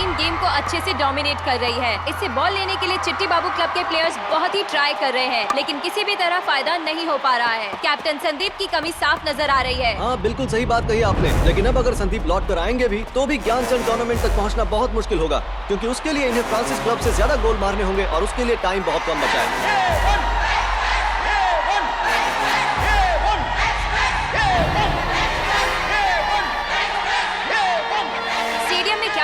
Team game को अच्छे से डोमिनेट कर रही है। इससे बॉल लेने के लिए चिट्टी बाबू क्लब के प्लेयर्स बहुत ही ट्राई कर रहे हैं, लेकिन किसी भी तरह फायदा नहीं हो पा रहा है। कैप्टन संदीप की कमी साफ नजर आ रही है। हाँ, बिल्कुल सही बात कही आपने। लेकिन अब अगर संदीप लौट कर आएंगे भी तो भी ज्ञानचंद टूर्नामेंट तक पहुंचना बहुत मुश्किल होगा, क्योंकि उसके लिए इन्हें फ्रांसिस क्लब से ज्यादा गोल मारने होंगे और उसके लिए टाइम बहुत कम बचा है।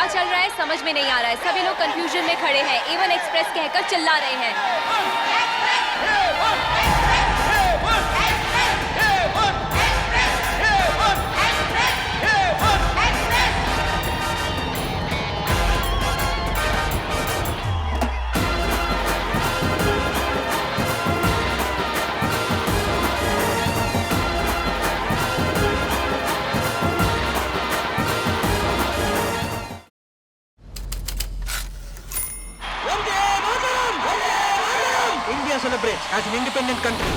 चल रहा है समझ में नहीं आ रहा है। सभी लोग कंफ्यूजन में खड़े हैं। A1 एक्सप्रेस कहकर चिल्ला रहे हैं। Celebrates as an independent country.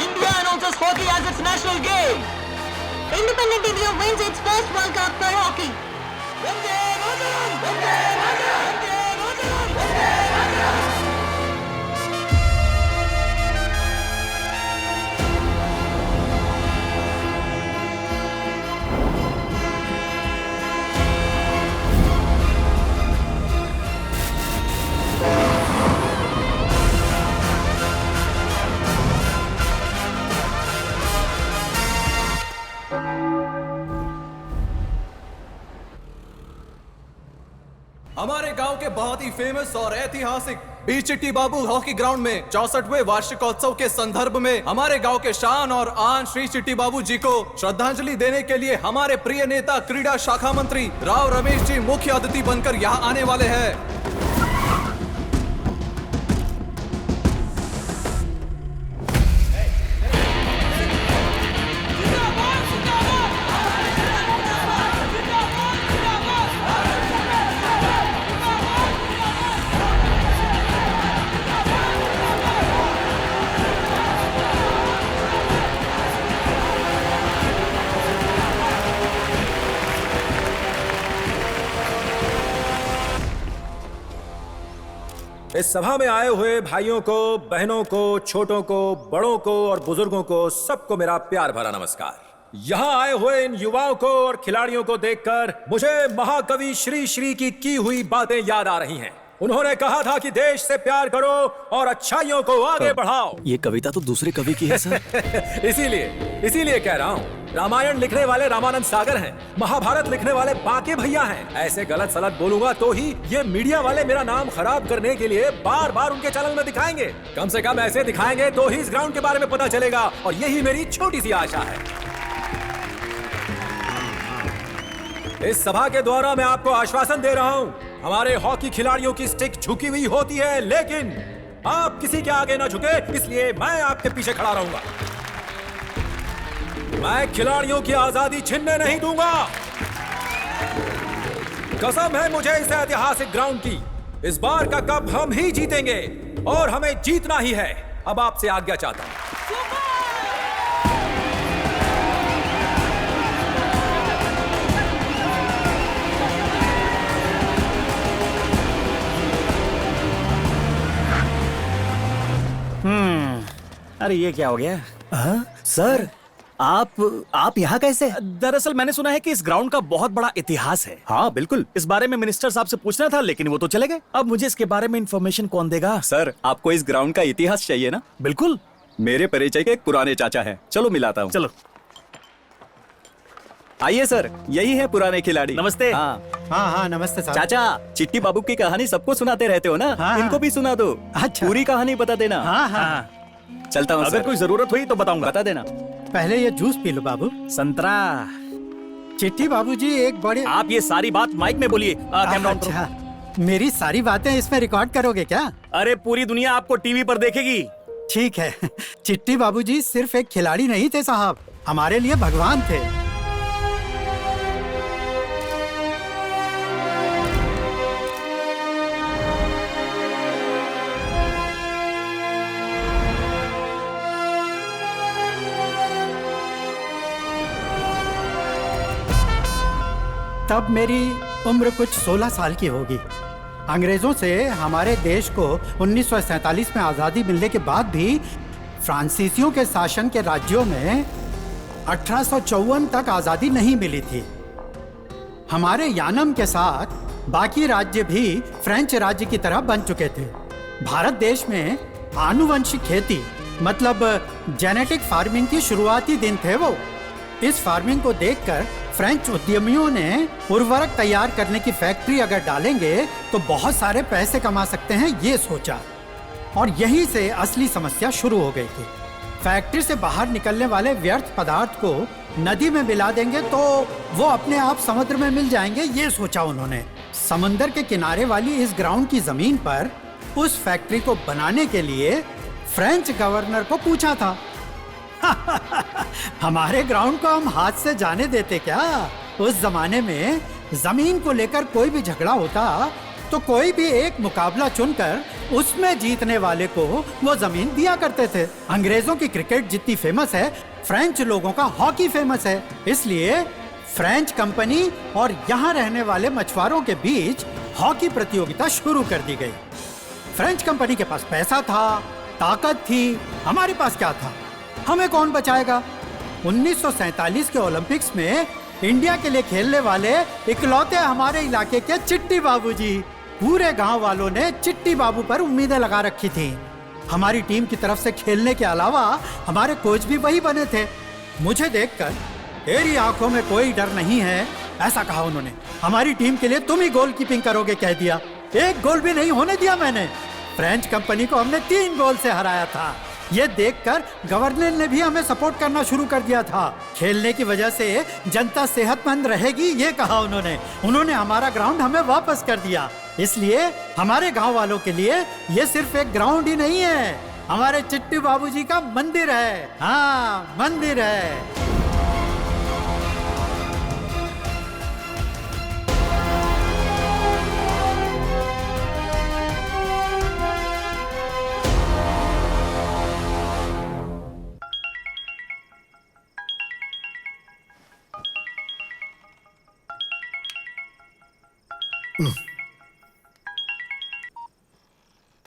India announces hockey as its national game. Independent India wins its first World Cup for hockey. Vande Mataram! Vande Mataram! Vande Mataram! Vande Mataram! हमारे गांव के बहुत ही famous और ऐतिहासिक बी चिट्टी बाबू hockey ground में 64वें वार्षिकोत्सव के संदर्भ में हमारे गांव के शान और आन श्री चिट्टी बाबू जी को श्रद्धांजलि देने के लिए हमारे प्रिय नेता क्रीड़ा शाखा मंत्री राव रमेश जी मुख्य अतिथि बनकर यहाँ आने वाले हैं। इस सभा में आए हुए भाइयों को, बहनों को, छोटों को, बड़ों को और बुजुर्गों को सबको मेरा प्यार भरा नमस्कार। यहाँ आए हुए इन युवाओं को और खिलाड़ियों को देखकर मुझे महाकवि श्री श्री की हुई बातें याद आ रही हैं। उन्होंने कहा था कि देश से प्यार करो और अच्छाइयों को आगे बढ़ाओ। ये कविता तो दूसरे कवि की है सर। इसीलिए कह रहा हूँ, रामायण लिखने वाले रामानंद सागर हैं, महाभारत लिखने वाले बाके भैया हैं। ऐसे गलत सलत बोलूंगा तो ही ये मीडिया वाले मेरा नाम खराब करने के लिए बार बार उनके चैनल में दिखाएंगे। कम से कम ऐसे दिखाएंगे तो ही इस ग्राउंड के बारे में पता चलेगा, और यही मेरी छोटी सी आशा है। इस सभा के द्वारा मैं आपको आश्वासन दे रहा हूँ, हमारे हॉकी खिलाड़ियों की स्टिक झुकी हुई होती है, लेकिन आप किसी के आगे न झुके, इसलिए मैं आपके पीछे खड़ा रहूंगा। मैं खिलाड़ियों की आजादी छीनने नहीं दूंगा। कसम है मुझे इस ऐतिहासिक ग्राउंड की। इस बार का कप हम ही जीतेंगे और हमें जीतना ही है। अब आपसे आज्ञा चाहता हूं। अरे ये क्या हो गया? सर, आप यहाँ कैसे? दरअसल मैंने सुना है कि इस ग्राउंड का बहुत बड़ा इतिहास है। हाँ बिल्कुल। इस बारे में मिनिस्टर साहब से पूछना था, लेकिन वो तो चले गए। अब मुझे इसके बारे में इंफॉर्मेशन कौन देगा? सर, आपको इस ग्राउंड का इतिहास चाहिए ना? बिल्कुल। मेरे परिचय के एक पुराने चाचा हैं। चलो मिलाता हूँ। चलो आइए सर, यही है पुराने खिलाड़ी। नमस्ते। हाँ नमस्ते साहब। चाचा, चिट्टी बाबू की कहानी सबको सुनाते रहते हो ना? हाँ, इनको भी सुना दो। अच्छा। पूरी कहानी बता देना। हाँ। चलता हूँ। अगर कोई जरूरत हुई तो बताऊंगा। बता देना। पहले ये जूस पी लो बाबू। संतरा। चिट्टी बाबूजी एक बड़े। आप ये सारी बात माइक में बोलिए। अच्छा, मेरी सारी बातें इसमें रिकॉर्ड करोगे क्या? अरे पूरी दुनिया आपको टीवी पर देखेगी। ठीक है। चिट्टी बाबूजी सिर्फ एक खिलाड़ी नहीं थे साहब, हमारे लिए भगवान थे। तब मेरी उम्र कुछ 16 साल की होगी। अंग्रेजों से हमारे देश को 1947 में आज़ादी मिलने के बाद भी फ्रांसीसियों के शासन के राज्यों में 1854 तक आज़ादी नहीं मिली थी। हमारे यानम के साथ बाकी राज्य भी फ्रेंच राज्य की तरह बन चुके थे। भारत देश में आनुवंशिक खेती मतलब जेनेटिक फार्मिंग की शुरुआती दिन थे वो। इस फार्मिंग को देखकर फ्रेंच उद्यमियों ने उर्वरक तैयार करने की फैक्ट्री अगर डालेंगे तो बहुत सारे पैसे कमा सकते हैं, ये सोचा। और यहीं से असली समस्या शुरू हो गई थी। फैक्ट्री से बाहर निकलने वाले व्यर्थ पदार्थ को नदी में मिला देंगे तो वो अपने आप समुद्र में मिल जाएंगे, ये सोचा उन्होंने। समंदर के किनारे वाली इस ग्राउंड की जमीन पर उस फैक्ट्री को बनाने के लिए फ्रेंच गवर्नर को पूछा था। हमारे ग्राउंड को हम हाथ से जाने देते क्या? उस जमाने में जमीन को लेकर कोई भी झगड़ा होता तो कोई भी एक मुकाबला चुनकर उसमें जीतने वाले को वो जमीन दिया करते थे। अंग्रेजों की क्रिकेट जितनी फेमस है, फ्रेंच लोगों का हॉकी फेमस है। इसलिए फ्रेंच कंपनी और यहाँ रहने वाले मछुआरों के बीच हॉकी प्रतियोगिता शुरू कर दी गई। फ्रेंच कंपनी के पास पैसा था, ताकत थी, हमारे पास क्या था? हमें कौन बचाएगा? 1947 के ओलंपिक्स में इंडिया के लिए खेलने वाले इकलौते हमारे इलाके के चिट्टी बाबूजी। पूरे गांव वालों ने चिट्टी बाबू पर उम्मीदें लगा रखी थी। हमारी टीम की तरफ से खेलने के अलावा हमारे कोच भी वही बने थे। मुझे देखकर तेरी आंखों में कोई डर नहीं है, ऐसा कहा उन्होंने। हमारी टीम के लिए तुम ही गोलकीपिंग करोगे, कह दिया। एक गोल भी नहीं होने दिया मैंने। फ्रेंच कंपनी को हमने 3 गोल से हराया था। ये देखकर गवर्नर ने भी हमें सपोर्ट करना शुरू कर दिया था। खेलने की वजह से जनता सेहतमंद रहेगी, ये कहा उन्होंने। उन्होंने हमारा ग्राउंड हमें वापस कर दिया। इसलिए हमारे गांव वालों के लिए ये सिर्फ एक ग्राउंड ही नहीं है, हमारे चिट्टी बाबूजी का मंदिर है। हाँ, मंदिर है।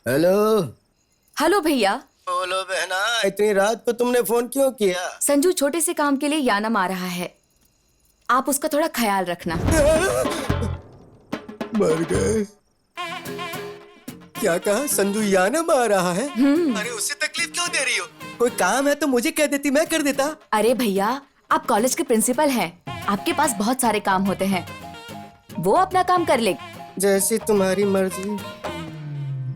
हेलो। हेलो भैया। बोलो बहना, इतनी रात को तुमने फोन क्यों किया? संजू छोटे से काम के लिए यानम आ रहा है, आप उसका थोड़ा ख्याल रखना। मर गए। क्या कहा? संजू यानम आ रहा है? अरे उससे तकलीफ क्यों दे रही हो? कोई काम है तो मुझे कह देती, मैं कर देता। अरे भैया, आप कॉलेज के प्रिंसिपल हैं, आपके पास बहुत सारे काम होते हैं, वो अपना काम कर ले। जैसी तुम्हारी मर्जी।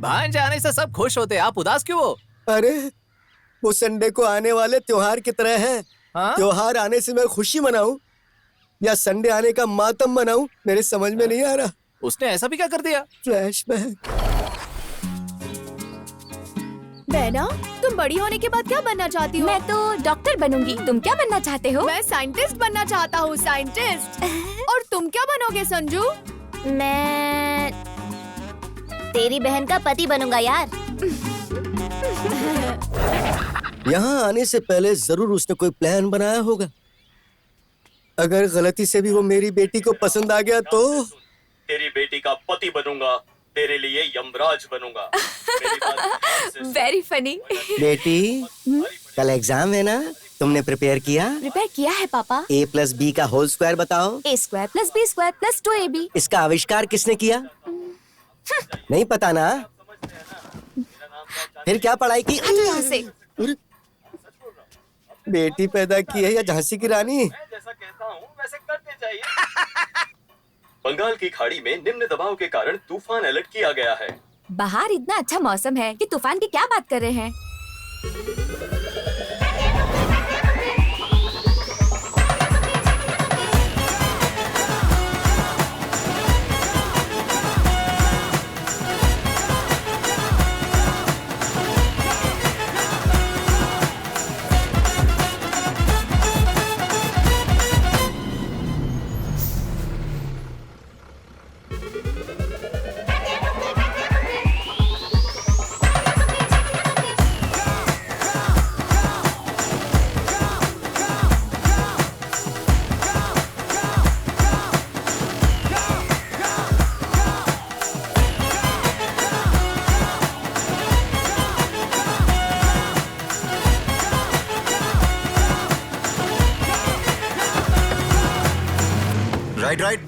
भांज आने से सब खुश होते, आप उदास क्यों हो? अरे वो संडे को आने वाले त्योहार की तरह है। हाँ? त्योहार आने से मैं खुशी मनाऊं या संडे आने का मातम मनाऊं, मेरे समझ में नहीं आ रहा। उसने ऐसा भी क्या कर दिया? फ्लैशबैक। बहना, तुम बड़ी होने के बाद क्या बनना चाहती हो? मैं तो डॉक्टर बनूंगी, तुम क्या बनना चाहते हो? मैं साइंटिस्ट बनना चाहता हूँ, साइंटिस्ट। और तुम क्या बनोगे संजू? मैं तेरी बहन का पति बनूंगा यार। यहाँ आने से पहले जरूर उसने कोई प्लान बनाया होगा। अगर गलती से भी वो मेरी बेटी को पसंद आ गया तो तेरी बेटी का पति बनूंगा, तेरे लिए यमराज बनूंगा। Very funny. बेटी, कल एग्जाम है ना, तुमने प्रिपेयर किया? प्रिपेयर किया है पापा। a+b का होल स्क्वायर बताओ। a² + b² + 2ab। इसका आविष्कार किसने किया? नहीं पता ना? फिर क्या पढ़ाई की? यहाँ से। बेटी पैदा की है या झांसी की रानी? जैसा कहता हूँ वैसे करते जाइए। बंगाल की खाड़ी में निम्न दबाव के कारण तूफान अलर्ट किया गया है। बाहर इतना अच्छा मौसम है कि तूफान की क्या बात कर रहे हैं? Right right.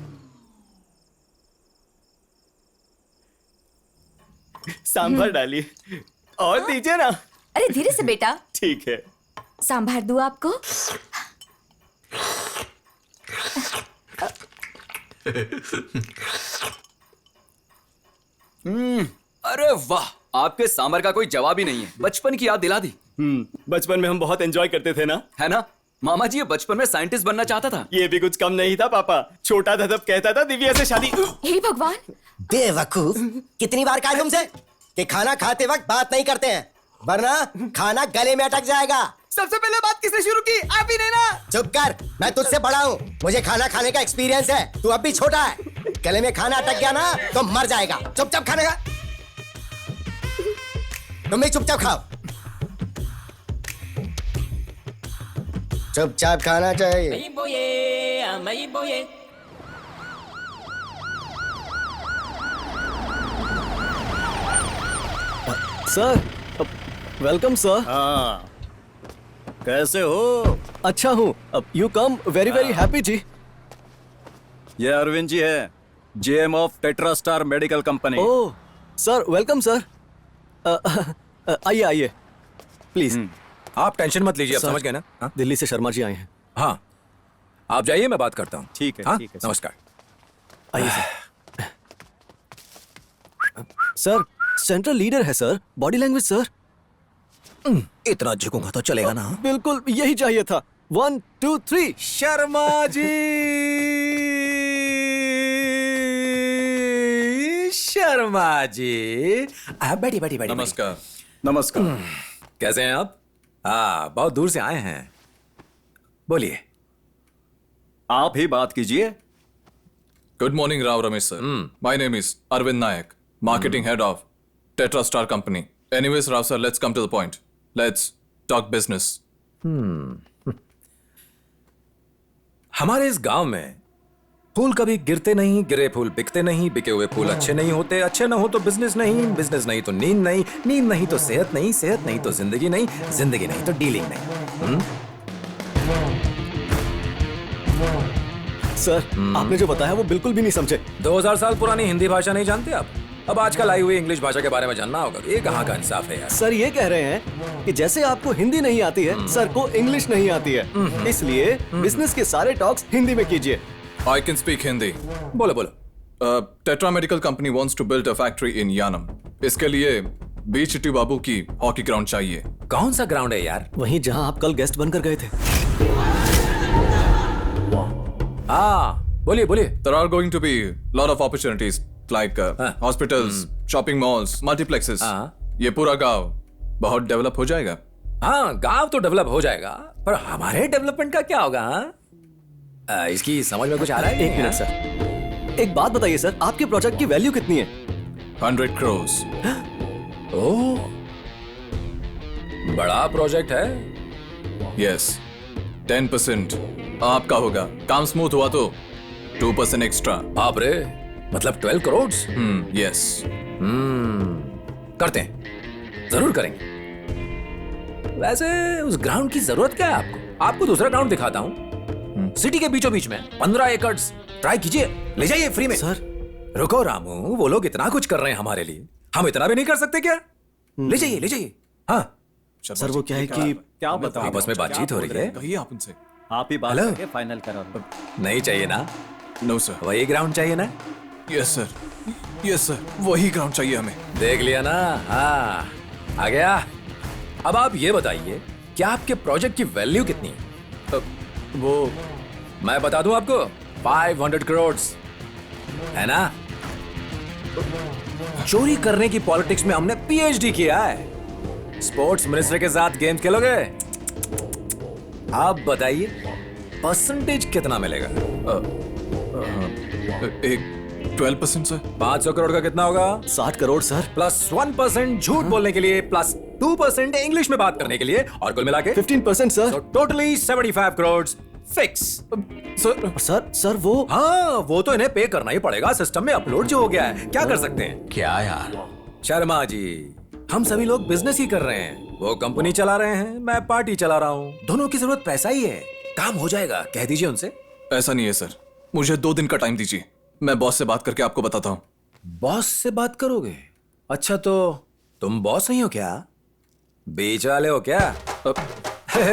सांभर डालिए और दीजिए ना। अरे धीरे से बेटा। ठीक है। सांभर दूं आपको? अरे वाह, आपके सांभर का कोई जवाब ही नहीं है। बचपन की याद दिला दी। बचपन में हम बहुत एंजॉय करते थे ना, है ना? मामा जी ये बचपन में साइंटिस्ट बनना चाहता था। ये भी कुछ कम नहीं था पापा। छोटा था तब कहता था दिव्या से शादी। हे भगवान, बेवकूफ, कितनी बार कहा तुमसे कि खाना खाते वक्त बात नहीं करते हैं, वरना खाना गले में अटक जाएगा। सबसे पहले बात किसने शुरू की? आप ही नहीं ना? चुप कर, मैं तुझसे बड़ा हूँ, मुझे खाना खाने का एक्सपीरियंस है। तू अब भी छोटा है। गले में खाना अटक गया ना तो मर जाएगा। चुपचाप खाने का, तुम भी चुपचाप खाओ। चुपचाप खाना चाहिए। Sir, welcome sir. हाँ, कैसे हो? अच्छा हूँ। You come very very happy जी। ये अरविंद जी है, JM of tetra star medical company. Oh sir, welcome sir. आइए आइए प्लीज। आप टेंशन मत लीजिए, आप सर, समझ गए ना? हाँ? दिल्ली से शर्मा जी आए हैं। हाँ, आप जाइए, मैं बात करता हूँ। ठीक है, हाँ? ठीक है। नमस्कार। आइए सर। सर, सेंट्रल लीडर है सर। Body language sir. इतना झुकूंगा तो चलेगा ना? बिल्कुल यही चाहिए था। 1 2 3। शर्मा जी, शर्मा जी, बैठी बैठी बैठी। नमस्कार। नमस्कार। कैसे हैं आप? हाँ, बहुत दूर से आए हैं। बोलिए। आप ही बात कीजिए। Good morning Rao Ramesh sir. My name is Arvind Nayak, marketing head of tetra Star company. Anyways Rao sir, let's come to the point. Let's talk business. हमारे इस गांव में फूल कभी गिरते नहीं, गिरे फूल बिकते नहीं, बिके हुए फूल अच्छे नहीं होते, अच्छे ना हो तो बिजनेस नहीं, बिजनेस नहीं तो नींद नहीं, नींद नहीं तो सेहत नहीं, सेहत नहीं तो जिंदगी नहीं, जिंदगी नहीं तो डीलिंग नहीं। सर, आपने जो बताया वो बिल्कुल भी नहीं समझे। 2000 साल पुरानी हिंदी भाषा नहीं जानते आप? अब आजकल आई हुई इंग्लिश भाषा के बारे में जानना होगा। ये कहाँ का इंसाफ है यार? सर ये कह रहे हैं कि जैसे आपको हिंदी नहीं आती है, सर को इंग्लिश नहीं आती है, इसलिए बिजनेस के सारे टॉक्स हिंदी में कीजिए। I can speak Hindi. बोलो बोलो। Tetra medical company wants to build a factory in Yanam. इसके लिए बी चिट्टी बाबू की हॉकी ग्राउंड चाहिए। कौन सा ग्राउंड है यार? वहीं जहां आप कल गेस्ट बनकर गए थे। हाँ, बोलिए बोलिए। There are going to be lot of opportunities like hospitals, shopping malls, multiplexes। ये पूरा गांव बहुत डेवलप हो जाएगा। हाँ, गांव तो डेवलप हो जाएगा, पर हमारे डेवलपमेंट का क्या होगा? हाँ? इसकी समझ में कुछ आ रहा है? एक मिनट सर, एक बात बताइए सर, आपके प्रोजेक्ट की वैल्यू कितनी है? 100 crores। ओह, बड़ा प्रोजेक्ट है। Yes, 10% आपका होगा। काम स्मूथ हुआ तो 2% एक्स्ट्रा। बाप रे, मतलब 12 करोड़? यस। करते हैं, जरूर करेंगे। वैसे उस ग्राउंड की जरूरत क्या है आपको? आपको दूसरा ग्राउंड दिखाता हूँ, सिटी के बीचों बीच में 15 एकड़। ट्राई कीजिए, ले जाइए फ्री में। सर रुको रामू, वो लोग इतना कुछ कर रहे हैं हमारे लिए, हम इतना भी नहीं कर सकते क्या? ले जाइए ले जाइए। हाँ सर, वो क्या है कि क्या बताओ, आपस में बातचीत हो रही है। कहिए आप उनसे। आप ही बात हेलो? करके फाइनल करा। नहीं चाहिए ना? No sir. वही ग्राउंड चाहिए ना? यस सर, यस सर, वही ग्राउंड चाहिए हमें। देख लिया ना? हाँ, आ गया। अब आप ये बताइए कि आपके प्रोजेक्ट की वैल्यू कितनी है? वो मैं बता दूं आपको, 500 करोड़ है ना? चोरी करने की पॉलिटिक्स में हमने पीएचडी किया है। स्पोर्ट्स मिनिस्टर के साथ गेम खेलोगे? आप बताइए परसेंटेज कितना मिलेगा? एक 12% सर। 500 करोड़ का कितना होगा? 60 करोड़ सर। प्लस 1% झूठ बोलने के लिए, प्लस 2% इंग्लिश में बात करने के लिए, और कुल मिला के 15% sir. Totally 75 crore fix. Sir वो, हाँ, वो तो इन्हें पे करना ही पड़ेगा, सिस्टम में अपलोड जो हो गया है। क्या कर सकते हैं? क्या यार? शर्मा जी, हम सभी लोग बिजनेस ही कर रहे हैं। वो कंपनी चला रहे हैं, मैं पार्टी चला रहा हूँ। दोनों की जरूरत पैसा ही है। काम हो जाएगा, कह दीजिए उनसे। ऐसा नहीं है सर, मुझे 2 दिन का टाइम दीजिए, मैं बॉस से बात करके आपको बताता हूँ। बॉस से बात करोगे? अच्छा, तो तुम बॉस नहीं हो क्या? बीच वाले हो क्या?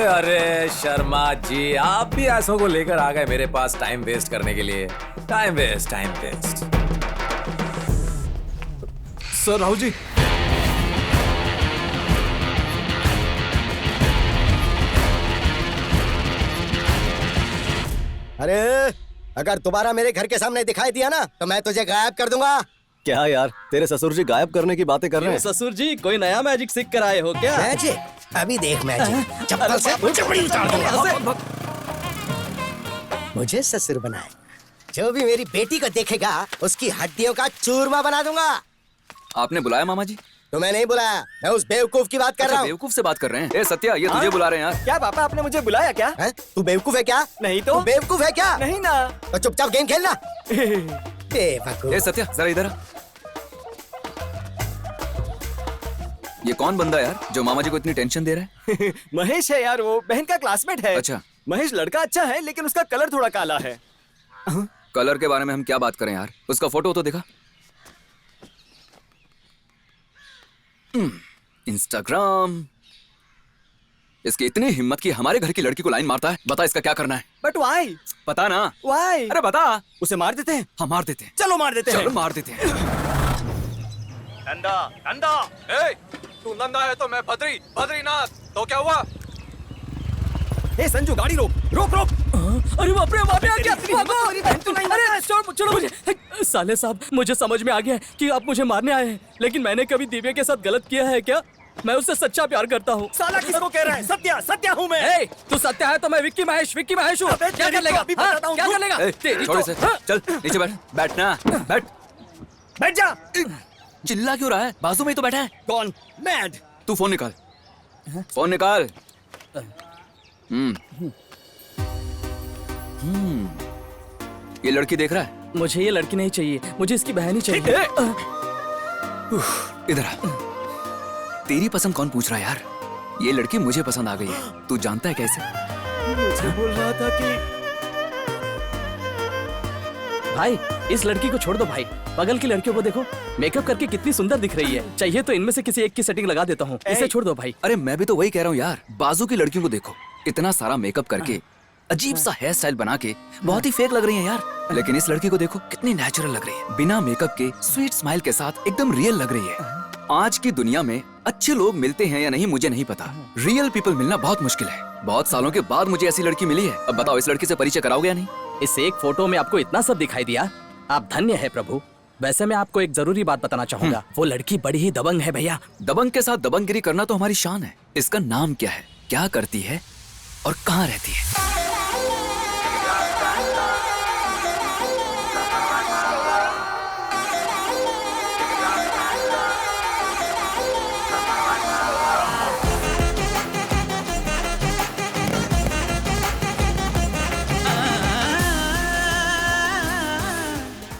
अरे शर्मा जी, आप भी ऐसों को लेकर आ गए मेरे पास टाइम वेस्ट करने के लिए। Time waste. Sir Rahul ji, अरे अगर दोबारा मेरे घर के सामने दिखाई दिया ना तो मैं तुझे गायब कर दूंगा। क्या यार, तेरे ससुर जी गायब करने की बातें कर रहे हैं? ससुर जी, कोई नया मैजिक सीख कर आए हो क्या? मैजिक? अभी देख मैजिक, चप्पल से चपड़ी उतार दूंगा। मुझे ससुर बनाए, जो भी मेरी बेटी को देखेगा उसकी हड्डियों का चूरमा बना दूंगा। आपने बुलाया मामा जी? तुम्हें नहीं बुलाया, मैं उस बेवकूफ की बात कर रहा हूँ। बेवकूफ से बात कर रहे हैं? ए सत्या, ये तुझे बुला रहे हैं यार। क्या पापा, आपने मुझे बुलाया क्या? है? तू बेवकूफ है क्या? नहीं तो। तू बेवकूफ है क्या? नहीं ना। तो चुपचाप गेम खेलना। बेवकूफ। ए सत्या, जरा इधर आ। ये कौन बंदा है यार जो मामा जी को इतनी टेंशन दे रहा है? महेश है यार, वो बहन का क्लासमेट है। अच्छा। महेश लड़का अच्छा है, लेकिन उसका कलर थोड़ा काला है। कलर के बारे में हम क्या बात करें यार, उसका फोटो तो दिखा। इंस्टाग्राम। इसकी इतनी हिम्मत की हमारे घर की लड़की को लाइन मारता है। बता इसका क्या करना है? But why? पता ना। व्हाई? अरे बता। उसे मार देते हैं? हाँ मार देते हैं। चलो मार देते हैं। चलो मार देते हैं। नंदा, नंदा, ए, तू नंदा है तो मैं बद्रीनाथ, तो क्या हुआ? ए संजू, गाड़ी रोक रोक रोक। अरे बाप रे, वहाँ पे आ गया। अरे छोड़ो मुझे। साले साहब, मुझे समझ में आ गया है कि आप मुझे मारने आए हैं, लेकिन मैंने कभी दिव्या के साथ गलत किया है क्या? मैं उससे सच्चा प्यार करता हूँ। साला किसको कह रहा है? सत्या हूँ मैं। ए, तू सत्या है तो मैं विक्की महेश हूँ। क्या कर लेगा? क्या कर लेगा? तेरी छोड़ तो- इसे। चल नीचे बैठ। बैठना, बैठ जा। चिल्ला क्यों रहा है? बाजू में ही तो बैठा है। कौन? मैड। तू फोन निकाल। फोन निकाल। ये लड़की देख रहा है? मुझे ये लड़की नहीं चाहिए, मुझे इसकी बहन ही चाहिए। इधर आ। तेरी पसंद कौन पूछ रहा है यार? ये लड़की मुझे पसंद आ गई है। तू जानता है कैसे? मुझे बोल रहा था कि भाई, इस लड़की को छोड़ दो भाई। बगल की लड़कियों को देखो, मेकअप करके कितनी सुंदर दिख रही है। चाहिए तो इनमें से किसी एक की सेटिंग लगा देता हूँ। इसे छोड़ दो भाई। अरे मैं भी तो वही कह रहा हूँ यार। बाजू की लड़कियों को देखो, इतना सारा मेकअप करके, अजीब सा हेयर स्टाइल बना के बहुत ही फेक लग रही है यार। लेकिन इस लड़की को देखो, कितनी नेचुरल लग रही है। बिना मेकअप के स्वीट स्माइल के साथ एकदम रियल लग रही है। आज की दुनिया में अच्छे लोग मिलते हैं या नहीं मुझे नहीं पता। रियल पीपल मिलना बहुत मुश्किल है। बहुत सालों के बाद मुझे ऐसी लड़की मिली है। अब बताओ, इस लड़की से परिचय कराओगे या नहीं? इस एक फोटो में आपको इतना सब दिखाई दिया, आप धन्य है प्रभु। वैसे मैं आपको एक जरूरी बात बताना चाहूंगा। वो लड़की बड़ी ही दबंग है भैया। दबंग के साथ दबंगगिरी करना तो हमारी शान है। इसका नाम क्या है, क्या करती है और कहाँ रहती है?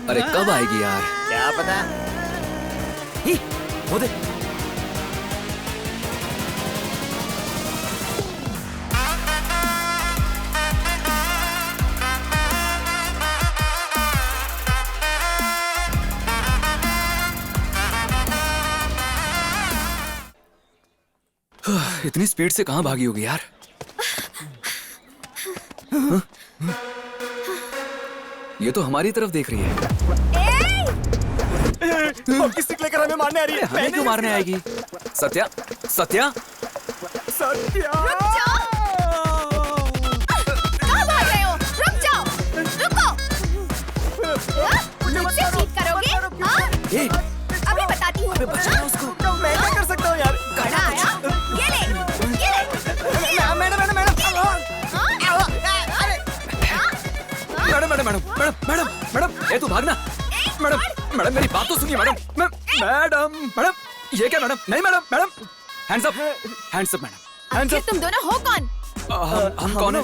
अरे कब आएगी यार? क्या पता। वो दे। इतनी स्पीड से कहाँ भागी होगी यार? ये तो हमारी तरफ देख रही है। किसी लेकर हमें मारने आ रही है। हमें क्यों मारने आएगी? सत्या, सत्या, सत्या। रुक जाओ। कहाँ भाग रहे हो? रुक जाओ। रुको। मुझसे चीट करोगे? हाँ? अभी बताती हूँ। बचाओ उसको। मैं क्या कर सकता हूँ यार? कहाँ आया? ये ले। मैडम, ये तू भागना। मैडम मेरी बात तो सुनिए मैडम। मैडम, ये क्या मैडम? नहीं मैडम, हैंड्स अप मैडम। आखिर तुम दोनों हो कौन? हम कौन है?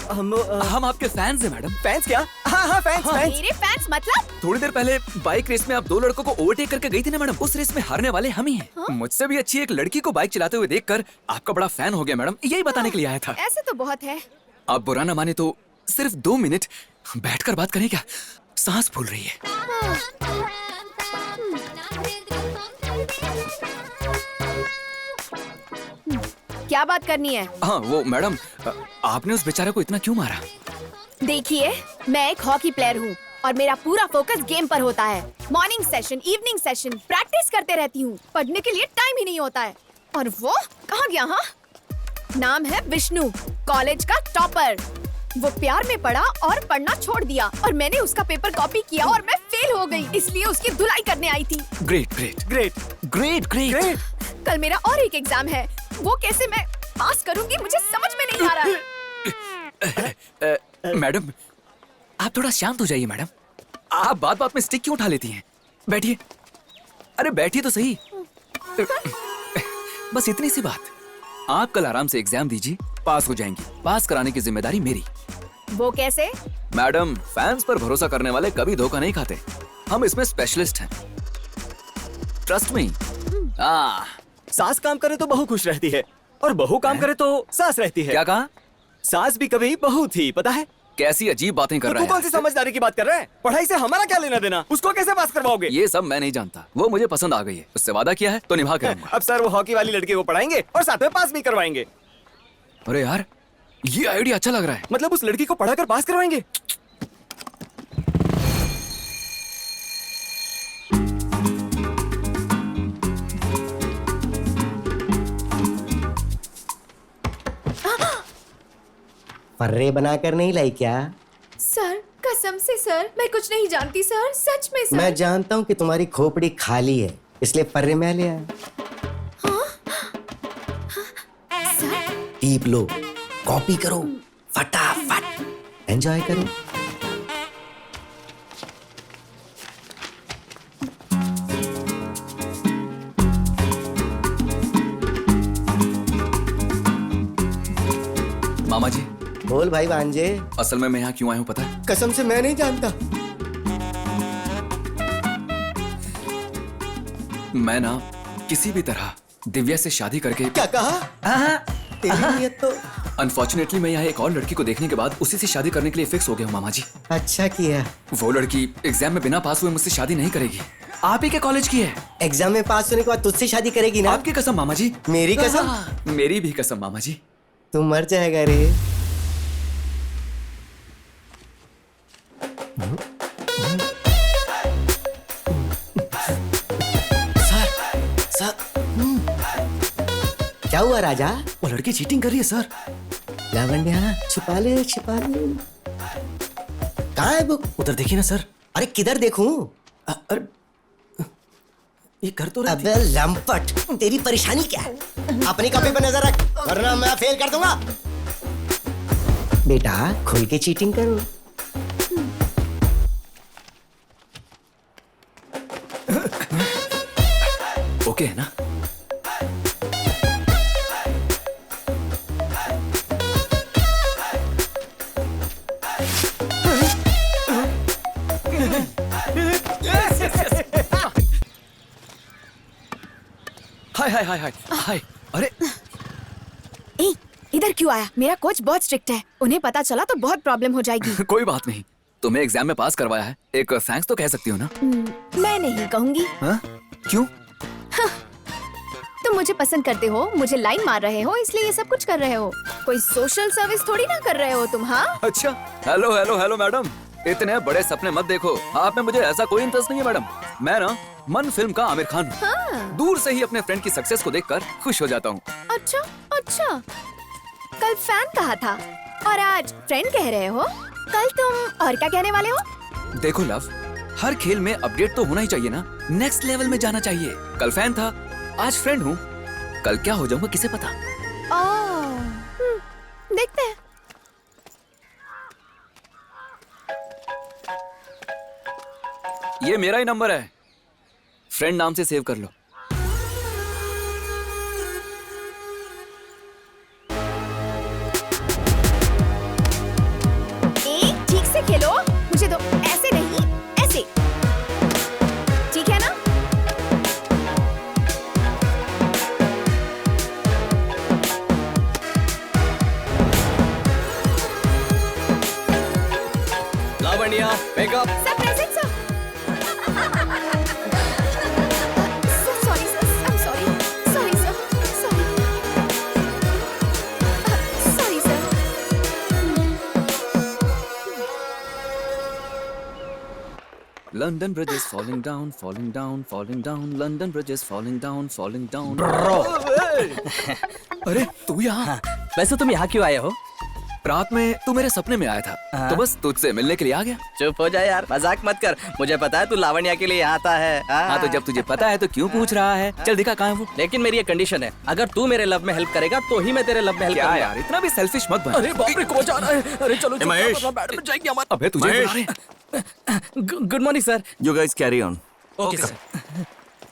हम आपके फैंस हैं मैडम। फैंस क्या? हाँ फैंस। मेरे फैंस मतलब? थोड़ी देर पहले बाइक रेस में आप 2 लड़कों को ओवरटेक करके गई थी ना मैडम। उस रेस में हारने वाले हम ही हैं। मुझसे भी अच्छी एक लड़की को बाइक चलाते हुए देखकर आपका बड़ा फैन हो गया मैडम। यही बताने के लिए आया था। ऐसे तो बहुत है। आप बुरा ना माने तो सिर्फ 2 मिनट बैठकर बात करें क्या? सांस फूल रही है। क्या बात करनी है? हाँ वो मैडम, आपने उस बेचारे को इतना क्यों मारा? देखिए, मैं एक हॉकी प्लेयर हूँ और मेरा पूरा फोकस गेम पर होता है। Morning session, evening session, practice करते रहती हूँ। पढ़ने के लिए टाइम ही नहीं होता है। और वो कहाँ गया? हाँ, नाम है विष्णु, कॉलेज का टॉपर। वो प्यार में पड़ा और पढ़ना छोड़ दिया और मैंने उसका पेपर कॉपी किया और मैं फेल हो गई, इसलिए उसकी धुलाई करने आई थी। Great great great great great. कल मेरा और एक एग्जाम है, वो कैसे मैं पास करूंगी मुझे समझ में नहीं आ रहा। मैडम, आप थोड़ा शांत हो जाइए मैडम। आप बात बात में स्टिक क्यों उठा लेती हैं? बैठिए, अरे बैठिए तो सही। बस इतनी सी बात। आप कल आराम से एग्जाम दीजिए, पास हो जाएंगी। पास कराने की जिम्मेदारी मेरी। वो कैसे? मैडम, फैंस पर भरोसा करने वाले कभी धोखा नहीं खाते। हम इसमें स्पेशलिस्ट हैं, ट्रस्ट मी। सास काम करे तो बहू खुश रहती है और बहू काम करे तो सास रहती है। क्या कहा? सास भी कभी बहू थी, पता है? कैसी अजीब बातें कर तो रहा है। तू कौन सी समझदारी की बात कर रहा है? पढ़ाई से हमारा क्या लेना देना? उसको कैसे पास करवाओगे? ये सब मैं नहीं जानता। वो मुझे पसंद आ गई है, उससे वादा किया है तो निभा करूंगा। अब सर वो हॉकी वाली लड़की को पढ़ाएंगे और साथ में पास भी करवाएंगे। अरे यार, ये आइडिया अच्छा लग रहा है। मतलब उस लड़की को पढ़ाकर पास करवाएंगे? फर्रे बनाकर नहीं लाई क्या? सर कसम से सर, मैं कुछ नहीं जानती सर, सच में सर। मैं जानता हूँ कि तुम्हारी खोपड़ी खाली है, इसलिए फर्रे मैं ले आया। टीप लो, कॉपी करो, फटाफट एंजॉय करो। मामा जी। बोल भाई भांजे। असल में मैं यहाँ क्यों आया हूँ पता है? कसम से मैं नहीं जानता। मैं ना किसी भी तरह दिव्या से शादी करके। क्या कहा? तेरी नियत तो। अनफॉर्चुनेटली मैं यहाँ एक और लड़की को देखने के बाद उसी से शादी करने के लिए फिक्स हो गया हूँ मामा जी। अच्छा किया। वो लड़की एग्जाम में बिना पास हुए मुझसे शादी नहीं करेगी। आप ही के कॉलेज की है। एग्जाम में पास होने के बाद तुझसे शादी करेगी ना? आपकी कसम मामा जी। मेरी कसम? मेरी भी कसम मामा जी। तू मर जाएगा रे। सर, क्या हुआ राजा? वो लड़की चीटिंग कर रही है सर। लावण्या, छिपा ले छिपा ले। कहाँ है वो? उधर देखिए ना सर। अरे किधर देखूं? अरे ये कर तो रही थी। अबे लंपट, तेरी परेशानी क्या है? अपनी कॉपी पर नजर रख, वरना मैं फेल कर दूंगा। बेटा खुल के चीटिंग करो। ओके है ना? हाय हाय हाय हाय हाय। अरे इधर क्यों आया? मेरा कोच बहुत स्ट्रिक्ट है, उन्हें पता चला तो बहुत प्रॉब्लम हो जाएगी। कोई बात नहीं, तुम्हें एग्जाम में पास करवाया है, एक थैंक्स तो कह सकती हो ना? मैं नहीं कहूंगी। हाँ? क्यों? तुम मुझे पसंद करते हो, मुझे लाइन मार रहे हो, इसलिए ये सब कुछ कर रहे हो। कोई सोशल सर्विस थोड़ी ना कर रहे हो तुम। हाँ अच्छा। हेलो हेलो हेलो मैडम, इतने बड़े सपने मत देखो। आप में मुझे ऐसा कोई इंटरेस्ट नहीं है मैडम। मैं ना मन फिल्म का आमिर खान हूँ। हाँ। दूर से ही अपने फ्रेंड की सक्सेस को देखकर खुश हो जाता हूँ। अच्छा अच्छा, कल फैन कहा था और आज फ्रेंड कह रहे हो। कल तुम और क्या कहने वाले हो? देखो लव, हर खेल में अपडेट तो होना ही चाहिए ना, नेक्स्ट लेवल में जाना चाहिए। कल फैन था, आज फ्रेंड हूँ, कल क्या हो जाऊंगा किसे पता। देखते हैं। ये मेरा ही नंबर है, फ्रेंड नाम से सेव कर लो। ठीक से खेलो, मुझे दो। ऐसे नहीं, ऐसे। ठीक है ना? Lavanya, makeup. Surprise London bridge is falling down, falling down, falling down. London bridge is falling down, falling down. अरे तू यहाँ? वैसे तुम यहाँ क्यों आए हो? रात में तू मेरे सपने में आया था, तो बस तुझसे मिलने के लिए आ गया। चुप हो जा यार, मजाक मत कर। मुझे पता है तू लावण्या के लिए यहाँ आता है। हाँ तो जब तुझे पता है तो क्यों पूछ रहा है? चल दिखा कहाँ है वो। लेकिन मेरी एक कंडीशन है, अगर तू मेरे लव में हेल्प करेगा तो ही मैं तेरे लव में हेल्प क्या करूंगा। यार, इतना भी सेल्फिश मत बन। अरे बाप रे, कौन जा रहा है? अरे चलो महेश। मैडम जाएगी हमारी। अबे तुझे बुला रहे हैं। Good morning sir. You guys carry on. Okay sir.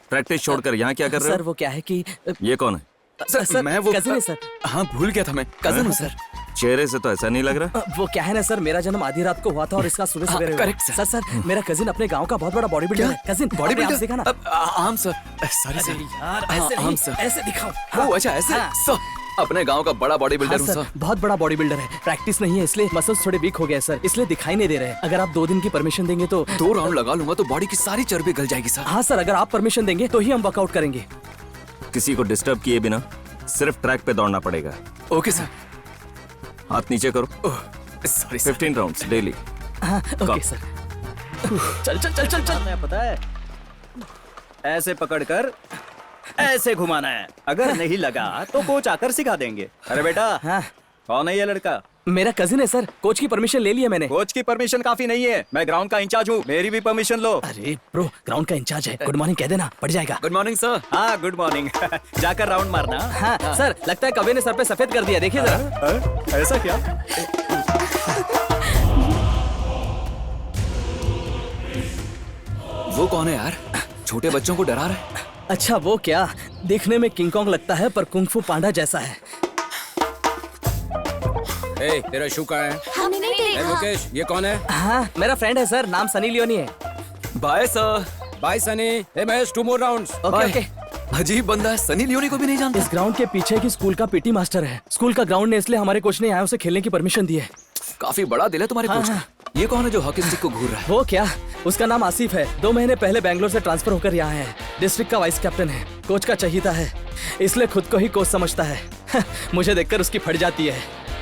Practice छोड़कर यहाँ क्या कर रहे सर हो? वो क्या है कि ये कौन है? सर मैं वो कजिन है सर। हाँ भूल गया था, मैं कजिन हूँ सर। चेहरे से तो ऐसा नहीं लग रहा। वो क्या है ना सर, मेरा जन्म आधी रात को हुआ था और इसका सुबह हाँ, सवेरे correct, सर। सर मेरा कजिन अपने गांव का बहुत बड़ा बॉडी बिल्डर है। कजिन बॉडी बिल्डर देखा ना। आम सर, सॉरी सर यार हाँ, ऐसे हम नहीं, सर। ऐसे दिखाओ। ओ अच्छा ऐसे हाँ। सर, अपने गांव का बड़ा बॉडी बिल्डर हूँ हाँ, सर। सर बहुत बड़ा बॉडी बिल्डर है। प्रैक्टिस नहीं है इसलिए मसल्स थोड़े वीक हो गए सर, इसलिए दिखाई नहीं दे रहे हैं। अगर आप 2 दिन की परमिशन देंगे तो 2 राउंड लगा लूंगा तो बॉडी की सारी चर्बी गल जाएगी सर। हाँ सर, अगर आप परमिशन देंगे तो ही हम वर्कआउट करेंगे। किसी को डिस्टर्ब किए बिना सिर्फ ट्रैक पे दौड़ना पड़ेगा। Okay sir. हाथ नीचे करो। Sorry 15 rounds daily. हाँ ओके सर। चल चल चल चल चल। पता है, ऐसे पकड़कर ऐसे घुमाना है। अगर नहीं लगा तो कोच आकर सिखा देंगे। अरे बेटा, हाँ कौन है ये लड़का? मेरा कजिन है सर। कोच की परमिशन ले ली है मैंने। कोच की परमिशन काफी नहीं है, मैं ग्राउंड का इंचार्ज हूँ, मेरी भी परमिशन लो। अरे ब्रो, ग्राउंड का इंचार्ज है। गुड मॉर्निंग कह देना, पड़ जाएगा। Good morning sir. हाँ गुड मॉर्निंग। जाकर राउंड मारना। हाँ सर, लगता है कबे ने सर पे सफेद कर दिया, देखिए जरा। ऐसा क्या? वो कौन है यार? छोटे बच्चों को डरा रहा है। अच्छा वो क्या, देखने में किंग कॉन्ग लगता है पर कुंग फू पांडा जैसा है। ए, तेरा शू कहाँ है? हमने नहीं देखा। मुकेश, ये कौन है? हाँ मेरा फ्रेंड है सर, नाम सनी लियोनी है। Bye sir. बाय सनी। ए Mahesh, 2 more rounds। Okay okay. अजीब बंदा है, सनी लियोनी को भी नहीं जानता। इस ग्राउंड के पीछे की स्कूल का पीटी मास्टर है। स्कूल का ग्राउंड ने इसलिए हमारे कोच ने यहाँ उसे खेलने की परमिशन दी है। काफी बड़ा दिल है तुम्हारे हाँ, कोच का। ये कौन है जो हॉकी स्टिक को घूर रहा है? वो क्या, उसका नाम आसिफ है। 2 महीने पहले बैंगलोर से ट्रांसफर होकर यहाँ है। डिस्ट्रिक्ट का वाइस कैप्टन है, कोच का चहीता है, इसलिए खुद को ही कोच समझता है। मुझे देखकर उसकी फट जाती है।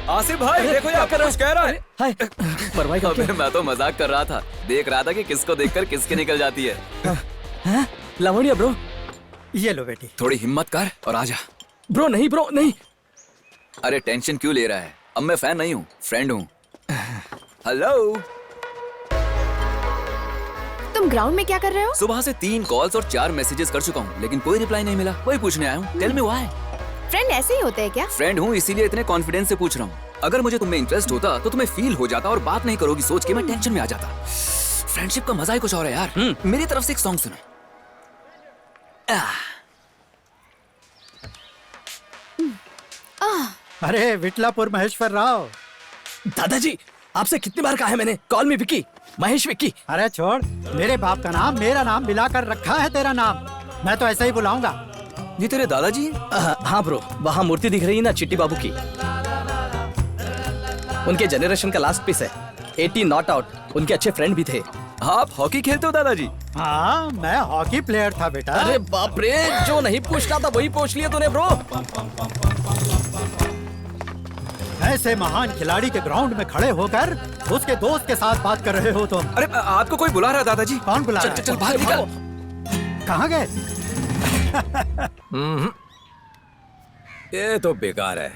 आसिफ भाई देखो ये आपका कुछ कह रहा है। हाय परवाही का अबे मैं तो मजाक कर रहा था, देख रहा था कि किसको देखकर किसकी निकल जाती है। हाँ, लावण्या ब्रो, ये लो बेटी। थोड़ी हिम्मत कर और आजा। ब्रो नहीं, ब्रो नहीं। अरे टेंशन क्यों ले रहा है? अब मैं फैन नहीं हूँ, फ्रेंड हूँ। हेलो। तुम ग्राउंड में क्या कर रहे हो? सुबह से 3 कॉल्स और 4 मैसेजेस कर चुका हूँ, लेकिन कोई रिप्लाई नहीं मिला। वही पूछने आया हूँ। Tell me why. फ्रेंड ऐसे ही होते हैं क्या? फ्रेंड हूँ इसीलिए इतने कॉन्फिडेंस से पूछ रहा हूँ। अगर मुझे तुम में इंटरेस्ट होता तो तुम्हें फील हो जाता और बात नहीं करोगी सोच के मैं टेंशन में आ जाता। फ्रेंडशिप का मजा ही कुछ और है यार। मेरी तरफ से एक सॉन्ग सुनो। अरे विटलापुर महेश्वर राव। दादाजी आपसे कितनी बार कहा है मैंने, कॉल मी विक्की, महेश विक्की। अरे छोड़, मेरे बाप का नाम मेरा नाम मिलाकर रखा है तेरा नाम, मैं तो ऐसा ही बुलाऊंगा। ये तेरे दादाजी? हाँ ब्रो, वहाँ मूर्ति दिख रही है ना चिट्टी बाबू की, उनके जनरेशन का लास्ट पीस है। 80 नॉट आउट, उनके अच्छे फ्रेंड भी थे। आप हॉकी खेलते हो दादाजी? हाँ मैं हॉकी प्लेयर था बेटा। अरे बाप रे, जो नहीं पूछना था वही पूछ लिया तूने ब्रो। ऐसे महान खिलाड़ी के ग्राउंड में खड़े होकर उसके दोस्त के साथ बात कर रहे हो तुम। अरे आपको कोई बुला रहा है दादाजी। कौन बुला रहा है? चल बाहर निकल। कहाँ गए? ये तो बेकार है।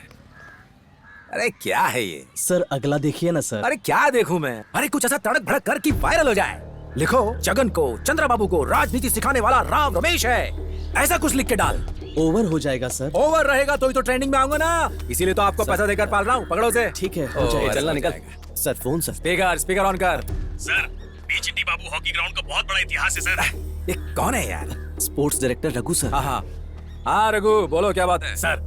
अरे क्या है ये? सर अगला देखिए ना सर। अरे क्या देखूं मैं? अरे कुछ ऐसा तड़क भड़क कर कि वायरल हो जाए। लिखो, जगन को, चंद्रबाबू को राजनीति सिखाने वाला राम रमेश है, ऐसा कुछ लिख के डाल। ओवर हो जाएगा सर। ओवर रहेगा तो ही तो ट्रेंडिंग में आऊंगा ना, इसीलिए तो आपको पैसा देकर पाल रहा हूँ। पकड़ो से। ठीक है, हो जाएगा। चलना निकल। Sir phone sir. Speaker on कर। सर, बीचिट्टी बाबू हॉकी ग्राउंड का बहुत बड़ा इतिहास है सर। ये कौन है यार? Sports director Raghu sir. हाँ रघु, बोलो क्या बात है? सर,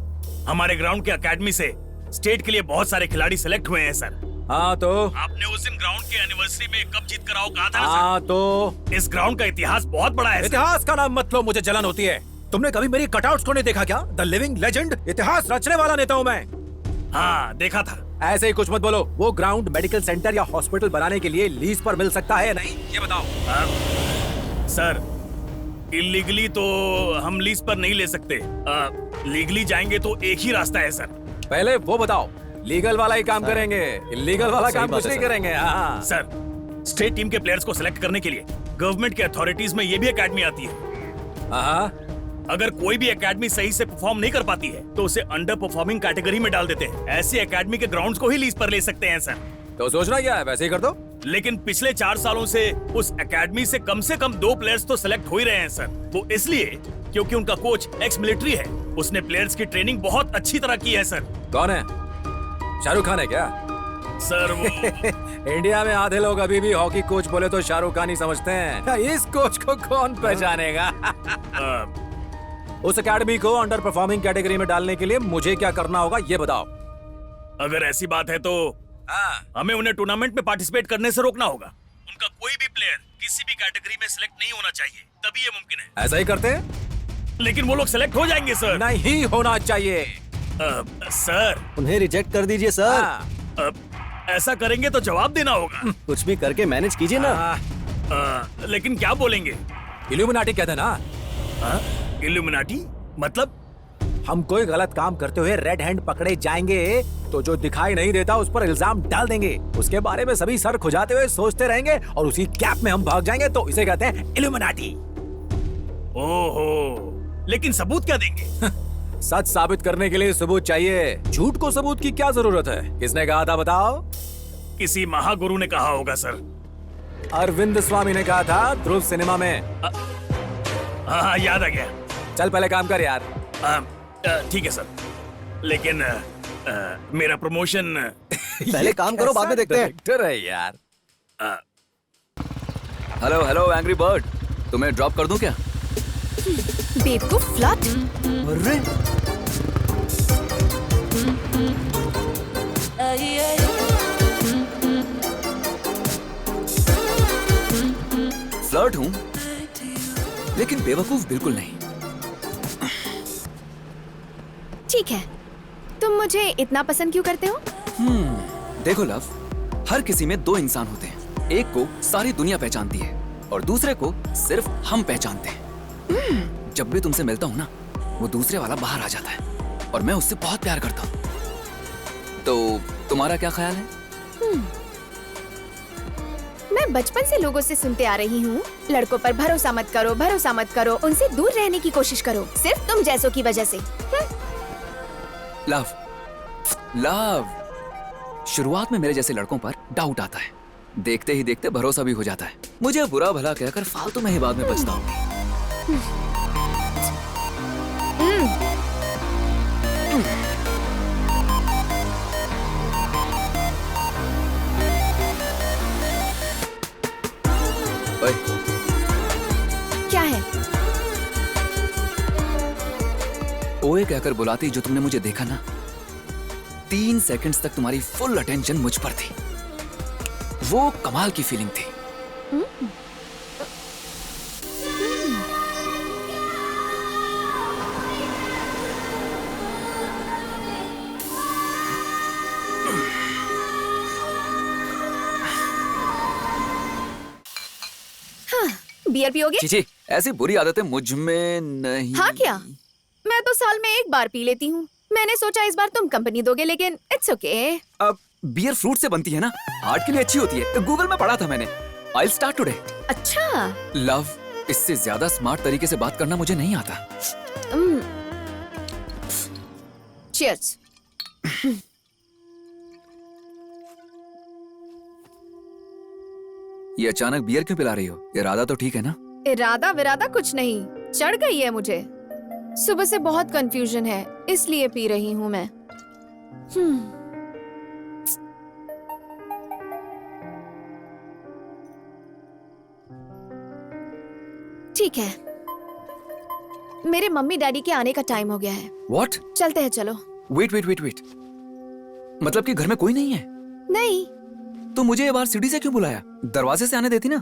हमारे ग्राउंड के अकेडमी से स्टेट के लिए बहुत सारे खिलाड़ी सिलेक्ट हुए हैं सर। हाँ तो आपने उस दिन ग्राउंड के एनिवर्सरी में कब जीत कर आओ कहा था ना हाँ तो सर? इस ग्राउंड का इतिहास बहुत बड़ा है। इतिहास का नाम मत लो, मुझे जलन होती है। तुमने कभी मेरी कटआउट्स को नहीं देखा क्या? द लिविंग लेजेंड, इतिहास रचने वाला नेता हूँ मैं। हाँ देखा था। ऐसे ही कुछ मत बोलो। वो ग्राउंड मेडिकल सेंटर या हॉस्पिटल बनाने के लिए लीज पर मिल सकता है या नहीं, ये बताओ। सर, इलीगली तो हम लीज पर नहीं ले सकते। लीगली जाएंगे तो एक ही रास्ता है सर। पहले वो बताओ, लीगल वाला ही काम करेंगे, इलीगल वाला काम कुछ नहीं करेंगे। हाँ सर, स्टेट टीम के प्लेयर्स को सिलेक्ट करने के लिए गवर्नमेंट के अथॉरिटीज में ये भी एकेडमी आती है। अगर कोई भी एकेडमी सही से परफॉर्म नहीं कर पाती है तो उसे अंडर परफॉर्मिंग कैटेगरी में डाल देते हैं। ऐसी एकेडमी के ग्राउंड्स को ही लीज पर ले सकते हैं सर। तो सोचना क्या है, वैसे ही कर दो। लेकिन पिछले 4 सालों से उस एकेडमी से कम 2 प्लेयर्स तो सिलेक्ट हो ही रहे हैं सर। वो इसलिए क्योंकि उनका कोच एक्स मिलिट्री है। उसने प्लेयर्स की ट्रेनिंग बहुत अच्छी तरह की है सर। कौन है? शाहरुख खान है क्या? सर वो इंडिया में आधे लोग अभी भी हॉकी कोच बोले तो शाहरुख खान ही समझते हैं। इस कोच को कौन पहचानेगा? उस एकेडमी को अंडर परफॉर्मिंग कैटेगरी में डालने के लिए मुझे क्या करना होगा ये बताओ। अगर ऐसी बात है तो हमें उन्हें टूर्नामेंट में पार्टिसिपेट करने से रोकना होगा। उनका कोई भी प्लेयर किसी भी कैटेगरी में सिलेक्ट नहीं होना चाहिए, तभी ये मुमकिन है। ऐसा ही करते हैं? लेकिन वो लोग सिलेक्ट हो जाएंगे सर। नहीं होना चाहिए। सर उन्हें रिजेक्ट कर दीजिए सर। ऐसा करेंगे तो जवाब देना होगा। कुछ भी करके मैनेज कीजिए ना। लेकिन क्या बोलेंगे? इल्यूमिनाटी कहते ना। इल्यूमिनाटी मतलब? हम कोई गलत काम करते हुए रेड हैंड पकड़े जाएंगे तो जो दिखाई नहीं देता उस पर इल्जाम डाल देंगे। उसके बारे में सभी सर खुजाते हुए सोचते रहेंगे और उसी गैप में हम भाग जाएंगे, तो इसे कहते हैं इल्यूमिनाटी। ओहो, लेकिन सबूत क्या देंगे? सच साबित करने के लिए सबूत चाहिए। झूठ को सबूत की क्या जरूरत है? किसने कहा था बताओ? किसी महागुरु ने कहा होगा सर। अरविंद स्वामी ने कहा था ध्रुव सिनेमा में। हाँ याद आ गया। चल पहले काम कर यार। ठीक है सर, लेकिन मेरा प्रमोशन पहले काम करो, बाद में देखते हैं। डायरेक्टर है यार। हेलो हेलो एंग्री बर्ड, तुम्हें ड्रॉप कर दूं क्या? बेवकूफ फ्लर्ट। अरे फ्लर्ट हूं, लेकिन बेवकूफ बिल्कुल नहीं। ठीक है, तुम मुझे इतना पसंद क्यों करते हो? देखो लव, हर किसी में 2 इंसान होते हैं। एक को सारी दुनिया पहचानती है और दूसरे को सिर्फ हम पहचानते हैं। जब भी तुमसे मिलता हूँ ना, वो दूसरे वाला बाहर आ जाता है और मैं उससे बहुत प्यार करता हूँ। तो तुम्हारा क्या ख्याल है? मैं बचपन से लोगों से सुनते आ रही हूँ, लड़कों पर भरोसा मत करो, भरोसा मत करो, उनसे दूर रहने की कोशिश करो, सिर्फ तुम जैसों की वजह से। लव, लव, शुरुआत में मेरे जैसे लड़कों पर डाउट आता है, देखते ही देखते भरोसा भी हो जाता है। मुझे बुरा भला कहकर फालतू में ही बाद में पछताऊंगी। क्या है? ओए कहकर बुलाती जो तुमने मुझे देखा ना, 3 सेकंड्स तक तुम्हारी फुल अटेंशन मुझ पर थी। वो कमाल की फीलिंग थी। बियर पियोगे? चीची, ऐसी बुरी आदतें मुझ में नहीं। हाँ क्या? मैं तो साल में 1 बार पी लेती हूँ। मैंने सोचा इस बार तुम कंपनी दोगे, लेकिन इट्स ओके। अब बियर फ्रूट से बनती है ना, हार्ट के लिए अच्छी होती है। गूगल में पढ़ा था मैंने। I'll start today। अच्छा। लव, इससे ज्यादा स्मार्ट तरीके से बात करना मुझे नहीं आता। Cheers। ये अचानक बियर क्यों पिला रही हो? इरादा तो ठीक है ना? इरादा विरादा कुछ नहीं, चढ़ गई है मुझे। सुबह से बहुत कंफ्यूजन है, इसलिए पी रही हूँ मैं। ठीक है, मेरे मम्मी डैडी के आने का टाइम हो गया है। What? चलते हैं, चलो। वेट वेट वेट वेट, मतलब कि घर में कोई नहीं है? नहीं। तो मुझे ये बार सीढ़ी से क्यों बुलाया? दरवाजे से आने देती ना।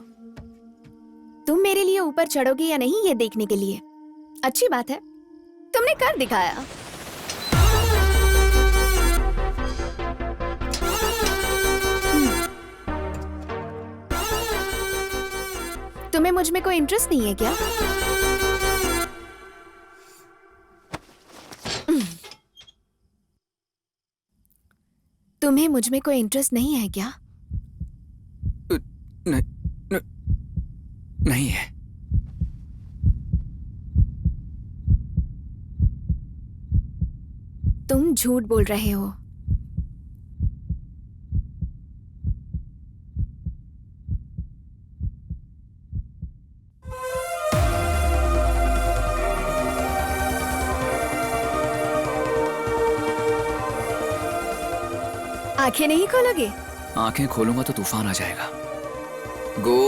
तुम मेरे लिए ऊपर चढ़ोगे या नहीं ये देखने के लिए। अच्छी बात है, तुमने कर दिखाया। तुम्हें मुझ में कोई इंटरेस्ट नहीं है क्या? तुम्हें मुझ में कोई इंटरेस्ट नहीं है क्या? नहीं है। तुम झूठ बोल रहे हो। आंखें नहीं खोलोगे? आंखें खोलूंगा तो तूफान आ जाएगा। गो।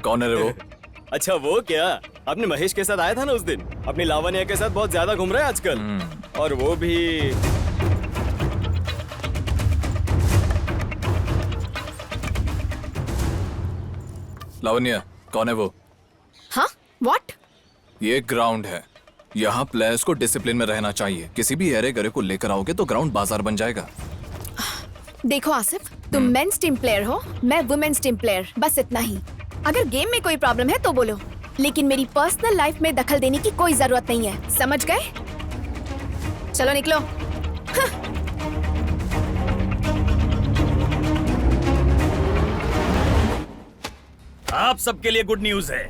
कौन है रे वो? अच्छा वो क्या, आपने महेश के साथ आया था ना उस दिन, अपनी लावण्या के साथ बहुत ज्यादा घूम रहा है आजकल। और वो भी लावण्या, कौन है वो? हाँ? What? ये ग्राउंड है, यहाँ प्लेयर्स को डिसिप्लिन में रहना चाहिए। किसी भी एरे गरे को लेकर आओगे तो ग्राउंड बाजार बन जाएगा। देखो आसिफ, तुम मेंस टीम प्लेयर हो, मैं वुमेन्स टीम प्लेयर, बस इतना ही। अगर गेम में कोई प्रॉब्लम है तो बोलो, लेकिन मेरी पर्सनल लाइफ में दखल देने की कोई जरूरत नहीं है, समझ गए? चलो निकलो। आप सबके लिए गुड न्यूज है।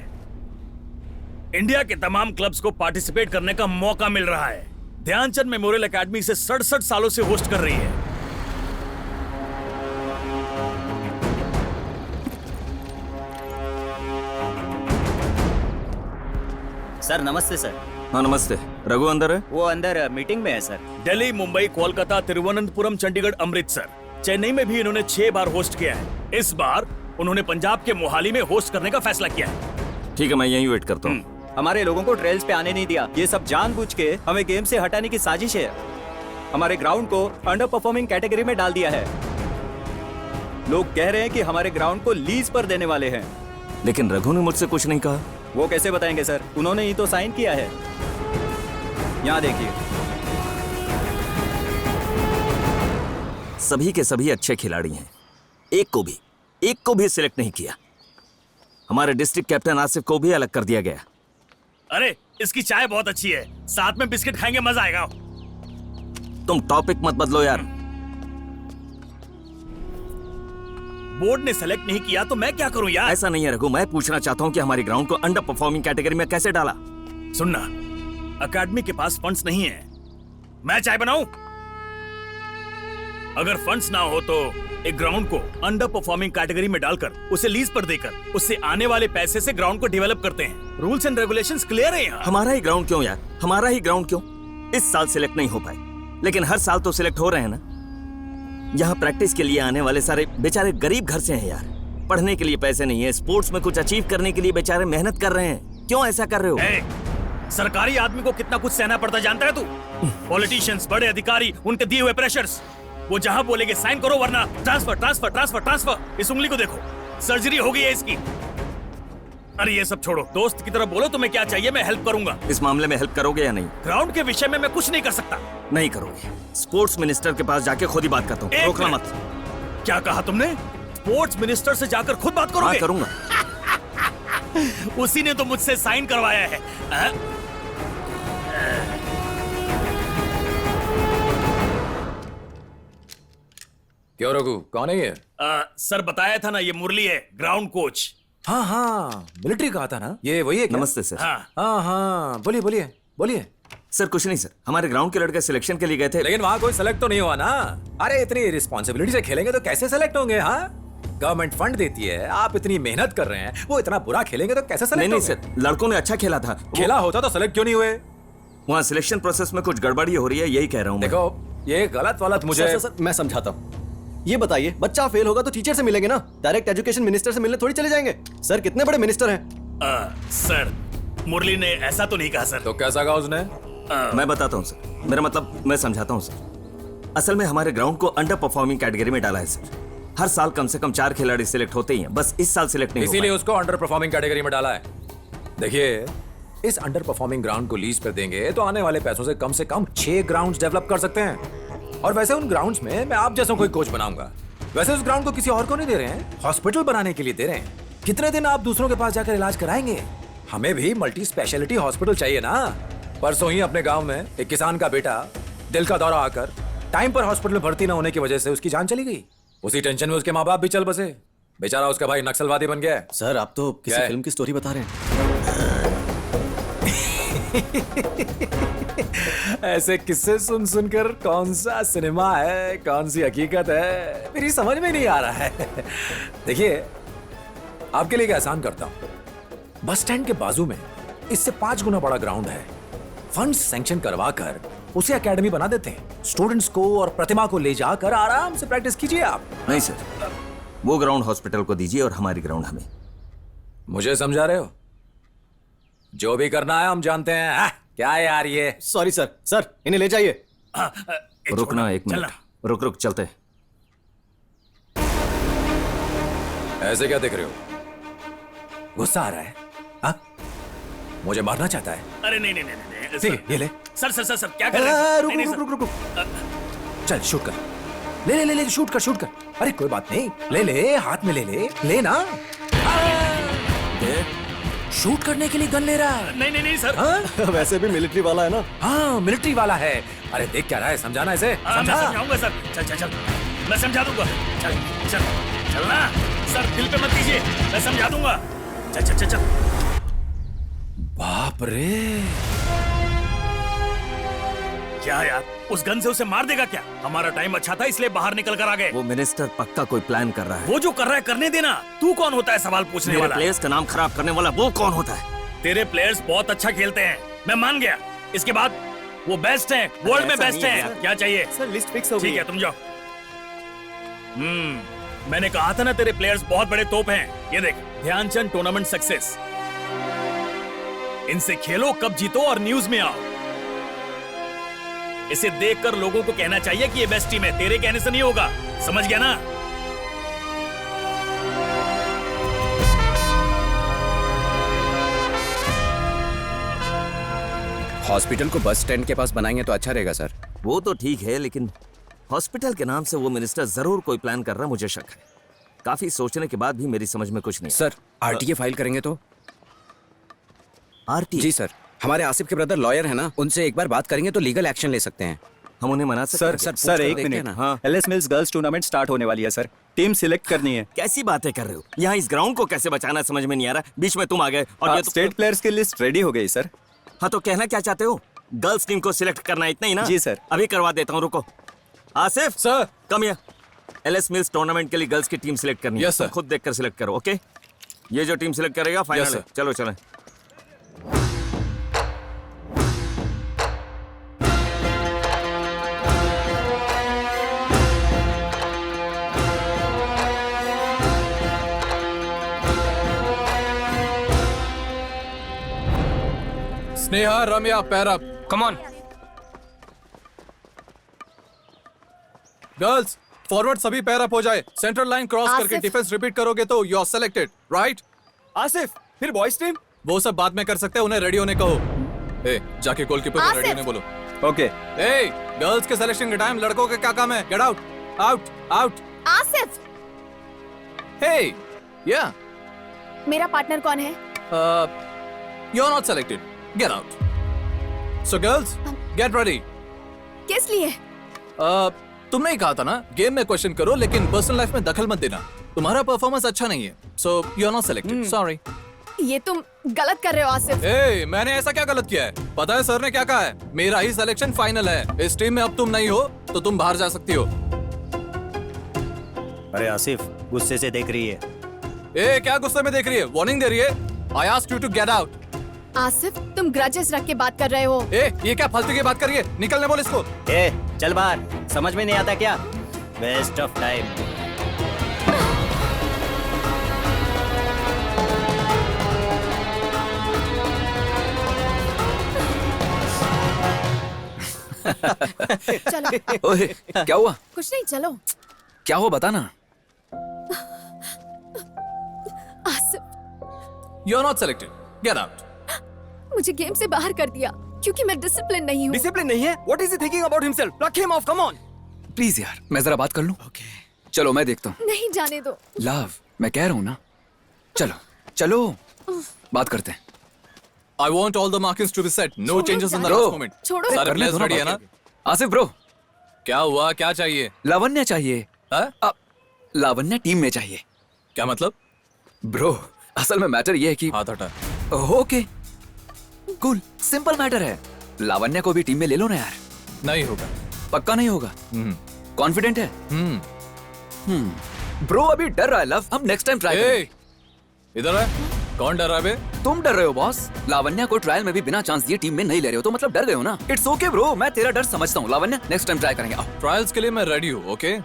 इंडिया के तमाम क्लब्स को पार्टिसिपेट करने का मौका मिल रहा है। ध्यानचंद मेमोरियल एकेडमी से 67 सालों से होस्ट कर रही है। सर नमस्ते सर। हाँ नमस्ते। रघु अंदर है? वो अंदर मीटिंग में है सर। दिल्ली, मुंबई, कोलकाता, तिरुवनंतपुरम, चंडीगढ़, अमृतसर, चेन्नई में भी इन्होंने 6 बार होस्ट किया है। इस बार उन्होंने पंजाब के मोहाली में होस्ट करने का फैसला किया है। ठीक है, मैं यहीं वेट करता हूँ। हमारे लोगों को ट्रेल्स पे आने नहीं दिया, ये सब जानबूझ के हमें गेम से हटाने की साजिश है। हमारे ग्राउंड को अंडर परफॉर्मिंग कैटेगरी में डाल दिया है। लोग कह रहे हैं कि हमारे ग्राउंड को लीज पर देने वाले हैं। लेकिन रघु ने मुझसे कुछ नहीं कहा। वो कैसे बताएंगे सर, उन्होंने ही तो साइन किया है। यहाँ देखिए, सभी के सभी अच्छे खिलाड़ी हैं, एक को भी सिलेक्ट नहीं किया। हमारे डिस्ट्रिक्ट कैप्टन आसिफ को भी अलग कर दिया गया। अरे इसकी चाय बहुत अच्छी है, साथ में बिस्किट खाएंगे, मजा आएगा। तुम टॉपिक मत बदलो यार। बोर्ड ने सेलेक्ट नहीं किया तो मैं क्या करूं यार? ऐसा नहीं है रघु, मैं पूछना चाहता हूँ कि हमारे ग्राउंड को अंडर परफॉर्मिंग कैटेगरी में कैसे डाला। सुनना, अकेडमी के पास फंड्स नहीं है, मैं चाय बनाऊं? अगर फंड्स ना हो तो एक ग्राउंड को अंडर परफॉर्मिंग कैटेगरी में डालकर उसे लीज पर देकर उससे आने वाले पैसे से ग्राउंड को डेवलप करते हैं। रूल्स एंड रेगुलेशंस क्लियर है यहाँ। हमारा ही ग्राउंड क्यों यार, हमारा ही ग्राउंड क्यों? इस साल सिलेक्ट नहीं हो पाए, लेकिन हर साल तो सिलेक्ट हो रहे हैं ना। यहाँ प्रैक्टिस के लिए आने वाले सारे बेचारे गरीब घर से हैं यार, पढ़ने के लिए पैसे नहीं है, स्पोर्ट्स में कुछ अचीव करने के लिए बेचारे मेहनत कर रहे हैं। क्यों ऐसा कर रहे हो? सरकारी आदमी को कितना कुछ सहना पड़ता जानता है तू? पॉलिटिशियंस, बड़े अधिकारी, उनके दिए हुए प्रेशर्स, वो जहां बोलेंगे साइन करो वरना ट्रांसफर ट्रांसफर ट्रांसफर ट्रांसफर। इस उंगली को देखो, सर्जरी हो गई है इसकी। अरे ये सब छोड़ो, दोस्त की तरह बोलो तुम्हें क्या चाहिए, मैं हेल्प करूंगा। इस मामले में हेल्प करोगे या नहीं? ग्राउंड के विषय में मैं कुछ नहीं कर सकता। नहीं करोगे? स्पोर्ट्स मिनिस्टर के पास जाके खुद ही बात करता हूँ, रोकना मत। क्या कहा तुमने? स्पोर्ट्स मिनिस्टर से जाकर खुद बात करोगे? हाँ करूंगा। उसी ने तो मुझसे साइन करवाया है। क्यों रघु, कौन है ये? सर बताया था ना, ये मुरली है, ग्राउंड कोच। हाँ हाँ, मिलिट्री कहा था ना, ये वही है क्या? नमस्ते सर। हाँ, बोलिए बोलिए बोलिए। सर कुछ नहीं सर, हमारे ग्राउंड के लड़के सिलेक्शन के लिए गए थे, लेकिन वहाँ कोई सेलेक्ट तो नहीं हुआ ना। अरे इतनी रिस्पॉन्सिबिलिटी से खेलेंगे तो कैसे सेलेक्ट होंगे? हाँ, गवर्नमेंट फंड देती है, आप इतनी मेहनत कर रहे हैं, वो इतना बुरा खेलेंगे तो कैसे सेलेक्ट? नहीं सर, लड़कों ने अच्छा खेला था। खेला होता तो सेलेक्ट क्यों नहीं हुए? वहाँ सिलेक्शन प्रोसेस में कुछ गड़बड़ी हो रही है, यही कह रहा हूँ। देखो ये गलत मुझे सर, मैं समझाता हूँ। ये बताइए, बच्चा फेल होगा तो टीचर से मिलेंगे ना, डायरेक्ट एजुकेशन मिनिस्टर से मिलने थोड़ी चले जाएंगे। सर कितने बड़े मिनिस्टर हैं। सर मुरली ने ऐसा तो नहीं कहा सर। तो कैसा कहा उसने? मैं बताता हूँ सर, मेरा मतलब मैं समझाता हूँ सर। असल में हमारे ग्राउंड को अंडर परफॉर्मिंग कैटेगरी में डाला है सर। हर साल कम से कम 4 खिलाड़ी सिलेक्ट होते ही हैं, बस इस साल सिलेक्ट नहीं, इसीलिए उसको अंडर परफॉर्मिंग कैटेगरी में डाला है। देखिए, इस अंडर परफॉर्मिंग ग्राउंड को लीज पर देंगे तो आने वाले पैसों से कम 6 ग्राउंड्स डेवलप कर सकते हैं। और वैसे उन ग्राउंड्स में मैं आप जैसा कोई कोच बनाऊंगा। वैसे उस ग्राउंड को किसी और को नहीं दे रहे हैं, हॉस्पिटल बनाने के लिए दे रहे हैं। कितने दिन आप दूसरों के पास जाकर इलाज कराएंगे? हमें भी मल्टी स्पेशलिटी हॉस्पिटल चाहिए ना। परसों ही अपने गांव में एक किसान का बेटा दिल का दौरा आकर टाइम पर हॉस्पिटल भर्ती न होने की वजह से उसकी जान चली गई। उसी टेंशन में उसके माँ बाप भी चल बसे। बेचारा उसका भाई नक्सलवादी बन गया है। सर आप तो किसी फिल्म की स्टोरी बता रहे हैं। ऐसे किस्से सुन सुनकर कौन सा सिनेमा है, कौन सी हकीकत है, मेरी समझ में नहीं आ रहा है। देखिए, आपके लिए आसान करता हूं। बस स्टैंड के बाजू में इससे 5 गुना बड़ा ग्राउंड है। फंड सैंक्शन करवा कर उसे एकेडमी बना देते हैं। स्टूडेंट्स को और प्रतिमा को ले जाकर आराम से प्रैक्टिस कीजिए आप। नहीं सर, वो ग्राउंड हॉस्पिटल को दीजिए और हमारी ग्राउंड हमें। मुझे समझा रहे हो? जो भी करना है हम जानते हैं। क्या यार ये? सॉरी सर, सर इन्हें ले जाइए। रुकना एक मिनट, रुक चलते। ऐसे क्या देख रहे हो? गुस्सा आ रहा है? हाँ? मुझे मारना चाहता है? अरे नहीं ये ले। सर क्या कर रहे हैं? रुक। चल शूट कर। ले शूट कर। अरे कोई बात नहीं, ले हाथ में ले ना। शूट करने के लिए गन ले रहा है। नहीं सर। हाँ? वैसे भी मिलिट्री वाला है ना। हाँ मिलिट्री वाला है। अरे देख क्या रहा है, समझाना इसे। मैं समझाऊंगा सर। चल मैं समझा दूंगा। चल ना सर, दिल पे मत कीजिए, मैं समझा दूंगा। चल। बाप रे, क्या यार, उस गन से उसे मार देगा क्या? हमारा टाइम अच्छा था इसलिए बाहर निकल कर आ गए। वो मिनिस्टर पक्का कोई प्लान कर रहा है। वो जो कर रहा है करने देना। तू कौन होता है सवाल पूछने वाला? प्लेयर्स का नाम खराब करने वाला वो कौन होता है? तेरे प्लेयर्स बहुत अच्छा खेलते हैं, मैं मान गया। इसके बाद वो बेस्ट हैं, वर्ल्ड में बेस्ट हैं। क्या चाहिए? सर लिस्ट फिक्स हो गई। ठीक है, तुम जाओ। मैंने कहा था ना तेरे प्लेयर्स बहुत बड़े तोप हैं। ये देख, ध्यानचंद टूर्नामेंट सक्सेस। इनसे खेलो, कब जीतो और न्यूज में आओ। इसे देखकर लोगों को कहना चाहिए कि ये बेस्ट टीम है। तेरे कहने से नहीं होगा, समझ गया ना? हॉस्पिटल को बस स्टैंड के पास बनाएंगे तो अच्छा रहेगा सर। वो तो ठीक है, लेकिन हॉस्पिटल के नाम से वो मिनिस्टर जरूर कोई प्लान कर रहा, मुझे शक है। काफी सोचने के बाद भी मेरी समझ में कुछ नहीं। सर आरटीए फाइल करेंगे तो? आरटीए? जी सर, हमारे आसिफ के ब्रदर लॉयर है ना, उनसे एक बार बात करेंगे तो लीगल एक्शन ले सकते हैं। हम उन्हें मना सकते हैं? सर एक मिनट। हाँ, LS mills girls tournament start होने वाली है सर। टीम सिलेक्ट करनी है। कैसी बातें कर रहे हो? यहाँ इस ग्राउंड को कैसे बचाना समझ में नहीं आ रहा। बीच में तुम आ गए और ये स्टेट प्लेयर्स की लिस्ट रेडी हो गई सर। हाँ तो कहना क्या चाहते हो? गर्ल्स टीम को सिलेक्ट करना इतना ही ना? जी सर। अभी करवा देता हूँ, रुको। Asif sir, come here. LS mills tournament के लिए गर्ल्स की टीम सिलेक्ट करनी है। Yes sir. खुद देखकर सिलेक्ट करो, ओके? ये जो टीम सिलेक्ट करेगा फाइनल है। चलो चलें। Sneha, Ramya, pair up. Come on. Girls forward सभी पैर अप हो जाए। सेंट्रल लाइन क्रॉस करके डिफेंस रिपीट करोगे तो you are selected, right? Asif, फिर बॉयज टीम? वो सब बाद में कर सकते हैं, उन्हें रेडी होने कहो। जाके गोलकीपर को रेडी होने बोलो। ओके। गर्ल्स के सिलेक्शन के टाइम लड़कों का क्या काम है? Get out, out, out. Asif, या मेरा पार्टनर कौन है? You are not selected, get out. So girls get ready. किस लिए? तुमने ही कहा था ना, गेम में क्वेश्चन करो लेकिन पर्सनल लाइफ में दखल मत देना। तुम्हारा परफॉर्मेंस अच्छा नहीं है, so you are not selected, sorry. ये तुम गलत कर रहे हो आसिफ। मैंने ऐसा क्या गलत किया है? पता है सर ने क्या कहा है? मेरा ही सिलेक्शन फाइनल है। इस टीम में अब तुम नहीं हो तो तुम बाहर जा सकती हो। अरे आसिफ, गुस्से से देख रही है। क्या गुस्से में देख रही है? वार्निंग दे रही है। I asked you to get out. Asif, तुम ग्रजेस रख के बात कर रहे हो। ये क्या फालतू की बात कर रही है? निकलने बोल इसको। चल बाहर, समझ में नहीं आता क्या? Waste of time. चलो। ओए, क्या हुआ? कुछ नहीं, चलो। क्या हुआ बता ना। Asif, you are not selected, get out. मुझे गेम से बाहर कर दिया क्योंकि मैं डिसिप्लिन नहीं हूँ। डिसिप्लिन नहीं है? What is he thinking about himself? Pluck him off, come on. Please यार, मैं जरा बात कर लूं। चलो मैं देखता हूँ। नहीं जाने दो। लव, मैं कह रहा हूँ ना, चलो चलो बात करते हैं। I want all the markings to be set. No छोड़ो changes in the जाने। last moment. छोड़ो। सारे प्लेयर्स रेडी है ना? आसिफ ब्रो, क्या हुआ? क्या चाहिए? लावण्य चाहिए। लावण्य टीम में चाहिए। क्या मतलब? ब्रो, असल में मैटर ये है कि हाथ हटा। ओके कूल, सिंपल मैटर है। लावण्य को भी टीम में ले लो ना यार। नहीं होगा। पक्का नहीं होगा? कॉन्फिडेंट है? ब्रो अभी डर रहा है लव, हम नेक्स्ट टाइम ट्राई करेंगे। इधर है। कौन डर रहा है बे? तुम डर रहे हो बॉस। लावण्य को ट्रायल में भी बिना चांस दिए टीम में नहीं ले रहे हो तो मतलब डर गए हो ना। इट्स ओके ब्रो, मैं तेरा डर समझता हूँ। लावण्य नेक्स्ट टाइम ट्राई करेंगे। ट्रायल्स के लिए मैं रेडी हूँ, ओके?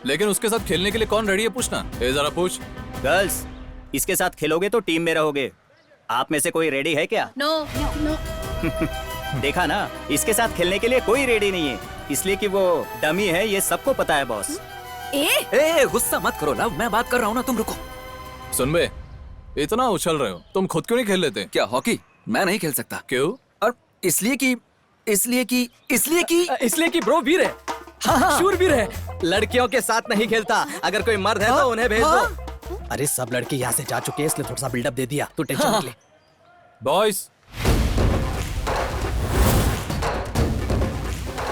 लेकिन उसके साथ खेलने के लिए कौन रेडी है पूछना। जरा पूछ। गर्ल्स, इसके साथ खेलोगे तो टीम में रहोगे। आप में से कोई रेडी है क्या? नो। देखा ना, इसके साथ खेलने के लिए कोई रेडी नहीं है, इसलिए कि वो डमी है, ये सबको पता है बॉस। ए गुस्सा मत करो लव, मैं बात कर रहा हूँ ना, तुम रुको। सुन बे, इतना उछल रहे हो, तुम खुद क्यों नहीं खेल लेते? क्या हॉकी मैं नहीं खेल सकता? क्यों? और इसलिए कि ब्रो वीर है। हाँ, शूरवीर है। लड़कियों के साथ नहीं खेलता। अगर कोई मर्द है तो उन्हें भेज दो। अरे सब लड़के यहाँ से जा चुके हैं, इसलिए थोड़ा सा बिल्डअप दे दिया, तो टेंशन मत ले। बॉयज,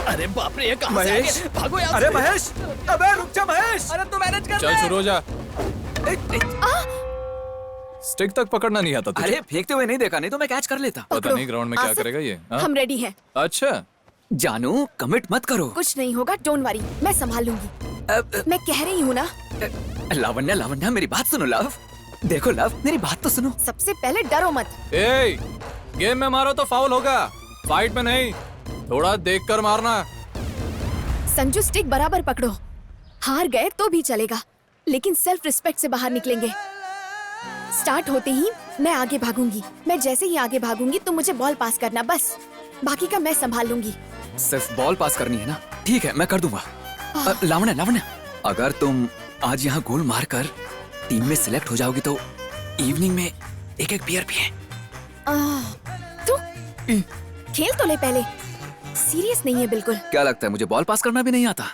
अरे बाप रे, ये कहाँ से आ महेश, गए? भागो यहाँ अरे से। महेश, अबे रुक जा महेश। अरे तू मैनेज कर चल ले। शुरू हो जा। स्टिक तक पकड़ना नहीं आता तुझे? अरे फेंकते हुए नहीं देखा, नहीं तो मैं कैच कर लेता। पता नहीं ग्राउंड में क्या आसिफ, करेगा ये। हाँ? हम रेडी हैं। अच्छा जानू, कमिट मत करो। कुछ नहीं होगा, डोंट वरी, मैं संभाल लूंगी। मैं कह रही हूँ ना। लावण्या लावण्या मेरी बात सुनो लव। देखो लव, मेरी बात तो सुनो। सबसे पहले डरो मत। ए, गेम में मारो तो फाउल होगा, फाइट में नहीं। थोड़ा देखकर मारना। संजू, स्टिक बराबर पकड़ो। हार गए तो भी चलेगा, लेकिन सेल्फ रिस्पेक्ट से बाहर निकलेंगे। स्टार्ट होते ही मैं आगे भागूंगी। मैं जैसे ही आगे भागूंगी तुम मुझे बॉल पास करना, बस। बाकी का मैं संभाल लूंगी। सिर्फ बॉल पास करनी है ना? ठीक है, मैं कर दूंगा। लावण्या लावण्या, अगर तुम आज यहाँ गोल मारकर टीम में सिलेक्ट हो जाओगी तो इवनिंग में एक बियर पिए। तू खेल तो ले पहले। सीरियस नहीं है बिल्कुल। क्या लगता है मुझे बॉल पास करना भी नहीं आता?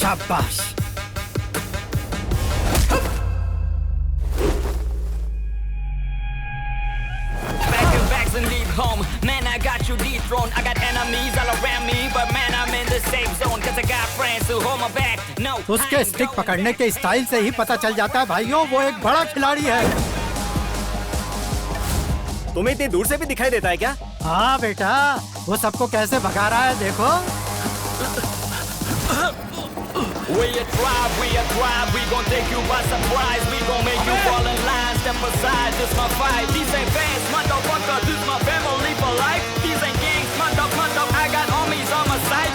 शाबाश। Bags and leave home. Man, I got you dethroned. I got enemies all around me, but man, I'm in the safe zone. Cause I got friends who hold my back. No, उसके stick पकड़ने के style से ही पता चल जाता है भाइयों, वो एक बड़ा खिलाड़ी है। तुम्हें इतनी दूर से भी दिखाई देता है क्या? हाँ बेटा, वो सबको कैसे भगा रहा है देखो। We a tribe, we gon' take you by surprise. We gon' make you fall in line, step aside, this my fight. These ain't fans, motherfucker, this my family for life. These ain't gangs, mother, I got homies on my side.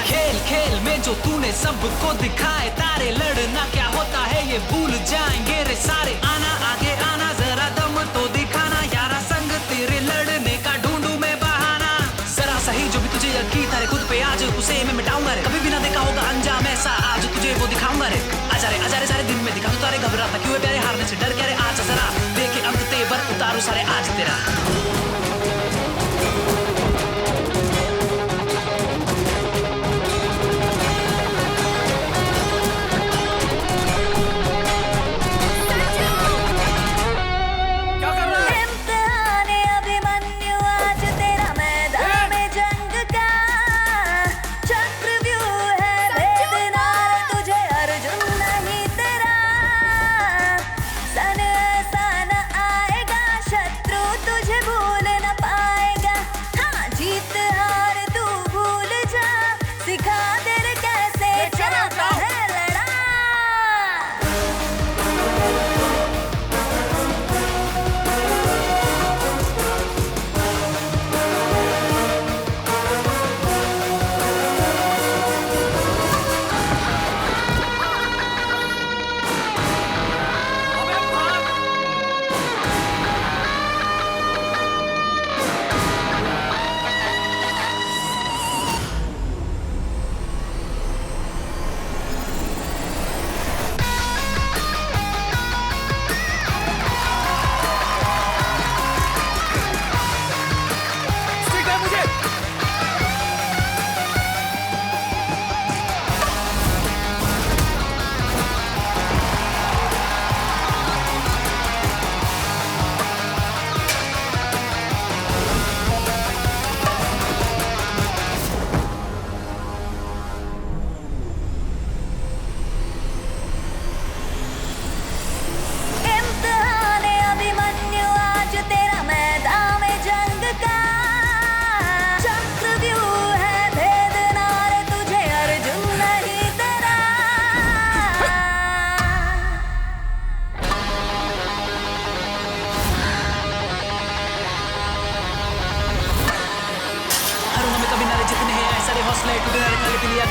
खेल खेल में जो तूने सबको दिखाए तारे, लड़ना क्या होता है ये भूल जाएंगे रे सारे। आना आगे आना, जरा दम तो दिखाना, यारा संग तेरे लड़ने का ढूंढूं मैं बहाना। जरा सही जो भी तुझे यकीन तारे खुद पे, आज उसे मैं मिटाऊंगा रे। कभी भी ना देखा होगा अंजाम ऐसा, आज तुझे वो दिखाऊंगा रे। आजा रे सारे दिन में दिखा तू तारे, घबराता क्यों है प्यारे, हारने से डर क्या रे। आज जरा देखे अंत तेवर उतारू सारे आज तेरा। क्या कर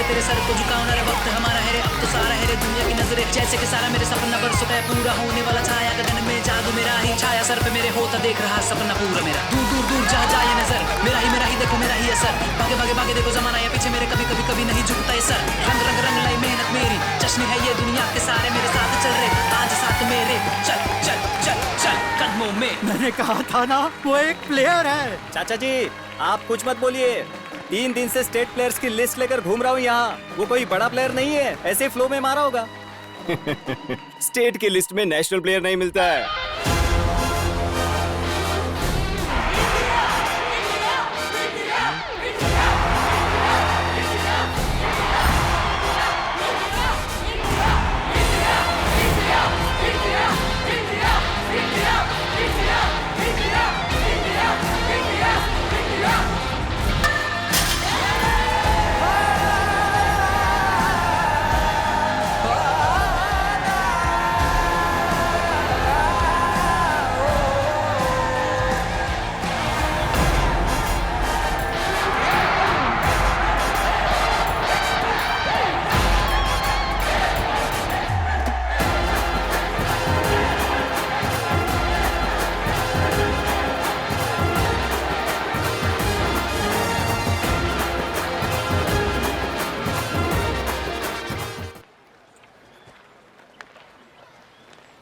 तेरे सर को झुकाओ ना रे, वक्त हमारा है रे, अब तो सारा है रे दुनिया की नजरे, जैसे कि सारा मेरे सपना बरसों का पूरा होने वाला छाया गगन में, जादू मेरा ही छाया सर पे मेरे होता देख रहा सपना पूरा मेरा, दूर दूर दूर जहाँ जाए नजर, मेरा ही देखो मेरा ही असर, भागे भागे भागे देखो जमाना ये पीछे मेरे, कभी कभी कभी नहीं झुकता ये सर, रंग रंग रंग लाई मेहनत मेरी, जश्न है ये दुनिया के सारे मेरे साथ चल रहे, आज साथ मेरे, चल चल चल चल कदमों में। मैंने कहा था ना वो एक प्लेयर है। चाचा जी आप कुछ मत बोलिए, 3 दिन से स्टेट प्लेयर्स की लिस्ट लेकर घूम रहा हूँ यहाँ, वो कोई बड़ा प्लेयर नहीं है, ऐसे फ्लो में मारा होगा। स्टेट की लिस्ट में नेशनल प्लेयर नहीं मिलता है।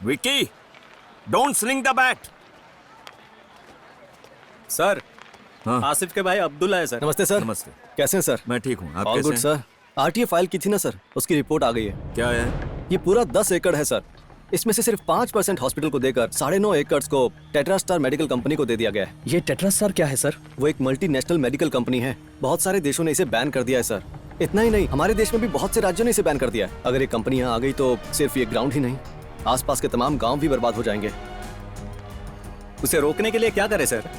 Vicky, don't sling the bat. Sir, Asif के भाई अब्दुल्ला है सर। नमस्ते सर। नमस्ते। कैसे हैं सर? मैं ठीक हूँ, आप ऑल कैसे गुड हैं? सर। आरटीए फाइल की थी ना सर, उसकी रिपोर्ट आ गई है। क्या है? ये पूरा 10 एकड़ है सर, इसमें से सिर्फ 5% हॉस्पिटल को देकर 9.5 एकड़ को टेट्रास्टार मेडिकल कंपनी को दे दिया गया है। ये टेट्रास्टार क्या है सर? वो एक मल्टीनेशनल मेडिकल कंपनी है, बहुत सारे देशों ने इसे बैन कर दिया है सर। इतना ही नहीं, हमारे देश में भी बहुत से राज्यों ने इसे बैन कर दिया है। अगर ये कंपनी यहाँ आ गई तो सिर्फ ये ग्राउंड ही नहीं, आसपास के तमाम गांव भी बर्बाद हो जाएंगे। उसे रोकने के लिए क्या करें सर?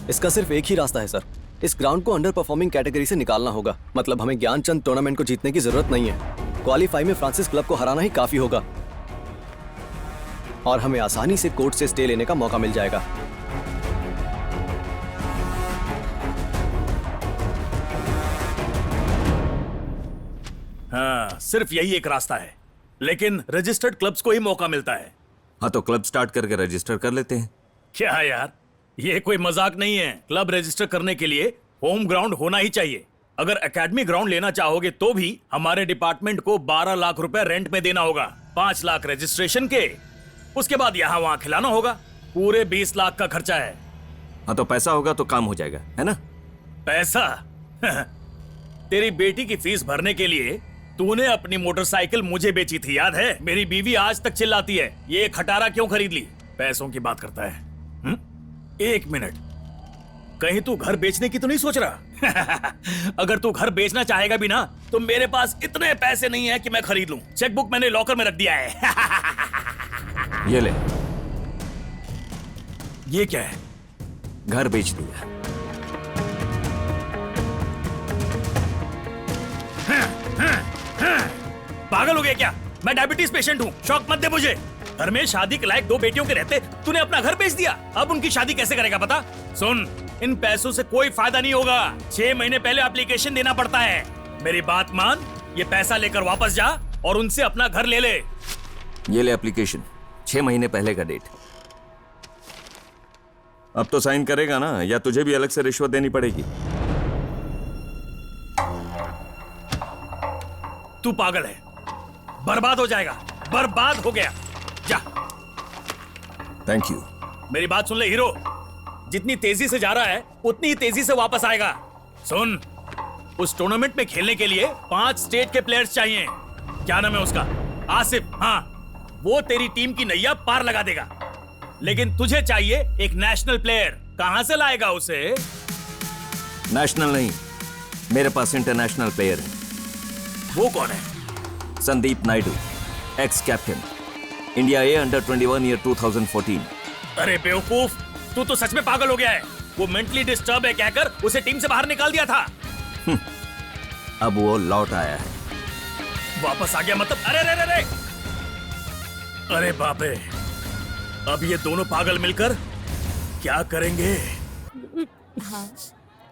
इसका सिर्फ एक ही रास्ता है सर, इस ग्राउंड को अंडर परफॉर्मिंग कैटेगरी से निकालना होगा। मतलब हमें ज्ञानचंद टूर्नामेंट को जीतने की जरूरत नहीं है, क्वालीफाई में फ्रांसिस क्लब को हराना ही काफी होगा और हमें आसानी से कोर्ट से स्टे लेने का मौका मिल जाएगा। हाँ, सिर्फ यही एक रास्ता है, लेकिन रजिस्टर्ड क्लब्स को ही मौका मिलता है। हाँ तो क्लब स्टार्ट करके रजिस्टर कर लेते हैं। क्या यार, ये कोई मजाक नहीं है। क्लब रजिस्टर करने के लिए होम ग्राउंड होना ही चाहिए। अगर एकेडमी ग्राउंड लेना चाहोगे तो भी हमारे डिपार्टमेंट को 12 लाख रुपए रेंट में देना होगा, 5 लाख रजिस्ट्रेशन के, उसके बाद यहाँ वहाँ खिलाना होगा। पूरे 20 लाख का खर्चा है। हाँ तो पैसा होगा तो काम हो जाएगा, है ना? पैसा? तेरी बेटी की फीस भरने के लिए तूने अपनी मोटरसाइकिल मुझे बेची थी, याद है? मेरी बीवी आज तक चिल्लाती है, ये खटारा क्यों खरीद ली? पैसों की बात करता है। एक मिनट, कहीं तू घर बेचने की तो नहीं सोच रहा? अगर तू घर बेचना चाहेगा भी ना तो मेरे पास इतने पैसे नहीं है कि मैं खरीद लूं। चेकबुक मैंने लॉकर में रख दिया है। ये ले। ये क्या है? घर बेच दिया। पागल हो गया क्या? मैं डायबिटीज पेशेंट हूँ, शौक मत दे मुझे। घर में शादी के लायक 2 बेटियों के रहते तूने अपना घर बेच दिया। अब उनकी शादी कैसे करेगा बता? सुन, इन पैसों से कोई फायदा नहीं होगा। 6 महीने पहले एप्लीकेशन देना पड़ता है। मेरी बात मान, ये पैसा लेकर वापस जा और उनसे अपना घर ले ले। ये ले एप्लीकेशन, 6 महीने पहले का डेट। अब तो साइन करेगा ना, या तुझे भी अलग से रिश्वत देनी पड़ेगी? तू पागल है, बर्बाद हो जाएगा। बर्बाद हो गया, जा। Thank you. मेरी बात सुन ले हीरो, जितनी तेजी से जा रहा है उतनी ही तेजी से वापस आएगा। सुन, उस टूर्नामेंट में खेलने के लिए 5 स्टेट के प्लेयर्स चाहिए। क्या नाम है उसका? आसिफ। हाँ, वो तेरी टीम की नैया पार लगा देगा। लेकिन तुझे चाहिए एक नेशनल प्लेयर। कहां से लाएगा उसे? नेशनल नहीं, मेरे पास इंटरनेशनल प्लेयर है। वो कौन है? Sandeep Naidu, ex captain, India A under 21 year 2014। अरे बेवकूफ, तू तो सच में पागल हो गया है। वो मेंटली डिस्टर्ब है कहकर उसे टीम से बाहर निकाल दिया था। अब वो लौट आया है। वापस आ गया मतलब? अरे अरे अरे अरे बाप रे, अब ये दोनों पागल मिलकर क्या करेंगे?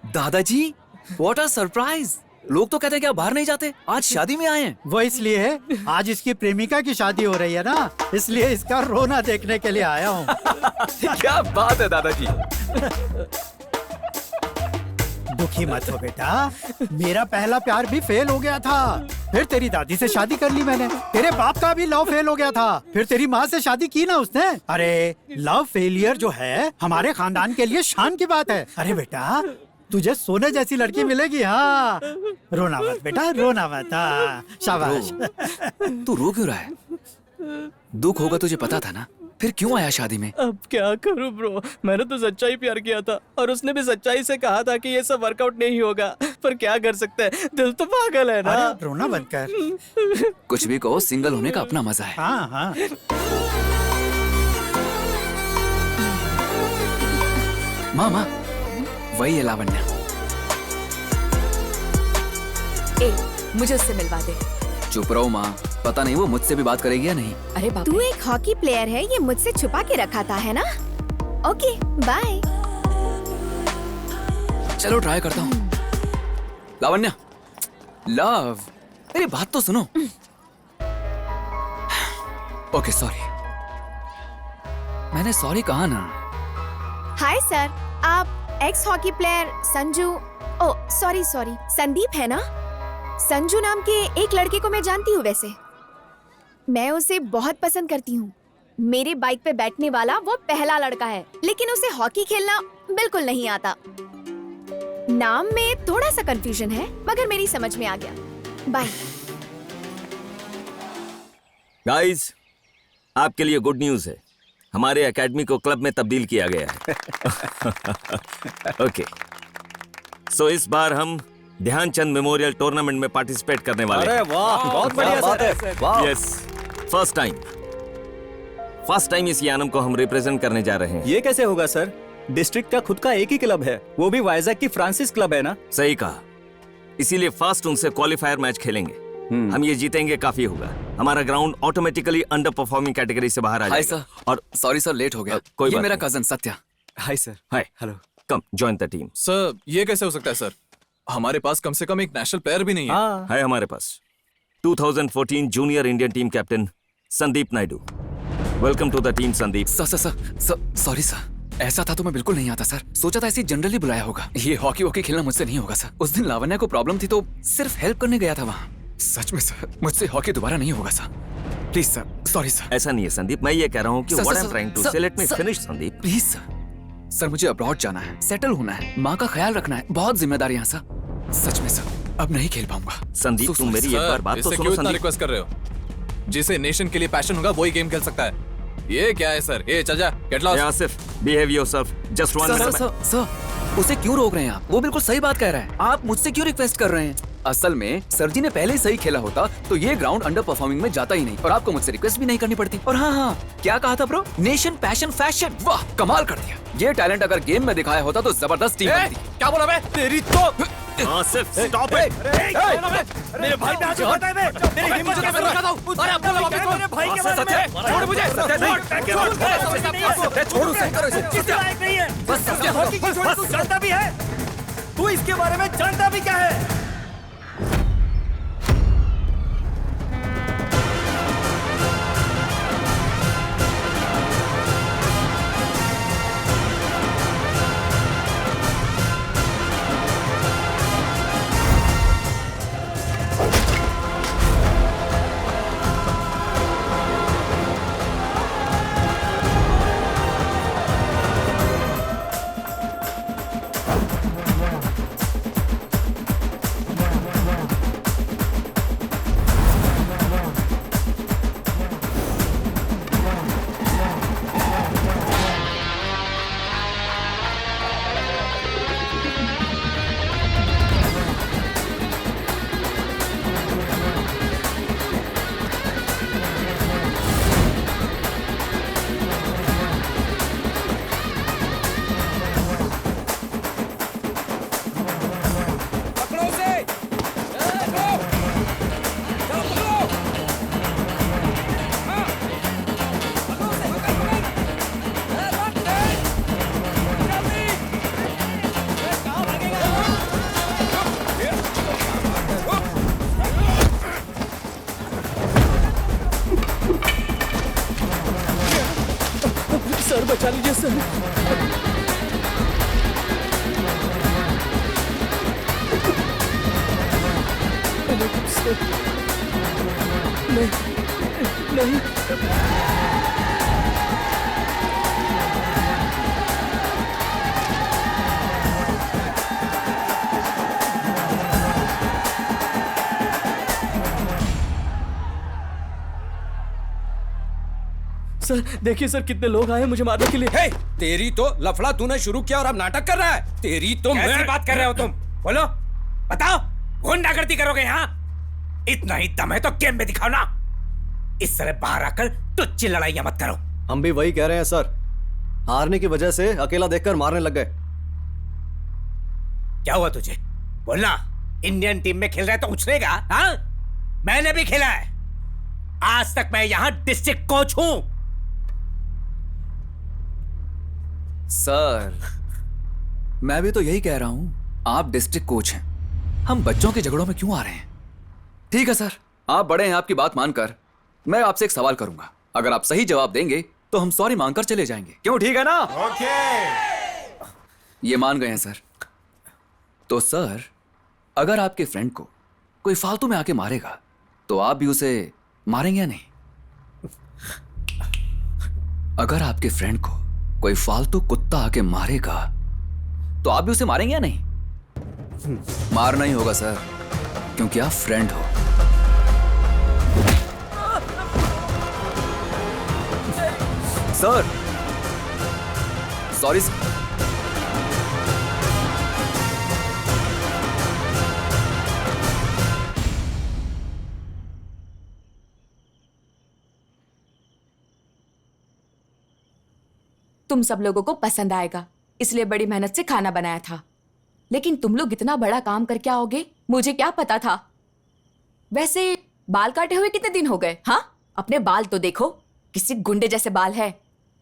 दादाजी, व्हाट अ सरप्राइज! लोग तो कहते हैं कि आप बाहर नहीं जाते, आज शादी में आए हैं। वो इसलिए है, आज इसकी प्रेमिका की शादी हो रही है ना, इसलिए इसका रोना देखने के लिए आया हूँ। क्या बात है दादाजी। दुखी मत हो बेटा, मेरा पहला प्यार भी फेल हो गया था, फिर तेरी दादी से शादी कर ली मैंने। तेरे बाप का भी लव फेल हो गया था, फिर तेरी माँ से शादी की ना उसने। अरे लव फेलियर जो है हमारे खानदान के लिए शान की बात है। अरे बेटा तुझे सोने जैसी लड़की मिलेगी। हाँ रोना मत बेटा, रोना मत। हाँ, शाबाश। तू रो क्यों रहा है? दुख होगा तुझे पता था ना, फिर क्यों आया शादी में? अब क्या करूं ब्रो, मैंने तो सच्चाई प्यार किया था और उसने भी सच्चाई से कहा था कि ये सब वर्कआउट नहीं होगा, पर क्या कर सकते हैं, दिल तो पागल है ना। अरे रोना बंद कर। कुछ भी कहो, सिंगल होने का अपना मजा है। हाँ हाँ। मामा वही है लावण्या। मुझे उससे मिलवा दे। चुप रहो माँ, पता नहीं वो मुझसे भी बात करेगी या नहीं। अरे बाप, तू एक हॉकी प्लेयर है, ये मुझसे छुपा के रखा था है ना। Okay bye. चलो ट्राई करता हूँ। लावण्या, लव, मेरी बात तो सुनो। ओके सॉरी, मैंने सॉरी कहा ना। हाय सर, आप एक्स हॉकी प्लेयर संजू, ओ सॉरी संदीप है ना। संजू नाम के एक लड़के को मैं जानती हूँ। वैसे मैं उसे बहुत पसंद करती हूँ। मेरे बाइक पे बैठने वाला वो पहला लड़का है, लेकिन उसे हॉकी खेलना बिल्कुल नहीं आता। नाम में थोड़ा सा कंफ्यूजन है, मगर मेरी समझ में आ गया। बाय गाइस, आपके लिए गुड न्यूज है, हमारे एकेडमी को क्लब में तब्दील किया गया है। ओके, सो इस बार हम ध्यानचंद मेमोरियल टूर्नामेंट में पार्टिसिपेट करने वाले हैं। अरे वाह, बहुत बढ़िया बात है। वाह। यस, फर्स्ट टाइम इस यानम को हम रिप्रेजेंट करने जा रहे हैं। ये कैसे होगा सर? डिस्ट्रिक्ट का खुद का एक ही क्लब है, वो भी वाइजैक की फ्रांसिस क्लब है ना। सही कहा, इसीलिए फर्स्ट उनसे क्वालिफायर मैच खेलेंगे। हम ये जीतेंगे काफी होगा। हमारा ground automatically under performing category से बाहर आ हाय जाएगा। सर, और सॉरी सर लेट हो गया। कोई ये बात मेरा नहीं। Cousin Satya. Hi sir. Hi, hello, come join the team. Sir ये कैसे हो सकता है सर? हमारे पास कम से कम एक नेशनल प्लेयर भी नहीं है। है हमारे पास 2014 junior Indian team captain Sandeep Naidu. Welcome to the team Sandeep. Sorry sir, ऐसा था तो मैं बिल्कुल नहीं आता सर। सोचा था ऐसे जनरली बुलाया होगा। ये हॉकी वॉकी खेलना मुझसे नहीं होगा सर। उस दिन लावण्या को प्रॉब्लम थी तो सिर्फ हेल्प करने गया था वहाँ। सच में सर, मुझसे हॉकी दोबारा नहीं होगा sir. Please sir, sorry sir. ऐसा नहीं है संदीप, मैं ये कह रहा हूँ कि what I am trying to say, let me finish Sandeep. Please sir, मुझे अब्रॉड जाना है, सेटल होना है, माँ का ख्याल रखना है, बहुत जिम्मेदारी है सर। सच में सर, अब नहीं खेल पाऊंगा। संदीप तुम मेरी एक बार बात तो सुनो। संदीप रिक्वेस्ट कर रहे हो? जिसे नेशन के लिए पैशन होगा वही गेम खेल सकता है। ये क्या है सर? ये चल जा, get lost. Asif, behave yourself, just one minute. Sir, उसे क्यों रोक रहे हैं आप? वो बिल्कुल सही बात कह रहा है। आप मुझसे क्यों रिक्वेस्ट कर रहे हैं? असल में सर जी ने पहले ही सही खेला होता तो ये ग्राउंड अंडर परफॉर्मिंग में जाता ही नहीं और आपको मुझसे रिक्वेस्ट भी नहीं करनी पड़ती। और हाँ, क्या कहा था ब्रो? नेशन पैशन फैशन, वाह कमाल कर दिया। ये टैलेंट अगर गेम में दिखाया होता तो जबरदस्त टीम बनती। क्या बोला मैं? तेरी तो आसिफ, स्टॉप इट। मेरे भाई पे हाथ उठाता है बे। तेरी हिम्मत कैसे रखा था? अरे अब बोला वापस मेरे भाई के बारे में। छोड़ मुझे। छोड़ उसे, करो इसे। किसी लायक नहीं है। बस हॉकी की छोड़, तू जानता भी है? तू इसके बारे में जानता भी क्या है? नहीं सर, देखिए सर, कितने लोग आए हैं मुझे मारने के लिए। हे, तेरी तो लफड़ा तूने शुरू किया और अब नाटक कर रहा है। तेरी तो कैसी बात कर रहे हो तुम? बोलो, बताओ, गुंडागर्दी करोगे यहाँ? इतना ही दम है तो गेम में दिखाओ ना। इस तरह बाहर आकर तुच्ची लड़ाइयां मत करो। हम भी वही कह रहे हैं सर, हारने की वजह से अकेला देखकर मारने लग गए। क्या हुआ तुझे? बोलना। इंडियन टीम में खेल रहा है तो उछलेगा? हाँ, मैंने भी खेला है। आज तक मैं यहाँ डिस्ट्रिक्ट कोच हूँ। सर, मैं भी तो यही कह रहा हूं, आप डिस्ट्रिक्ट कोच हैं, हम बच्चों के झगड़ों में क्यों आ रहे हैं? ठीक है सर, आप बड़े हैं, आपकी बात मानकर मैं आपसे एक सवाल करूंगा। अगर आप सही जवाब देंगे तो हम सॉरी मांगकर चले जाएंगे। क्यों, ठीक है ना? ओके। ये मान गए हैं सर। तो सर, अगर आपके फ्रेंड को कोई फालतू में आके मारेगा तो आप भी उसे मारेंगे या नहीं? अगर आपके फ्रेंड को कोई फालतू कुत्ता आके मारेगा तो आप भी उसे मारेंगे या नहीं? मारना ही होगा सर, क्योंकि आप फ्रेंड हो। Sir, sorry sir. तुम सब लोगों को पसंद आएगा, इसलिए बड़ी मेहनत से खाना बनाया था। लेकिन तुम लोग इतना बड़ा काम करके आओगे, मुझे क्या पता था। वैसे बाल काटे हुए कितने दिन हो गए? हाँ, अपने बाल तो देखो, किसी गुंडे जैसे बाल है।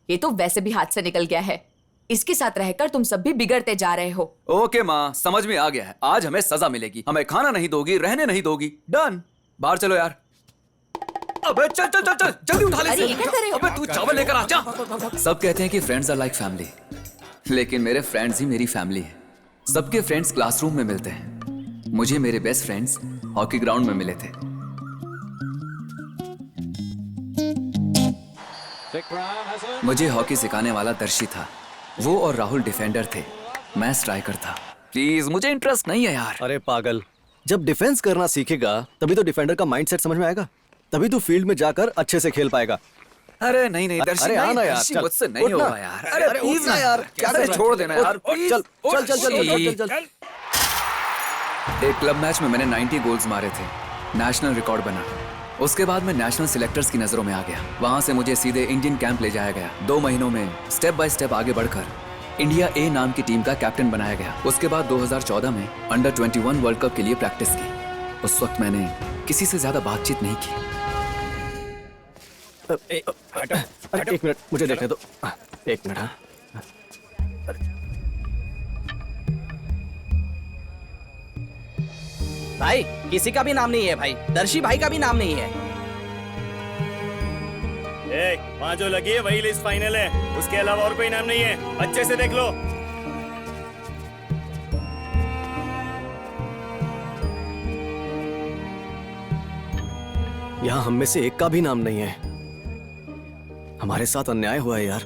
ये तो वैसे भी हाथ से निकल गया है। इसके साथ रहकर तुम सब भी बिगड़ते जा रहे हो। ओके माँ, समझ में आ गया है। आज हमें सजा मिलेगी। हमें खाना नहीं दोगी, रहने नहीं दोगी। डन। बाहर चलो यार। अबे चल चल चल चल, जल्दी उठा ले अरे, ये क्या कर रहे हो? अबे तू चावल लेकर आ जा। सब कहते हैं कि फ्रेंड्स आर लाइक फैमिली, लेकिन मेरे फ्रेंड्स ही मेरी फैमिली है। सबके फ्रेंड्स क्लासरूम में मिलते हैं, मुझे मेरे बेस्ट फ्रेंड्स हॉकी ग्राउंड में मिले थे। मुझे हॉकी सिखाने वाला दर्शी था, वो और राहुल डिफेंडर थे, मैं स्ट्राइकर था। प्लीज, मुझे इंटरेस्ट नहीं है यार। अरे पागल, जब डिफेंस करना सीखेगा तभी तो डिफेंडर का माइंडसेट समझ में आएगा, तभी तू फील्ड में जाकर अच्छे से खेल पाएगा। अरे नहीं नहीं दर्शी, अरे आना यार, दर्शी, चल, मुझसे नहीं उठ ना। होगा यार। अरे प्लीज ना यार, क्या अरे छोड़ देना यार, प्लीज। चल चल चल चल चल चल। एक क्लब मैच में मैंने 90 गोल्स मारे थे, नेशनल रिकॉर्ड बना। उसके बाद मैं नेशनल सिलेक्टर्स की नजरों में आ गया। वहां से मुझे सीधे इंडियन कैंप ले जाया गया। 2 महीनों में स्टेप बाय स्टेप आगे बढ़कर इंडिया ए नाम की टीम का कैप्टन बनाया गया। उसके बाद 2014 में अंडर 21 वर्ल्ड कप के लिए प्रैक्टिस की। उस वक्त मैंने किसी से ज्यादा बातचीत नहीं की। अरे एक मिनट, मुझे देखने दो। एक मिनट। हाँ, भाई किसी का भी नाम नहीं है भाई, दर्शी भाई का भी नाम नहीं है। वहाँ जो लगी है वही लिस्ट फाइनल है, उसके अलावा और कोई नाम नहीं है। अच्छे से देख लो। यहाँ हम में से एक का भी नाम नहीं है। हमारे साथ अन्याय हुआ है यार।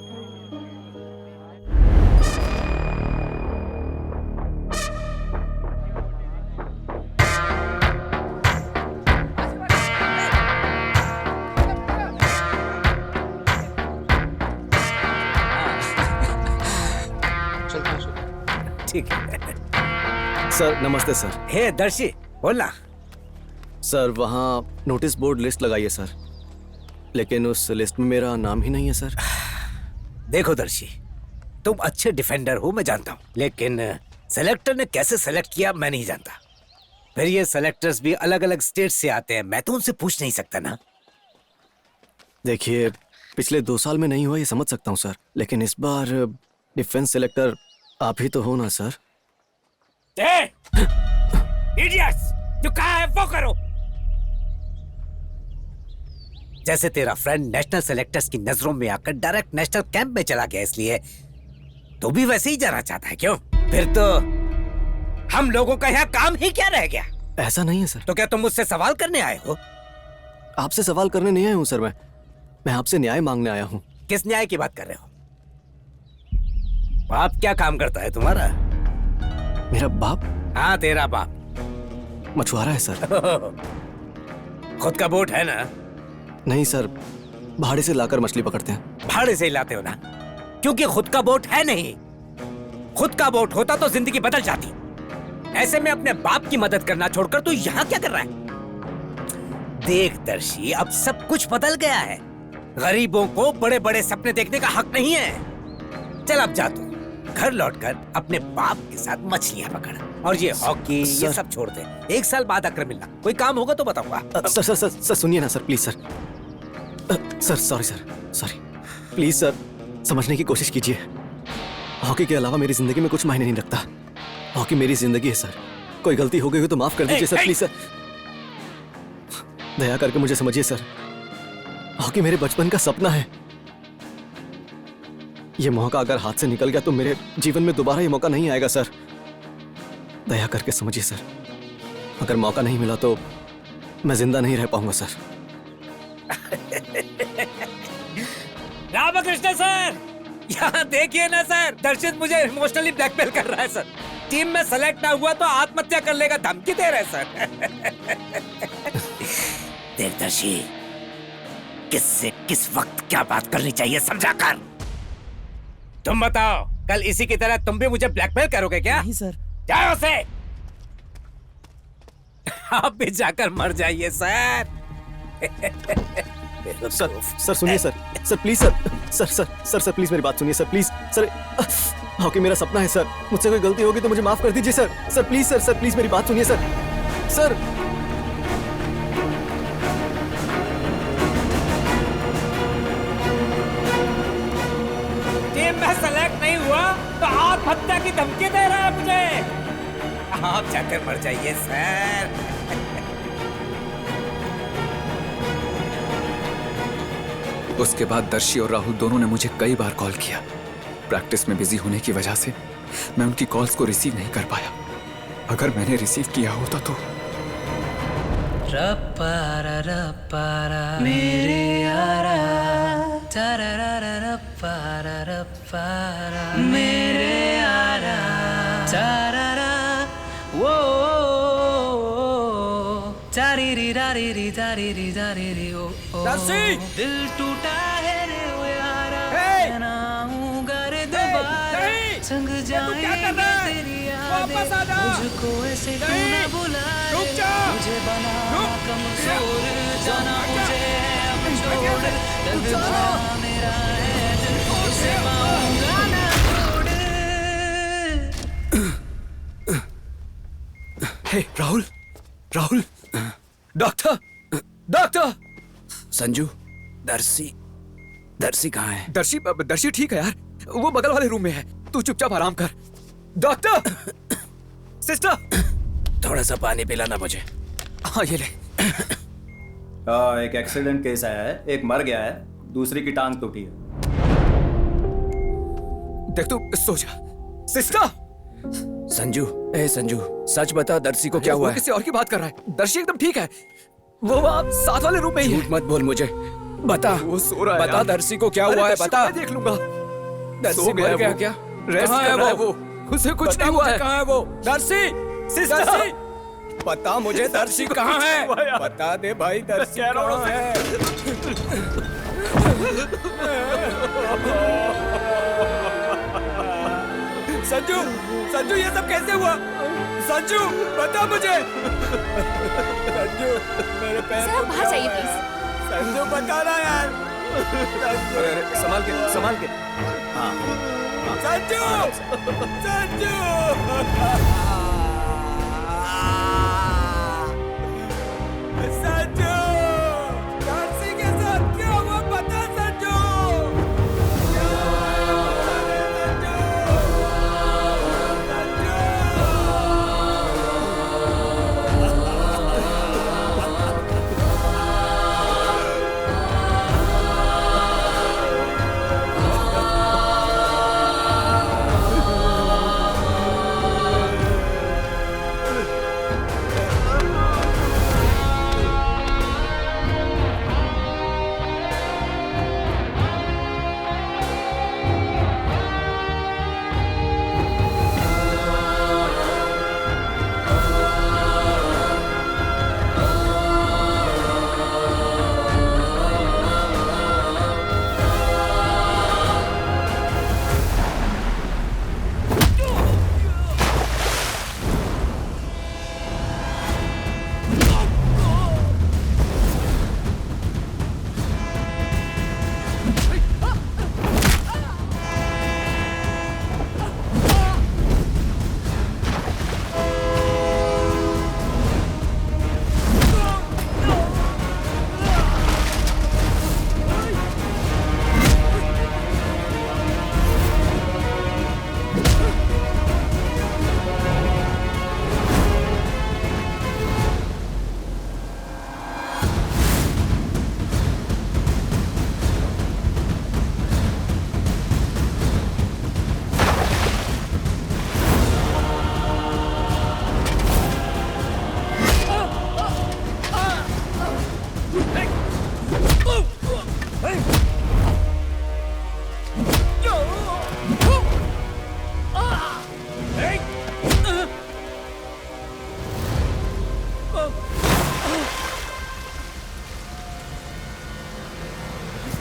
ठीक है सर, नमस्ते सर। हे दर्शी, बोलना। सर, वहाँ नोटिस बोर्ड लिस्ट लगाई है सर, लेकिन उस लिस्ट में मेरा नाम ही नहीं है सर। देखो दर्शी, तुम अच्छे डिफेंडर हो मैं जानता हूँ, लेकिन सेलेक्टर ने कैसे सेलेक्ट किया मैं नहीं जानता। फिर ये सेलेक्टर्स भी अलग अलग स्टेट से आते हैं, मैं तो उनसे पूछ नहीं सकता ना। देखिए, पिछले 2 साल में नहीं हुआ ये समझ सकता हूँ सर, लेकिन इस बार डिफेंस सेलेक्टर आप ही तो हो ना सर? इडियट्स, जो कहा है वो करो। जैसे तेरा फ्रेंड नेशनल सेलेक्टर्स की नजरों में आकर डायरेक्ट नेशनल कैंप में चला गया, इसलिए तू भी वैसे ही जाना चाहता है क्यों? फिर तो हम लोगों का यहाँ काम ही क्या रह गया? ऐसा नहीं है सर। तो क्या तुम मुझसे सवाल करने आए हो? आपसे सवाल करने नहीं आया हूँ सर, मैं आपसे न्याय मांगने आया हूँ। किस न्याय की बात कर रहे हो? बाप क्या काम करता है तुम्हारा? मेरा बाप? हाँ, तेरा बाप मछुआरा है सर। खुद का बोट है ना? नहीं सर, भाड़े से लाकर मछली पकड़ते हैं। भाड़े से ही लाते हो ना? क्योंकि खुद का बोट है नहीं। खुद का बोट होता तो जिंदगी बदल जाती। ऐसे में अपने बाप की मदद करना छोड़कर तू यहाँ क्या कर रहा है? देख दर्शी, अब सब कुछ बदल गया है। गरीबों को बड़े बड़े सपने देखने का हक नहीं है। चल अब जा तू घर लौटकर अपने बाप के साथ मछलियां पकड़, और ये हॉकी ये सब छोड़ दे। 1 साल बाद आकर मिलना, कोई काम होगा तो बताऊंगा। सर सुनिए ना sir, please sir. Sir sorry sir, sorry please sir, समझने की कोशिश कीजिए। हॉकी के अलावा मेरी जिंदगी में कुछ मायने नहीं रखता। हॉकी मेरी जिंदगी है सर। कोई गलती हो गई हो तो माफ कर दीजिए सर, प्लीज सर। दया करके मुझे समझिए सर, हॉकी मेरे बचपन का सपना है। ये मौका अगर हाथ से निकल गया तो मेरे जीवन में दोबारा ये मौका नहीं आएगा सर। दया करके समझिए सर, अगर मौका नहीं मिला तो मैं जिंदा नहीं रह पाऊंगा सर। रामकृष्ण सर, यहाँ देखिए ना सर, दर्शित मुझे इमोशनली ब्लैकमेल कर रहा है सर। टीम में सेलेक्ट ना हुआ तो आत्महत्या कर लेगा, धमकी दे रहे सर। देख दर्शी, किससे किस वक्त क्या बात करनी चाहिए समझा कर। तुम बताओ, कल इसी की तरह तुम भी मुझे ब्लैकमेल करोगे क्या? नहीं सर। जाओ से। आप भी जाकर मर जाइए सर। सर सुनिए sir, sir please sir, sir sir sir sir please मेरी बात सुनिए सर, प्लीज सर। हॉकी मेरा सपना है सर, मुझसे कोई गलती होगी तो मुझे माफ कर दीजिए sir. Sir please sir, sir please मेरी बात सुनिए सर। सर टीम में सेलेक्ट नहीं हुआ तो आत्महत्या की धमकी दे रहा है मुझे। आप जाकर मर जाइए सर। उसके बाद दर्शी और राहुल दोनों ने मुझे कई बार कॉल किया। प्रैक्टिस में बिजी होने की वजह से मैं उनकी कॉल्स को रिसीव नहीं कर पाया। अगर मैंने रिसीव किया होता तो। रप्पारा रप्पारा मेरे यारा, चारारा रप्पारा रप्पारा मेरे यारा, चारारा वो चारीरी रारीरी चारीरी चारीरी ओ दर्शी! दिल टूटा है रे ओ यारा, मैं ना हूँ घर दोबारा, संग जाएंगे तेरी यादें, मुझको ऐसे तू ना बुला, मुझे बना कमजोर, जाना मुझे अब छोड़, दर्द बना मेरा है दिल, उसे पाऊंगा ना तोड़। हे राहुल, राहुल, डॉक्टर, डॉक्टर। संजू, दर्शी कहाँ है? दर्शी ठीक है यार, वो बगल वाले रूम में है। तू चुपचाप आराम कर। डॉक्टर, सिस्टर, थोड़ा सा पानी पिलाना मुझे। हाँ ये ले। एक एक्सीडेंट केस आया है, एक मर गया है, दूसरी की टांग टूटी है। देख तू सो जा। सिस्टर। संजू, ए संजू, सच बता दर्शी को क्या हुआ है? किसी और की बात कर रहा है। दर्शी एकदम ठीक है, वो वहाँ साथ वाले रूम में ही है। झूठ मत बोल मुझे, बता। वो सो रहा है। बता दर्शी को क्या हुआ है, बता। देख लूंगा। दर्शी मर गया क्या? रेस्ट कर रहा है वो। उसे कुछ नहीं हुआ है। कहाँ है वो? दर्शी, सिस्टर, बता मुझे दर्शी कहाँ है? बता दे भाई, दर्शी कहाँ है? संजू, संजू ये सब कैसे हुआ? संजू बता मुझे। संजू मेरे पैर सर, बाहर जाइए प्लीज। संजू बता ना यार। संभाल के, संभाल के। हाँ, संजू, संजू, संजू, दर्शी के साथ क्या हुआ बता संजू।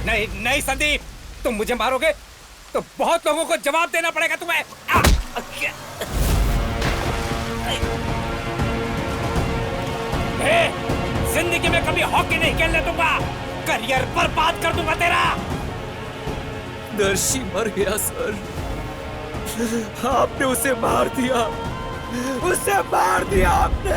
नहीं नहीं संदीप, तुम मुझे मारोगे तो बहुत लोगों को जवाब देना पड़ेगा तुम्हें। जिंदगी में कभी हॉकी नहीं खेलने दूंगा, करियर बर्बाद कर दूंगा तेरा। दर्शी मर गया सर, आपने उसे मार दिया, उसे मार दिया आपने।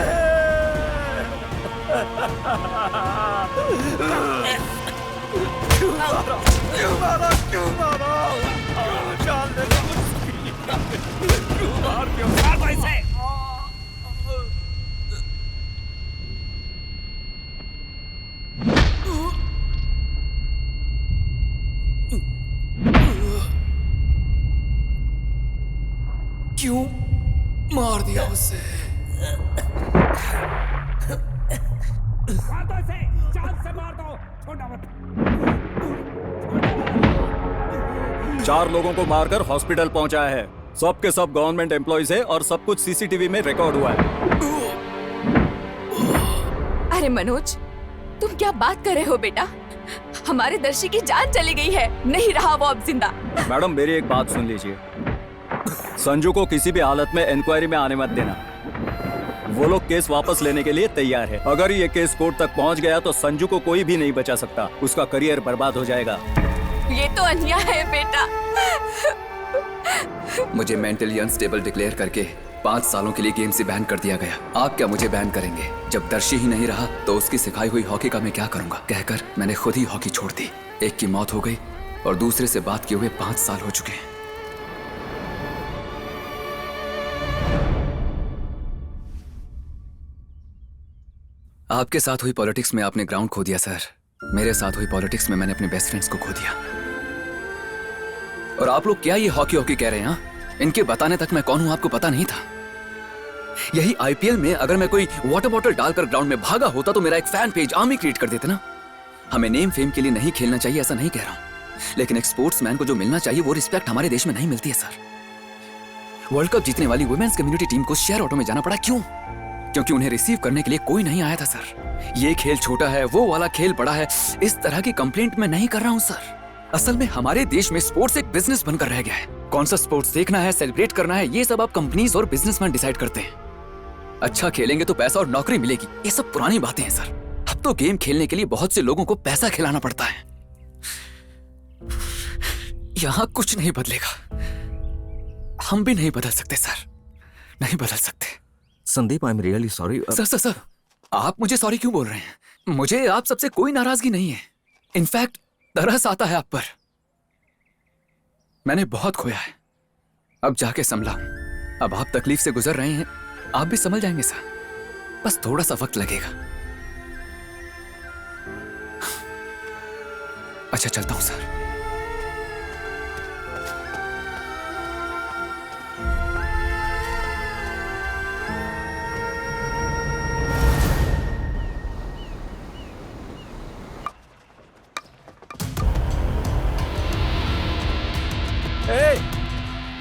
क्यों मारा? क्यों मारा? क्यों मारा? जान लेना मुझकी। क्यों मार दिया? मार भाई से। क्यों मार दिया उसे? मार दो इसे, जान से मार दो, छोड़ना मत। 4 लोगों को मारकर हॉस्पिटल पहुंचाया है। सब के सब गवर्नमेंट एम्प्लॉइज है और सब कुछ सीसीटीवी में रिकॉर्ड हुआ है। अरे मनोज, तुम क्या बात कर रहे हो बेटा? हमारे दर्शी की जान चली गई है, नहीं रहा वो अब जिंदा। मैडम मेरी एक बात सुन लीजिए, संजू को किसी भी हालत में इंक्वायरी में आने मत देना। वो लोग केस वापस लेने के लिए तैयार है। अगर ये केस कोर्ट तक पहुंच गया तो संजू को कोई भी नहीं बचा सकता, उसका करियर बर्बाद हो जाएगा। ये तो अन्याय है बेटा। मुझे मेंटली अनस्टेबल डिक्लेयर करके 5 सालों के लिए गेम से बैन कर दिया गया। आप क्या मुझे बैन करेंगे? जब दर्शी ही नहीं रहा तो उसकी सिखाई हुई हॉकी का मैं क्या करूंगा? कहकर मैंने खुद ही हॉकी छोड़ दी। एक की मौत हो गई और दूसरे से बात किए हुए 5 साल हो चुके हैं। आपके साथ हुई पॉलिटिक्स में आपने ग्राउंड खो दिया सर। मेरे साथ हुई पॉलिटिक्स में मैंने अपने बेस्ट फ्रेंड्स को खो दिया। और आप लोग क्या ये हॉकी हॉकी कह रहे हैं? इनके बताने तक मैं कौन हूं आपको पता नहीं था। यही आईपीएल में अगर मैं कोई वाटर बॉटल डालकर ग्राउंड में भागा होता तो मेरा एक फैन पेज आर्मी क्रिएट कर देते ना। हमें नेम फेम के लिए नहीं खेलना चाहिए, ऐसा नहीं कह रहा हूं, लेकिन एक स्पोर्ट्समैन को जो मिलना चाहिए वो रिस्पेक्ट हमारे देश में नहीं मिलती है सर। वर्ल्ड कप जीतने वाली वुमेन्स कम्युनिटी टीम को शेयर ऑटो में जाना पड़ा, क्यों? क्योंकि उन्हें रिसीव करने के लिए कोई नहीं आया था सर। ये खेल छोटा है, वो वाला खेल बड़ा है, इस तरह की कंप्लेंट मैं नहीं कर रहा हूं सर। असल में हमारे देश में स्पोर्ट्स एक बिजनेस बनकर रह गया है। कौन सा स्पोर्ट्स देखना है, सेलिब्रेट करना है, ये सब आप कंपनीज और बिजनेसमैन डिसाइड करते हैं। अच्छा खेलेंगे तो पैसा और नौकरी मिलेगी, ये सब पुरानी बातें हैं सर। अब तो गेम खेलने के लिए बहुत से लोगों को पैसा खिलाना पड़ता है। यहां कुछ नहीं बदलेगा, हम भी नहीं बदल सकते सर, नहीं बदल सकते। Sandeep, I am really sorry. Sir, आप मुझे सॉरी क्यों बोल रहे हैं? मुझे आप सबसे कोई नाराजगी नहीं है। इनफैक्ट तरस आता है आप पर। मैंने बहुत खोया है, अब जाके संभला हूं। अब आप तकलीफ से गुजर रहे हैं, आप भी संभल जाएंगे सर, बस थोड़ा सा वक्त लगेगा। अच्छा चलता हूं सर।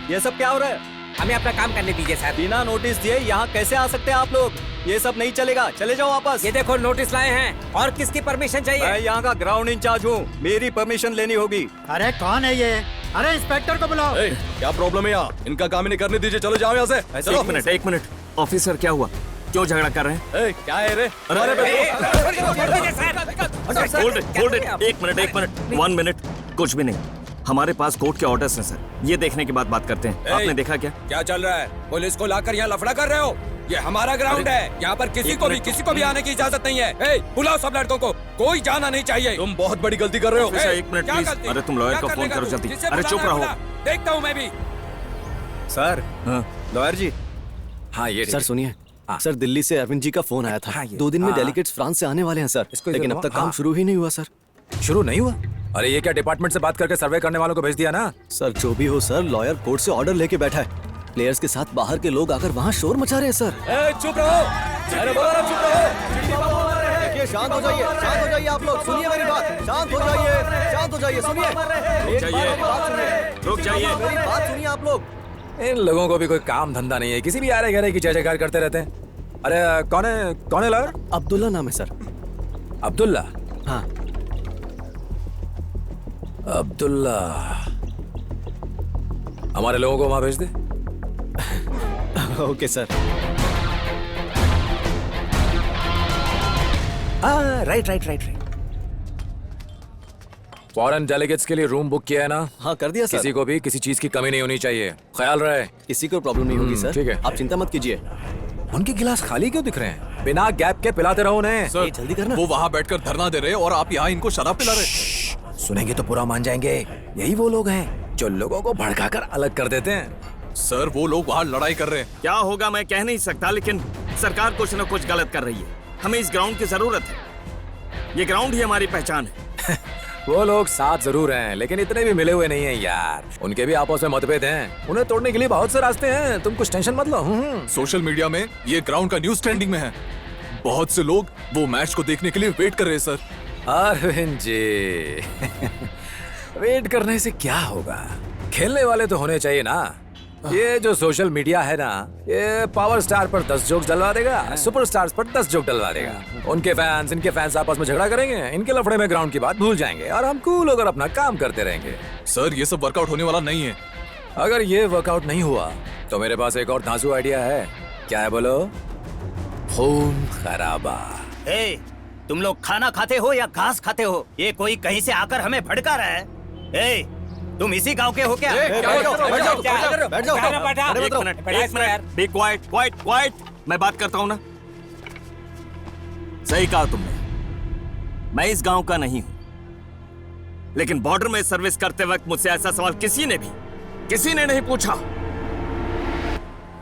ये सब क्या हो रहा है? हमें अपना काम करने दीजिए सर। बिना नोटिस दिए यहाँ कैसे आ सकते हैं आप लोग? ये सब नहीं चलेगा, चले जाओ वापस। ये देखो नोटिस लाए हैं। और किसकी परमिशन चाहिए? मैं यहाँ का ग्राउंड इंचार्ज हूँ, मेरी परमिशन लेनी होगी। अरे कौन है ये? अरे इंस्पेक्टर को बुलाओ। क्या प्रॉब्लम है यहाँ? इनका काम ही नहीं करने दीजिए, चलो जाओ यहाँ से। चलो। एक मिनट ऑफिसर, क्या हुआ? क्यों झगड़ा कर रहे हैं? क्या है रे? होल्ड इट, एक मिनट, 1 मिनट। कुछ भी नहीं, हमारे पास कोर्ट के ऑर्डर्स हैं सर, ये देखने के बाद बात करते हैं। आपने देखा क्या? क्या चल रहा है? पुलिस को लाकर यहाँ लफड़ा कर रहे हो? ये हमारा ग्राउंड है, यहाँ पर किसी को भी आने की इजाजत नहीं है। बुलाओ सब लड़कों को, कोई जाना नहीं चाहिए। तुम बहुत बड़ी गलती कर रहे हो। एक मिनट प्लीज। अरे तुम लॉयर को फोन करो जल्दी। अरे चुप रहो, देखता हूँ मैं भी। सर, लॉयर जी। हाँ ये सर सुनिए, सर दिल्ली से अरविंद जी का फोन आया था। 2 दिन में डेलीगेट्स फ्रांस से आने वाले हैं सर, लेकिन अब तक काम शुरू ही नहीं हुआ सर। शुरू नहीं हुआ? अरे ये क्या डिपार्टमेंट से बात करके सर्वे करने वालों को भेज दिया ना? सर जो भी हो सर, लॉयर कोर्ट से ऑर्डर लेके बैठा है। प्लेयर्स के साथ बाहर के लोग आकर वहाँ शोर मचा रहे हैं सर। चुप रहो, अरे बोलो चुप रहो। देखिए शांत हो जाइए, शांत हो जाइए आप लोग, सुनिए मेरी बात, शांत हो जाइए, शांत हो जाइए, सुनिए, रुक जाइए, मेरी बात सुनिए आप लोग। इन लोगों को भी कोई काम धंधा नहीं है, किसी भी आरे गहरे की जय जयकार करते रहते हैं। अरे कौन है लॉयर? अब्दुल्ला नाम है सर। अब्दुल्ला? हाँ। अब्दुल्ला, हमारे लोगों को वहां भेज दे। Okay sir. Right. Foreign delegates के लिए रूम बुक किया है ना? हाँ कर दिया सर। किसी को भी किसी चीज की कमी नहीं होनी चाहिए, ख्याल रहे। किसी को प्रॉब्लम नहीं होगी सर। ठीक है, आप चिंता मत कीजिए। उनके गिलास खाली क्यों दिख रहे हैं? बिना गैप के पिलाते रहो उन्हें। सर जल्दी करना। वो वहाँ बैठकर धरना दे रहे हैं और आप यहाँ इनको शराब पिला रहे। सुनेंगे तो पूरा मान जाएंगे। यही वो लोग हैं जो लोगों को भड़काकर अलग कर देते हैं। सर वो लोग वहाँ लड़ाई कर रहे हैं। क्या होगा मैं कह नहीं सकता, लेकिन सरकार कुछ न कुछ गलत कर रही है। हमें इस ग्राउंड की जरूरत है। ये ग्राउंड ही हमारी पहचान है। वो लोग साथ जरूर हैं, लेकिन इतने भी मिले हुए नहीं हैं यार। उनके भी आपस में मतभेद हैं। उन्हें तोड़ने के लिए बहुत से रास्ते हैं। तुम कुछ टेंशन मत लो। सोशल मीडिया में ये ग्राउंड का न्यूज ट्रेंडिंग में है। बहुत से लोग वो मैच को देखने के लिए वेट कर रहे हैं सर। अरविंद जी, वेट करने से क्या होगा? खेलने वाले तो होने चाहिए ना। ये जो सोशल मीडिया है ना, ये पावर स्टार पर 10 जोक्स डलवा देगा, सुपर स्टार्स पर 10 जोक डलवा देगा। उनके फैंस इनके फैंस आपस में झगड़ा करेंगे, इनके लफड़े में ग्राउंड की बात भूल जाएंगे और हम कूल होकर अपना काम करते रहेंगे। सर ये सब वर्कआउट होने वाला नहीं है। अगर ये वर्कआउट नहीं हुआ तो मेरे पास एक और धांसू आइडिया है। क्या है बोलो? खून खराबा। तुम लोग खाना खाते हो या घास खाते हो? ये कोई कहीं से आकर हमें भड़का रहा है। तुम इसी गांव के हो क्या? बैठ जाओ। एक मिनट, बी क्वाइट। मैं बात करता हूँ ना। सही कहा तुमने। मैं इस गांव का नहीं हूं, लेकिन बॉर्डर में सर्विस करते वक्त मुझसे ऐसा सवाल किसी ने नहीं पूछा।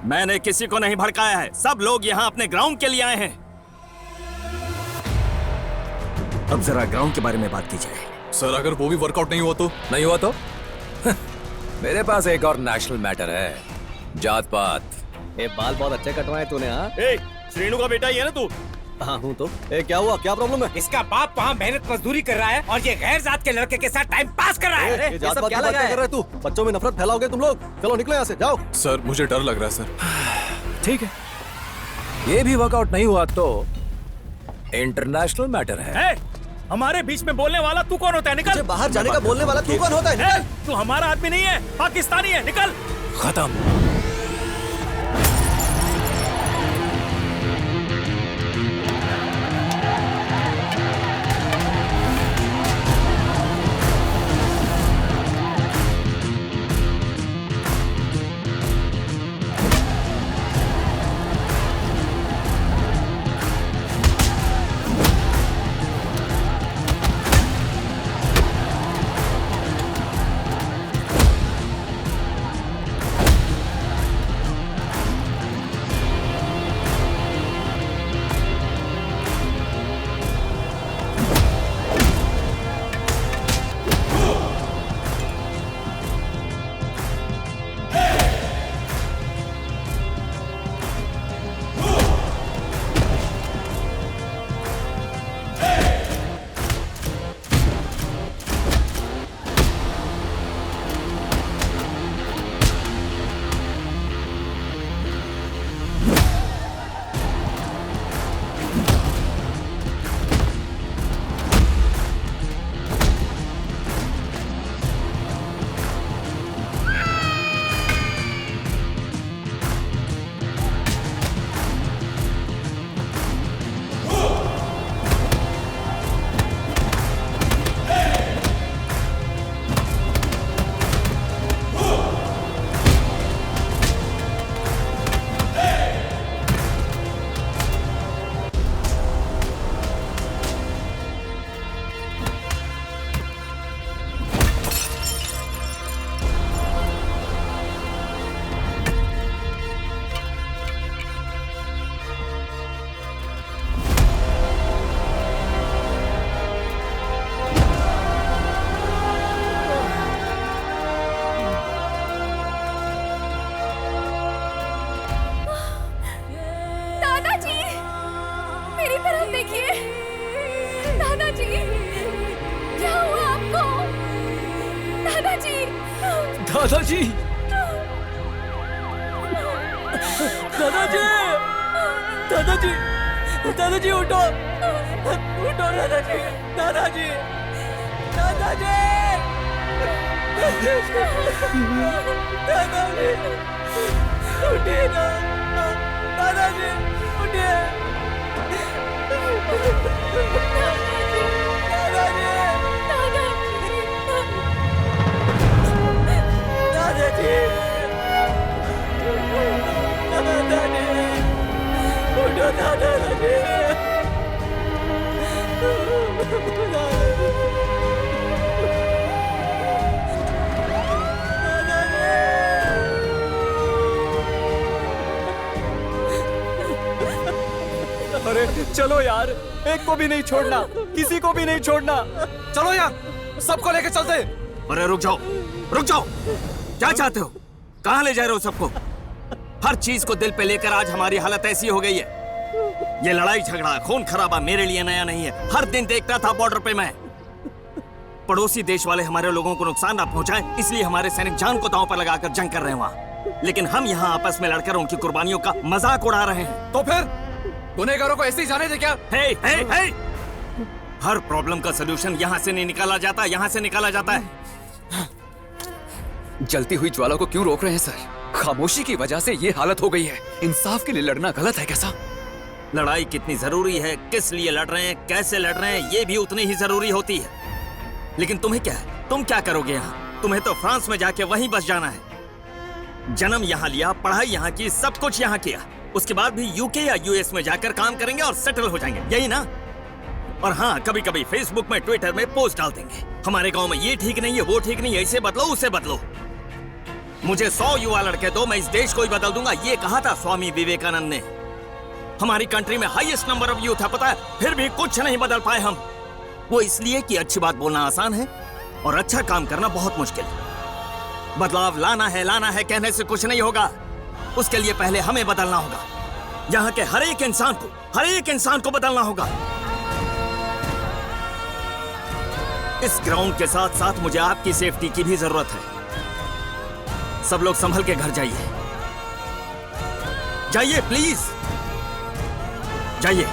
मैंने किसी को नहीं भड़काया है। सब लोग यहाँ अपने ग्राउंड के लिए आए हैं। अब जरा ग्राउंड के बारे में बात की जाए। सर अगर वो भी वर्कआउट नहीं हुआ तो मेरे पास एक और नेशनल मैटर है, जात पात। ये बाल बहुत अच्छे कटवाए तूने। हाँ श्रीनु का बेटा ही है ना तू? हाँ हूँ तो। क्या हुआ? क्या प्रॉब्लम है? इसका बाप वहाँ मेहनत मजदूरी कर रहा है और ये गैर जात के लड़के के साथ टाइम पास कर रहा है। ये जात पात की बात क्या कर रहे तू? बच्चों में नफरत फैलाओगे तुम लोग। चलो निकलो यहाँ से, जाओ। सर मुझे डर लग रहा है सर। ठीक है, ये भी वर्कआउट नहीं हुआ तो इंटरनेशनल मैटर है। हमारे बीच में बोलने वाला तू कौन होता है? निकल। बाहर जाने का बोलने वाला तू कौन होता है? निकल। तू हमारा आदमी नहीं है, पाकिस्तानी है। निकल। खत्म। दादाजी, दादाजी, दादाजी, दादाजी उठो, उठो दादाजी, दादाजी, दादाजी, दादाजी उठिए ना, दादाजी उठिए, दादाजी, उठो दादाजी। अरे चलो यार, एक को भी नहीं छोड़ना, किसी को भी नहीं छोड़ना। चलो यार, सबको लेके चलते। अरे रुक जाओ, रुक जाओ। क्या चाहते हो? कहाँ ले जा रहे हो सबको? हर चीज को दिल पे लेकर आज हमारी हालत ऐसी हो गई है। ये लड़ाई झगड़ा, खून खराबा मेरे लिए नया नहीं है। हर दिन देखता था बॉर्डर पे मैं। पड़ोसी देश वाले हमारे लोगों को नुकसान ना पहुंचाएं, इसलिए हमारे सैनिक जान को दांव पर लगाकर जंग कर रहे हैं वहाँ। लेकिन हम यहाँ आपस में लड़कर उनकी कुर्बानियों का मजाक उड़ा रहे हैं। तो फिर गुनहगारों को ऐसे ही जाने दे क्या? हे! हर प्रॉब्लम का सलूशन यहाँ से नहीं निकाला जाता, यहाँ से निकाला जाता है। जलती हुई ज्वाला को क्यों रोक रहे हैं सर? खामोशी की वजह से ये हालत हो गई है। इंसाफ के लिए लड़ना गलत है कैसा? लड़ाई कितनी जरूरी है, किस लिए लड़ रहे हैं, कैसे लड़ रहे हैं, ये भी उतनी ही जरूरी होती है। लेकिन तुम्हें क्या है? तुम क्या करोगे यहाँ? तुम्हें तो फ्रांस में जाके वहीं बस जाना है। जन्म यहाँ लिया, पढ़ाई यहाँ की, सब कुछ यहाँ किया। उसके बाद भी यूके या यूएस में जाकर काम करेंगे और सेटल हो जाएंगे, यही ना? और हाँ, कभी कभी फेसबुक में, ट्विटर में पोस्ट डाल देंगे, हमारे गांव में ये ठीक नहीं है, वो ठीक नहीं है, इसे बदलो, उसे बदलो। मुझे 100 युवा लड़के दो, मैं इस देश को ही बदल दूंगा, ये कहा था स्वामी विवेकानंद ने। हमारी कंट्री में हाईएस्ट नंबर ऑफ यूथ है, पता है, फिर भी कुछ नहीं बदल पाए हम। वो इसलिए कि अच्छी बात बोलना आसान है और अच्छा काम करना बहुत मुश्किल। बदलाव लाना है कहने से कुछ नहीं होगा। उसके लिए पहले हमें बदलना होगा। यहाँ के हर एक इंसान को बदलना होगा। इस ग्राउंड के साथ साथ मुझे आपकी सेफ्टी की भी जरूरत है। सब लोग संभल के घर जाइए, जाइए प्लीज, जाइए।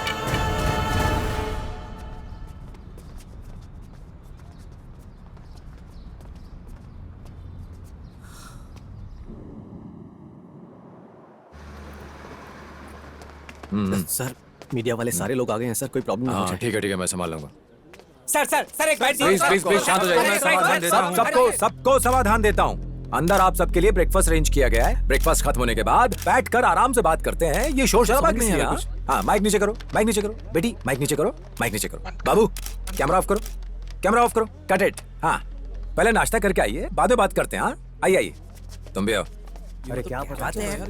सर, मीडिया वाले सारे लोग आ गए हैं सर, कोई प्रॉब्लम ना हो जाए। ठीक है, मैं संभाल लूंगा। सर एक बाइट प्लीज शांत हो जाइए, मैं समाधान देता हूं। सबको समाधान देता हूं। अंदर आप सबके लिए ब्रेकफास्ट अरेंज किया गया है। ब्रेकफास्ट खत्म होने के बाद बैठकर आराम से बात करते हैं। ये शोर शराबा नहीं है। हाँ, माइक नीचे करो, माइक नीचे करो, बेटी माइक नीचे करो, माइक नीचे करो। बाबू कैमरा ऑफ करो, कैमरा ऑफ करो, कट इट। हाँ, पहले नाश्ता करके आइए, बाद में बात करते हैं। हाँ, आइए, तुम भी आओ। अरे क्या बात है यार,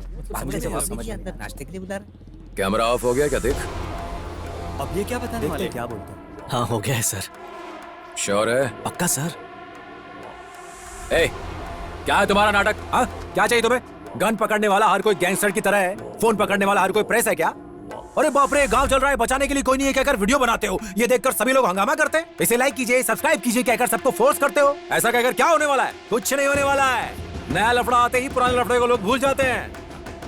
नाश्ते के लिए बुला रहे। कैमरा ऑफ हो गया क्या? देख, अब ये क्या बताने वाले? क्या बोलते हैं? हाँ, हो गया है सर। श्योर है? पक्का सर। क्या है तुम्हारा नाटक? हाँ, क्या चाहिए तुम्हें? गन पकड़ने वाला हर कोई गैंगस्टर की तरह है, फोन पकड़ने वाला हर कोई प्रेस है क्या? अरे बाप रे, गांव चल रहा है, बचाने के लिए कोई नहीं है कहकर वीडियो बनाते हो। ये देखकर सभी लोग हंगामा करते हैं। इसे लाइक कीजिए, सब्सक्राइब कीजिए कहकर सबको फोर्स करते हो। ऐसा कहकर क्या होने वाला है? कुछ नहीं होने वाला है। नया लफड़ा आते ही पुराने लफड़े को लोग भूल जाते हैं।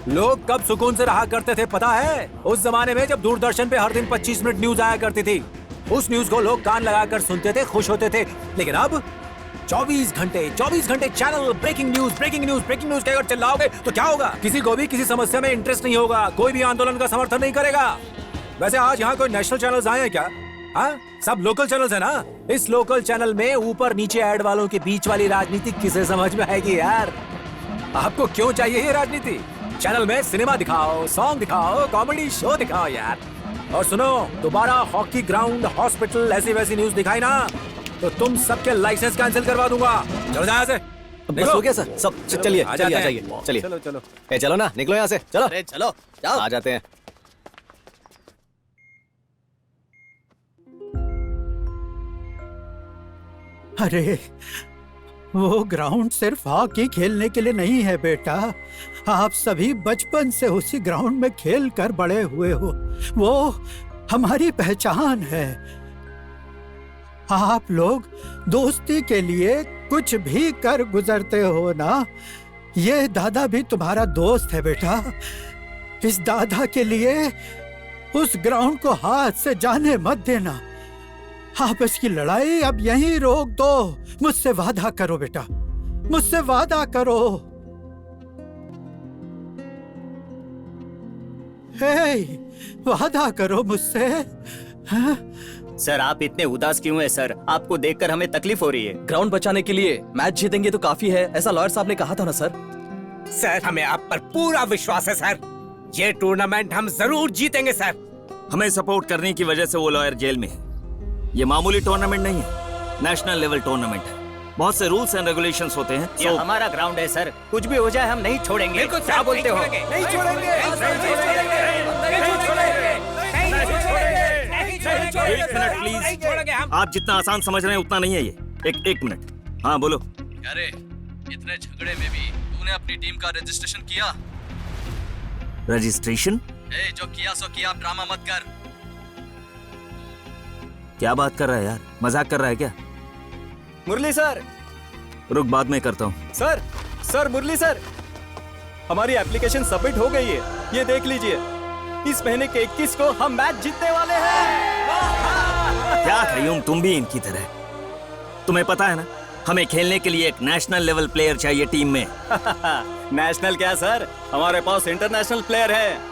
लोग कब सुकून से रहा करते थे पता है? उस जमाने में जब दूरदर्शन पे हर दिन 25 मिनट न्यूज आया करती थी। उस न्यूज को लोग कान लगाकर सुनते थे, खुश होते थे। लेकिन अब 24 घंटे चैनल ब्रेकिंग न्यूज कहकर चिल्लाओगे तो क्या होगा? किसी को भी किसी समस्या में इंटरेस्ट नहीं होगा, कोई भी आंदोलन का समर्थन नहीं करेगा। वैसे आज यहाँ कोई नेशनल चैनल्स आए हैं क्या? हाँ, सब लोकल चैनल्स है ना। इस लोकल चैनल में ऊपर नीचे ऐड वालों के बीच वाली राजनीति किसे समझ में आएगी यार? आपको क्यों चाहिए ये राजनीति? चैनल में सिनेमा दिखाओ, सॉन्ग दिखाओ, कॉमेडी शो दिखाओ यार। और सुनो, दोबारा हॉकी ग्राउंड, हॉस्पिटल, ऐसी वैसी न्यूज दिखाई ना तो तुम सबके लाइसेंस कैंसिल करवा दूंगा। चलो जाओ यहाँ से। बस हो गया सर, सब चलिए आ जाइए। चलो चलो ना, निकलो यहाँ से। चलो, अरे चलो जाओ, आ जाते हैं। अरे वो ग्राउंड सिर्फ हॉकी खेलने के लिए नहीं है बेटा। आप सभी बचपन से उसी ग्राउंड में खेल कर बड़े हुए हो। वो हमारी पहचान है। आप लोग दोस्ती के लिए कुछ भी कर गुजरते हो ना। ये दादा भी तुम्हारा दोस्त है बेटा। इस दादा के लिए उस ग्राउंड को हाथ से जाने मत देना। आपस की लड़ाई अब यहीं रोक दो। मुझसे वादा करो बेटा, मुझसे वादा करो। हे, वादा करो मुझसे। हाँ? सर आप इतने उदास क्यों हैं सर? आपको देखकर हमें तकलीफ हो रही है। ग्राउंड बचाने के लिए मैच जीतेंगे तो काफी है, ऐसा लॉयर साहब ने कहा था ना सर। सर हमें आप पर पूरा विश्वास है सर, ये टूर्नामेंट हम जरूर जीतेंगे सर। हमें सपोर्ट करने की वजह से वो लॉयर जेल में है। ये मामूली टूर्नामेंट नहीं है, नेशनल लेवल टूर्नामेंट है। बहुत से रूल्स एंड रेगुलेशंस होते हैं। ये हमारा ग्राउंड है सर, कुछ भी हो जाए हम नहीं छोड़ेंगे। बिल्कुल सर, क्या बोलते हो? नहीं छोड़ेंगे। एक मिनट प्लीज, आप जितना आसान समझ रहे हैं उतना नहीं है ये। एक मिनट। हाँ बोलो। अरे इतने झगड़े में भी तूने अपनी टीम का रजिस्ट्रेशन किया? रजिस्ट्रेशन? जो किया सो किया, ड्रामा मत कर। क्या बात कर रहा है यार, मजाक कर रहा है क्या? मुरली सर। रुक, बाद में करता हूँ। सर मुरली सर, हमारी एप्लीकेशन सबमिट हो गई है, ये देख लीजिए। इस महीने के 21 को हम मैच जीतने वाले हैं। क्या कयूम, तुम भी इनकी तरह। तुम्हें पता है ना, हमें खेलने के लिए एक नेशनल लेवल प्लेयर चाहिए टीम में। नेशनल क्या सर, हमारे पास इंटरनेशनल प्लेयर है।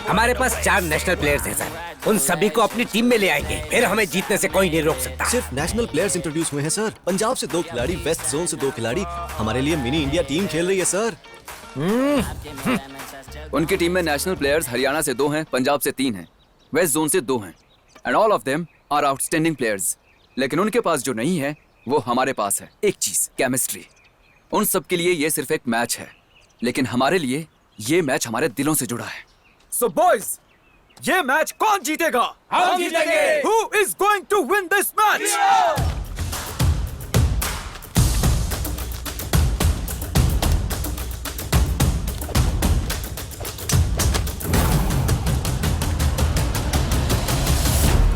हमारे पास 4 नेशनल प्लेयर्स हैं सर, उन सभी को अपनी टीम में ले आएंगे, फिर हमें जीतने से कोई नहीं रोक सकता। सिर्फ नेशनल प्लेयर्स इंट्रोड्यूस हुए हैं सर। पंजाब से 2 खिलाड़ी, वेस्ट जोन से 2 खिलाड़ी, हमारे लिए मिनी इंडिया टीम खेल रही है सर। उनकी टीम में नेशनल प्लेयर्स हरियाणा से 2 हैं, पंजाब से 3 हैं, वेस्ट जोन से 2 हैं, and all of them are outstanding players. लेकिन उनके पास जो नहीं है वो हमारे पास है, एक चीज, केमिस्ट्री। उन सब के लिए ये सिर्फ एक मैच है, लेकिन हमारे लिए ये मैच हमारे दिलों से जुड़ा है। So boys, ये मैच कौन जीतेगा? हम जीतेंगे। Who is going to win this match?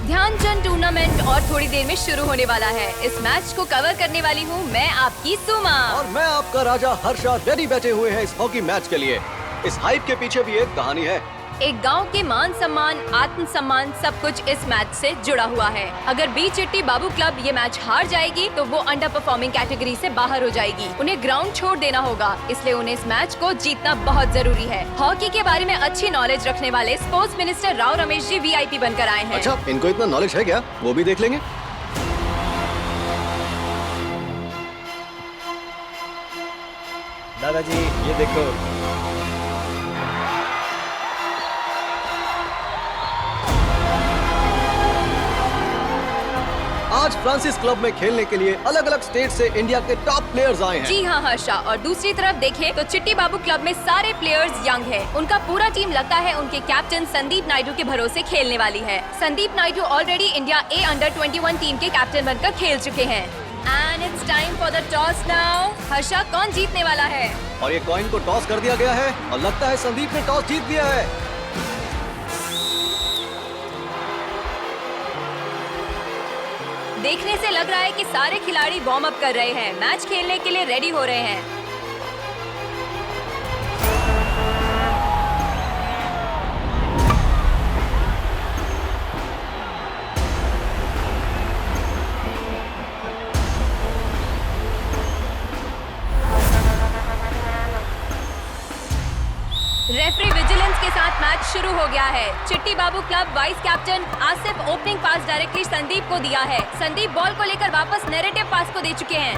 Dhyanchand tournament और थोड़ी देर में शुरू होने वाला है। इस मैच को कवर करने वाली हूँ मैं, आपकी सुमा। और मैं आपका राजा हर्षा, रेडी बैठे हुए हैं इस हॉकी मैच के लिए। इस हाइप के पीछे भी एक कहानी है। एक गांव के मान सम्मान, आत्म सम्मान सब कुछ इस मैच से जुड़ा हुआ है। अगर बी चिट्टी बाबू क्लब ये मैच हार जाएगी तो वो अंडर परफॉर्मिंग कैटेगरी से बाहर हो जाएगी। उन्हें ग्राउंड छोड़ देना होगा, इसलिए उन्हें इस मैच को जीतना बहुत जरूरी है। हॉकी के बारे में अच्छी नॉलेज रखने वाले sports minister Rao Ramesh ji VIP बनकर आए हैं। अच्छा, इनको इतना नॉलेज है क्या? वो भी देख लेंगे। दादाजी ये देखो। आज फ्रांसिस क्लब में खेलने के लिए अलग अलग स्टेट से इंडिया के टॉप प्लेयर्स आए हैं। जी हाँ हर्षा, और दूसरी तरफ देखें तो चिट्टी बाबू क्लब में सारे प्लेयर्स यंग हैं। उनका पूरा टीम लगता है उनके कैप्टन संदीप नायडू के भरोसे खेलने वाली है। Sandeep Naidu already India A under 21 team के कैप्टन बनकर खेल चुके हैं। And it's time for the toss now. Harsha, कौन जीतने वाला है? और ये कॉइन को टॉस कर दिया गया है और लगता है संदीप ने टॉस जीत लिया है। देखने से लग रहा है कि सारे खिलाड़ी वार्म अप कर रहे हैं, मैच खेलने के लिए रेडी हो रहे हैं। रेफरी विजिलेंस के साथ मैच शुरू हो गया है। Chitti Babu club vice captain Asif opening pass directly Sandeep को दिया है। संदीप बॉल को लेकर वापस नैरेटिव पास को दे चुके हैं।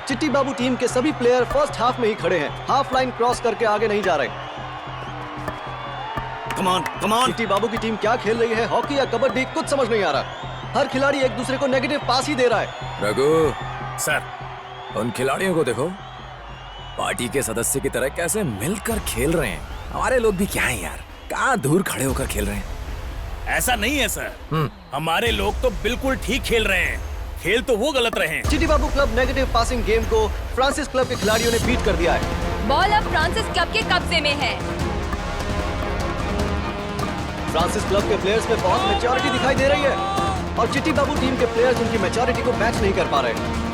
चिट्टी बाबू टीम के सभी प्लेयर फर्स्ट हाफ में ही खड़े हैं, हाफ लाइन क्रॉस करके आगे नहीं जा रहे। Come on. चिट्टी बाबू की टीम क्या खेल रही है, हॉकी या कबड्डी, कुछ समझ नहीं आ रहा। हर खिलाड़ी एक दूसरे को नेगेटिव पास ही दे रहा है। रघु सर, उन खिलाड़ियों को देखो, पार्टी के सदस्य की तरह कैसे मिलकर खेल रहे हैं। हमारे लोग भी क्या हैं यार, कहाँ दूर खड़े होकर खेल रहे हैं। ऐसा नहीं है सर, हमारे लोग तो बिल्कुल ठीक खेल रहे हैं। खेल तो वो गलत रहे हैं। Chitti Babu club negative passing game को फ्रांसिस क्लब के खिलाड़ियों ने बीट कर दिया है। बॉल अब फ्रांसिस क्लब के कब्जे में है। फ्रांसिस क्लब के प्लेयर्स में बहुत मैच्योरिटी दिखाई दे रही है और चिट्टी बाबू टीम के प्लेयर्स उनकी मैच्योरिटी को मैच नहीं कर पा रहे।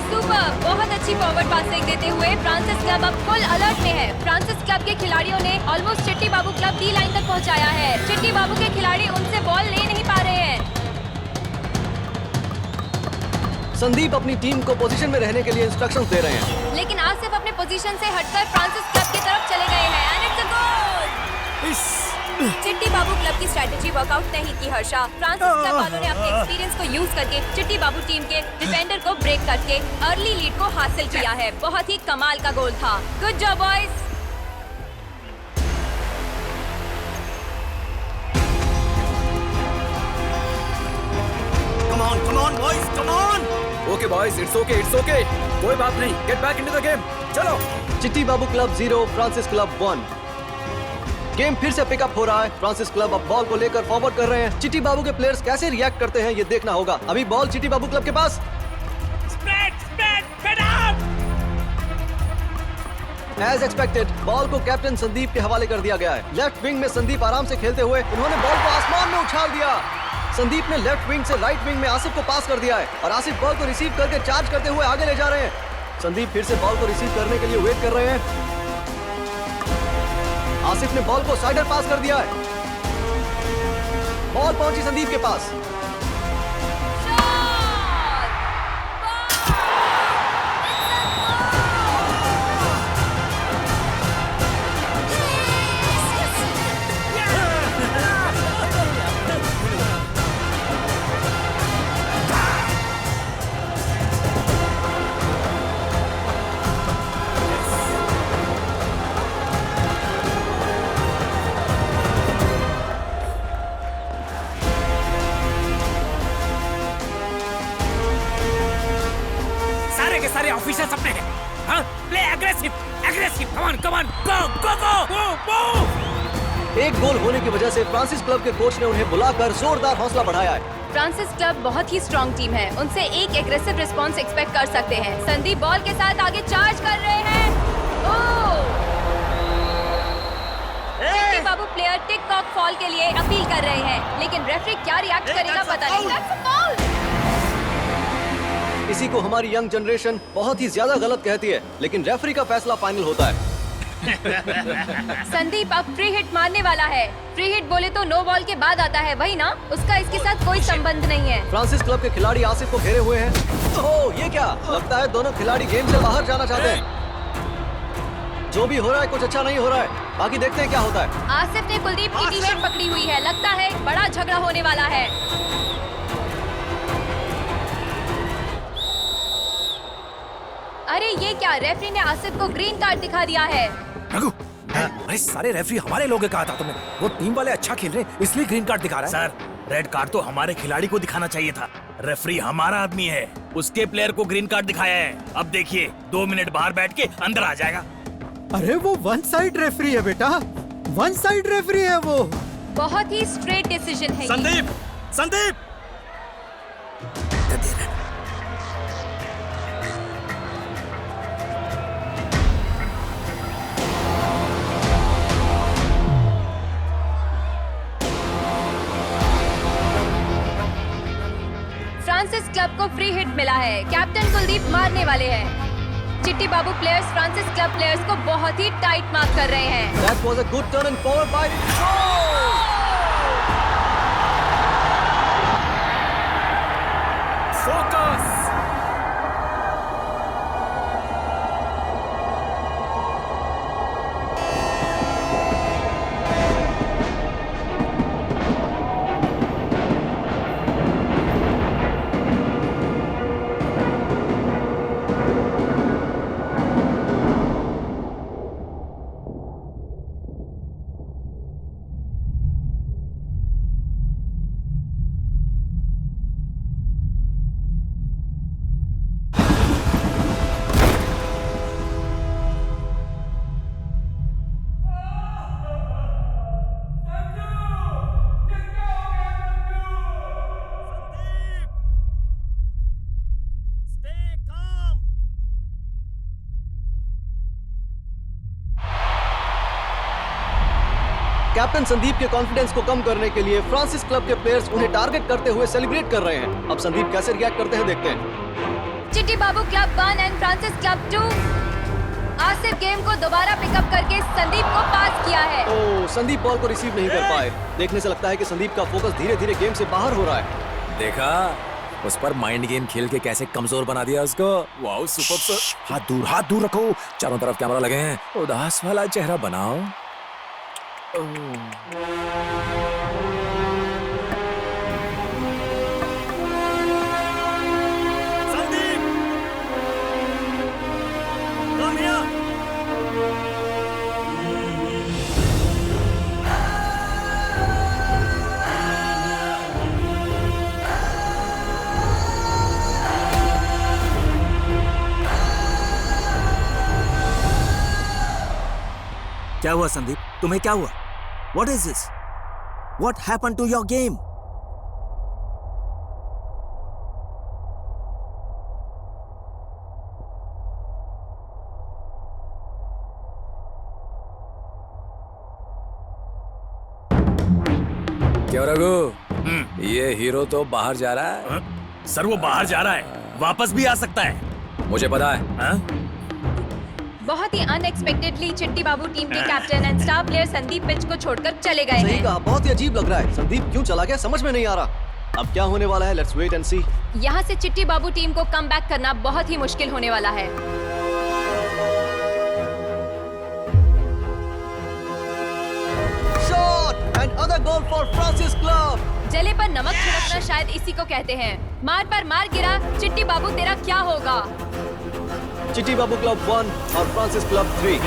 सुपर, बहुत अच्छी फॉरवर्ड पासिंग देते हुए फ्रांसिस क्लब अब फुल अलर्ट में है। फ्रांसिस क्लब के खिलाड़ियों ने ऑलमोस्ट चिट्टी बाबू क्लब डी लाइन तक पहुंचाया है। चिट्टी बाबू के खिलाड़ी उनसे बॉल ले नहीं पा रहे हैं। संदीप अपनी टीम को पोजीशन में रहने के लिए इंस्ट्रक्शंस दे रहे हैं, लेकिन आसिफ अपने पोजीशन से हटकर फ्रांसिस क्लब की तरफ चले गए हैं। एंड इट्स अ गोल। चिट्टी बाबू क्लब की स्ट्रेटेजी वर्कआउट नहीं की हर्षा। फ्रांसिस क्लब वालों ने अपने एक्सपीरियंस को यूज करके चिट्टी बाबू टीम के डिफेंडर को ब्रेक करके अर्ली लीड को हासिल किया है। बहुत ही कमाल का गोल था। Good job boys. Come on boys, come on. Okay boys, it's okay, कोई बात नहीं, get back into the game, चलो। चिट्टी Babu club 0, Francis club 1। Game फिर से पिकअप हो रहा है। फ्रांसिस क्लब अब बॉल को लेकर फॉरवर्ड कर रहे हैं। चिट्टी बाबू के प्लेयर्स कैसे रिएक्ट करते हैं ये देखना होगा। अभी बॉल चिट्टी बाबू क्लब के पास। एज एक्सपेक्टेड बॉल को कैप्टन संदीप के हवाले कर दिया गया है। लेफ्ट विंग में संदीप आराम से खेलते हुए उन्होंने बॉल को आसमान में उछाल दिया। संदीप ने लेफ्ट विंग से राइट विंग में आसिफ को पास कर दिया है और आसिफ बॉल को रिसीव करके चार्ज करते हुए आगे ले जा रहे हैं। संदीप फिर से बॉल को रिसीव करने के लिए वेट कर रहे हैं। आसिफ ने बॉल को साइडर पास कर दिया है। बॉल पहुंची संदीप के पास। सारे ऑफिसर्स अपने हैं। हाँ, प्ले एग्रेसिव, कम ऑन, गो। एक गोल होने की वजह से फ्रांसिस क्लब के कोच ने उन्हें बुलाकर जोरदार हौसला बढ़ाया है। फ्रांसिस क्लब बहुत ही स्ट्रॉन्ग टीम है, उनसे एक एग्रेसिव रिस्पॉन्स एक्सपेक्ट कर सकते हैं। संदीप बॉल के साथ आगे चार्ज कर रहे हैं। चिट्टी बाबू प्लेयर टिक टॉक फॉल के लिए अपील कर रहे हैं, लेकिन रेफरी क्या रिएक्ट करेगा पता नहीं। इसी को हमारी यंग जनरेशन बहुत ही ज्यादा गलत कहती है, लेकिन रेफरी का फैसला फाइनल होता है। संदीप अब फ्री हिट मारने वाला है। फ्री हिट बोले तो नो बॉल के बाद आता है, वही ना? उसका इसके साथ कोई संबंध नहीं है। फ्रांसिस क्लब के खिलाड़ी आसिफ को घेरे हुए हैं। ओह, ये क्या? लगता है दोनों खिलाड़ी गेम से बाहर जाना चाहते हैं। जो भी हो रहा है कुछ अच्छा नहीं हो रहा है। बाकी देखते हैं क्या होता है। आसिफ ने कुलदीप की टीममेट पकड़ी हुई है। लगता है बड़ा झगड़ा होने वाला है। अरे ये क्या? रेफरी ने आसिफ को ग्रीन कार्ड दिखा दिया है। रघु, अरे सारे रेफरी हमारे लोग कहा था तुम्हें। वो टीम वाले अच्छा खेल रहे इसलिए ग्रीन कार्ड दिखा रहा है। सर, रेड कार्ड तो हमारे खिलाड़ी को दिखाना चाहिए था। रेफरी हमारा आदमी है, उसके प्लेयर को ग्रीन कार्ड दिखाया है। अब देखिए 2 मिनट बाहर बैठ के अंदर आ जाएगा। अरे वो वन साइड रेफरी है बेटा, वन साइड रेफरी है वो। बहुत ही स्ट्रेट डिसीजन है। संदीप फ्रांसिस क्लब को फ्री हिट मिला है। कैप्टन कुलदीप मारने वाले हैं। चिट्टी बाबू प्लेयर्स फ्रांसिस क्लब प्लेयर्स को बहुत ही टाइट मार्क कर रहे हैं। That was a good turn and forward by focus. Captain Sandeep के कॉन्फिडेंस को कम करने के लिए फ्रांसिस क्लब के प्लेयर्स उन्हें टारगेट करते हुए सेलिब्रेट कर रहे हैं। अब संदीप कैसे रिएक्ट करते हैं देखते हैं। Chitti Babu club 1 and Francis club 2। Asif game को दोबारा पिकअप करके संदीप को पास किया है। ओह, संदीप बॉल को रिसीव नहीं कर पाए। देखने से लगता है कि संदीप का फोकस धीरे धीरे गेम से बाहर हो रहा है। देखा उस पर माइंड गेम खेल के कैसे कमजोर बना दिया उसको। Wow super sir. हाथ दूर रखो, चारों तरफ कैमरा लगे हैं, उदास वाला चेहरा बनाओ। Sandeep, come here. क्या हुआ संदीप? तुम्हें क्या हुआ? What is this? What happened to your game? क्यों रघु? ये हीरो तो बाहर जा रहा है। सर वो बाहर जा रहा है, वापस भी आ सकता है। मुझे पता है। बहुत ही अनएक्सपेक्टेडली चिट्टी बाबू टीम के captain and star player Sandeep pitch को छोड़कर चले गए सही हैं। कहा, बहुत ही अजीब लग रहा है। संदीप क्यों चला गया समझ में नहीं आ रहा। अब क्या होने वाला है, लेट्स वेट एंड सी। यहाँ से चिट्टी बाबू टीम को कम बैक करना बहुत ही मुश्किल होने वाला है। Shot and other goal for Francis club. जले पर नमक छिड़कना शायद इसी को कहते हैं। मार पर मार गिरा, चिट्टी बाबू तेरा क्या होगा? चिट्टी बाबू क्लब 1 और फ्रांसिस क्लब 3।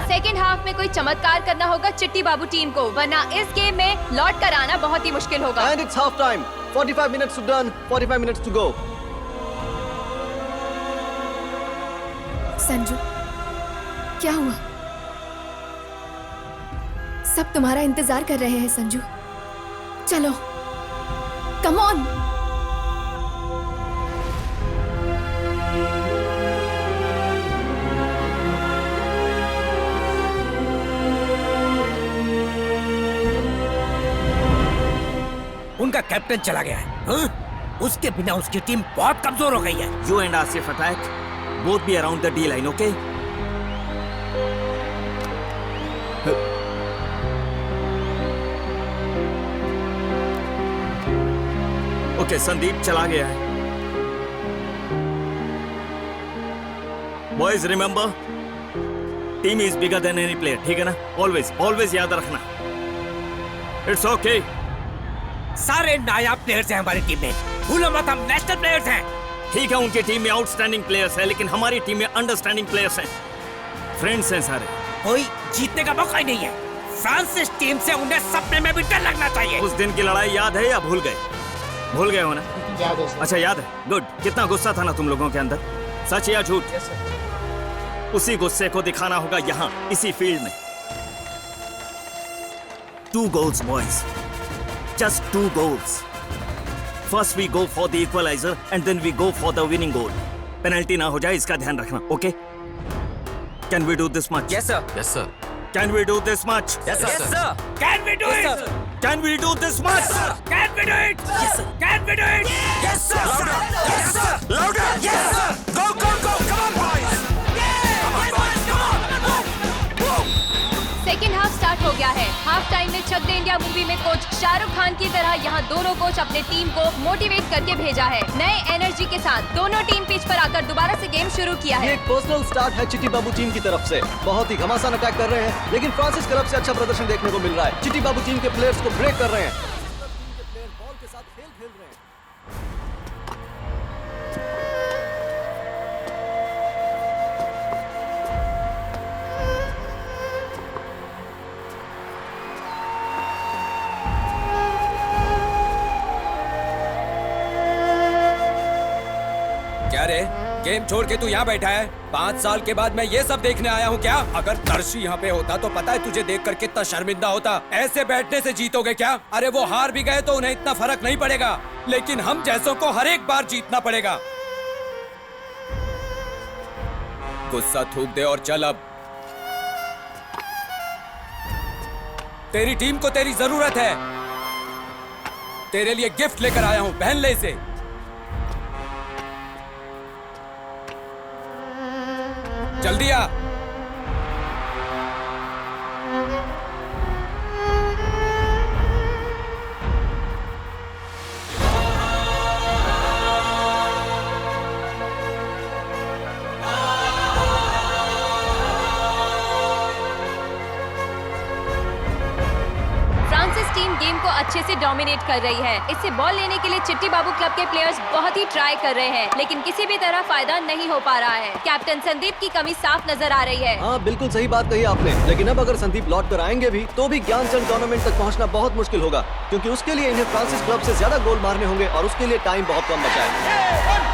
सेकेंड हाफ में कोई चमत्कार करना होगा चिट्टी बाबू टीम को, वरना इस गेम में लौट कर आना बहुत ही मुश्किल होगा। And it's half time, 45 minutes to done, 45 minutes to go. Sanju, क्या हुआ? सब तुम्हारा इंतजार कर रहे हैं संजू। चलो, कम ऑन। उनका कैप्टन चला गया है। हाँ? उसके बिना उसकी टीम बहुत कमजोर हो गई है। You and Asif attack. Both be around the D line, okay? Okay, Sandeep चला गया है। Boys, remember, team is bigger than any player. ठीक है ना? Always याद रखना। It's okay. सारे नायाब प्लेयर्स हैं हमारी टीम में, भूलो मत हम नेशनल प्लेयर्स हैं। ठीक है, उनकी टीम में आउटस्टैंडिंग प्लेयर्स हैं, लेकिन हमारी टीम में अंडरस्टैंडिंग प्लेयर्स हैं। फ्रेंड्स हैं सारे। कोई जीतने का मौका ही नहीं है। फ्रांसिस टीम से उन्हें सपने में भी डर लगना चाहिए। उस दिन की लड़ाई याद है या भूल गए? भूल गए हो ना? याद है। अच्छा याद है, गुड। कितना गुस्सा था ना तुम लोगों के अंदर, सच या झूठ? उसी गुस्से को दिखाना होगा यहाँ, इसी फील्ड में। 2 goals, boys. Just 2 goals. First we go for the equalizer and then we go for the winning goal. Penalty ना हो जाए इसका ध्यान रखना, okay? Can we do this much? Yes, sir. Yes, sir. Can we do this much? Yes, sir. Yes, sir. Can we do Yes, it? sir. Can we do this much? Yes, sir. Can we do it? Yes, sir. Can we do it? Yes, sir. Louder. Yes, sir. Louder. Yes, sir. Go, go, go. Come on, boys. Come on, boys. Come on. Second half start हो गया है। Half time में चक दे India movie में coach Shahrukh Khan की तरह यहाँ दोनों coach अपने टीम को मोटिवेट करके भेजा है। नए एनर्जी के साथ दोनों टीम पिच पर आकर दोबारा से गेम शुरू किया है। ये एक पर्सनल स्टार्ट है चिट्टी बाबू टीम की तरफ से। बहुत ही घमासान अटैक कर रहे हैं, लेकिन फ्रांसिस क्लब से अच्छा प्रदर्शन देखने को मिल रहा है। चिट्टी बाबू टीम के प्लेयर्स को ब्रेक कर रहे हैं। क्या रे, गेम छोड़ के तू यहाँ बैठा है? 5 साल के बाद मैं ये सब देखने आया हूँ क्या? अगर दर्शी यहाँ पे होता तो पता है तुझे देखकर कितना शर्मिंदा होता। ऐसे बैठने से जीतोगे क्या? अरे वो हार भी गए तो उन्हें इतना फर्क नहीं पड़ेगा, लेकिन हम जैसों को हर एक बार जीतना पड़ेगा। गुस्सा थूक दे और चल अब। तेरी टीम को तेरी जरूरत है। तेरे लिए गिफ्ट लेकर आया हूं, पहन ले इसे। जल्दी आ। फ्रांसिस टीम गेम को अच्छे से डोमिनेट कर रही है। इससे बॉल लेने के लिए चिट्टी बाबू क्लब के प्लेयर्स बहुत ही ट्राई कर रहे हैं, लेकिन किसी भी तरह फायदा नहीं हो पा रहा है। कैप्टन संदीप की कमी साफ नजर आ रही है। हाँ, बिल्कुल सही बात कही आपने। लेकिन अब अगर संदीप लौट कर आएंगे भी तो भी ज्ञानचंद टूर्नामेंट तक पहुंचना बहुत मुश्किल होगा, क्योंकि उसके लिए इन्हें फ्रांसिस क्लब से ज्यादा गोल मारने होंगे और उसके लिए टाइम बहुत कम बचा है।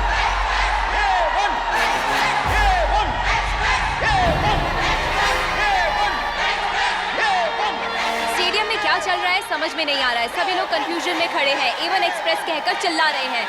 क्या चल रहा है समझ में नहीं आ रहा है। सभी लोग कंफ्यूजन में खड़े हैं। एवन एक्सप्रेस कहकर चिल्ला रहे हैं।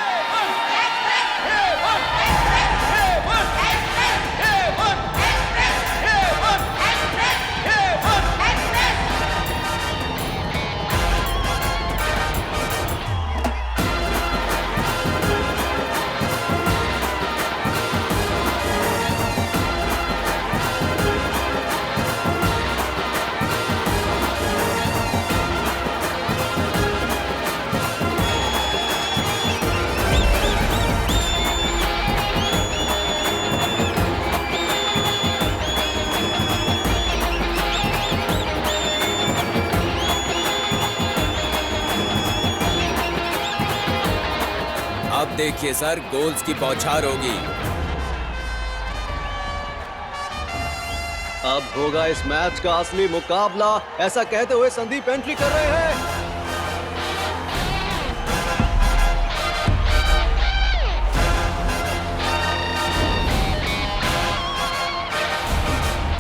अब देखिए सर, गोल्स की बौछार होगी। अब होगा इस मैच का असली मुकाबला। ऐसा कहते हुए संदीप एंट्री कर रहे हैं।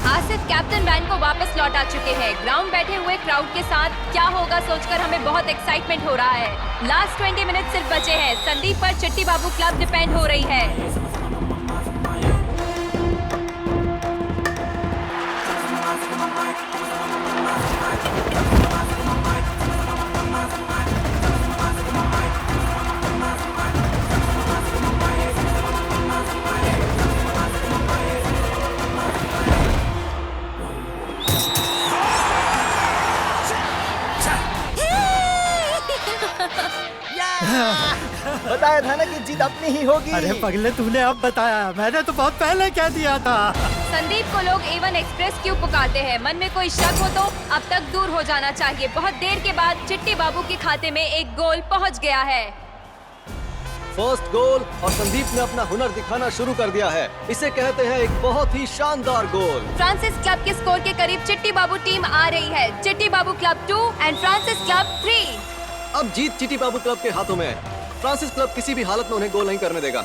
आसिफ कैप्टन बैन को वापस लौटा चुके हैं। ग्राउंड बैठे हुए क्राउड के साथ क्या होगा सोचकर हमें बहुत एक्साइटमेंट हो रहा है। लास्ट 20 मिनट सिर्फ बचे हैं। संदीप पर चिट्टी बाबू क्लब डिपेंड हो रही है। बताया था ना कि जीत अपनी ही होगी। अरे पगले, तूने अब बताया, मैंने तो बहुत पहले कह दिया था। संदीप को लोग एवन एक्सप्रेस क्यों पुकारते हैं? मन में कोई शक हो तो अब तक दूर हो जाना चाहिए। बहुत देर के बाद चिट्टी बाबू के खाते में एक गोल पहुंच गया है। फर्स्ट गोल और संदीप ने अपना हुनर दिखाना शुरू कर दिया है। इसे कहते हैं एक बहुत ही शानदार गोल। फ्रांसिस क्लब के स्कोर के करीब चिट्टी बाबू टीम आ रही है। Chitti Babu club 2 and Francis club 3। अब जीत चिट्टी बाबू क्लब के हाथों में है। फ्रांसिस क्लब किसी भी हालत में उन्हें गोल नहीं करने देगा।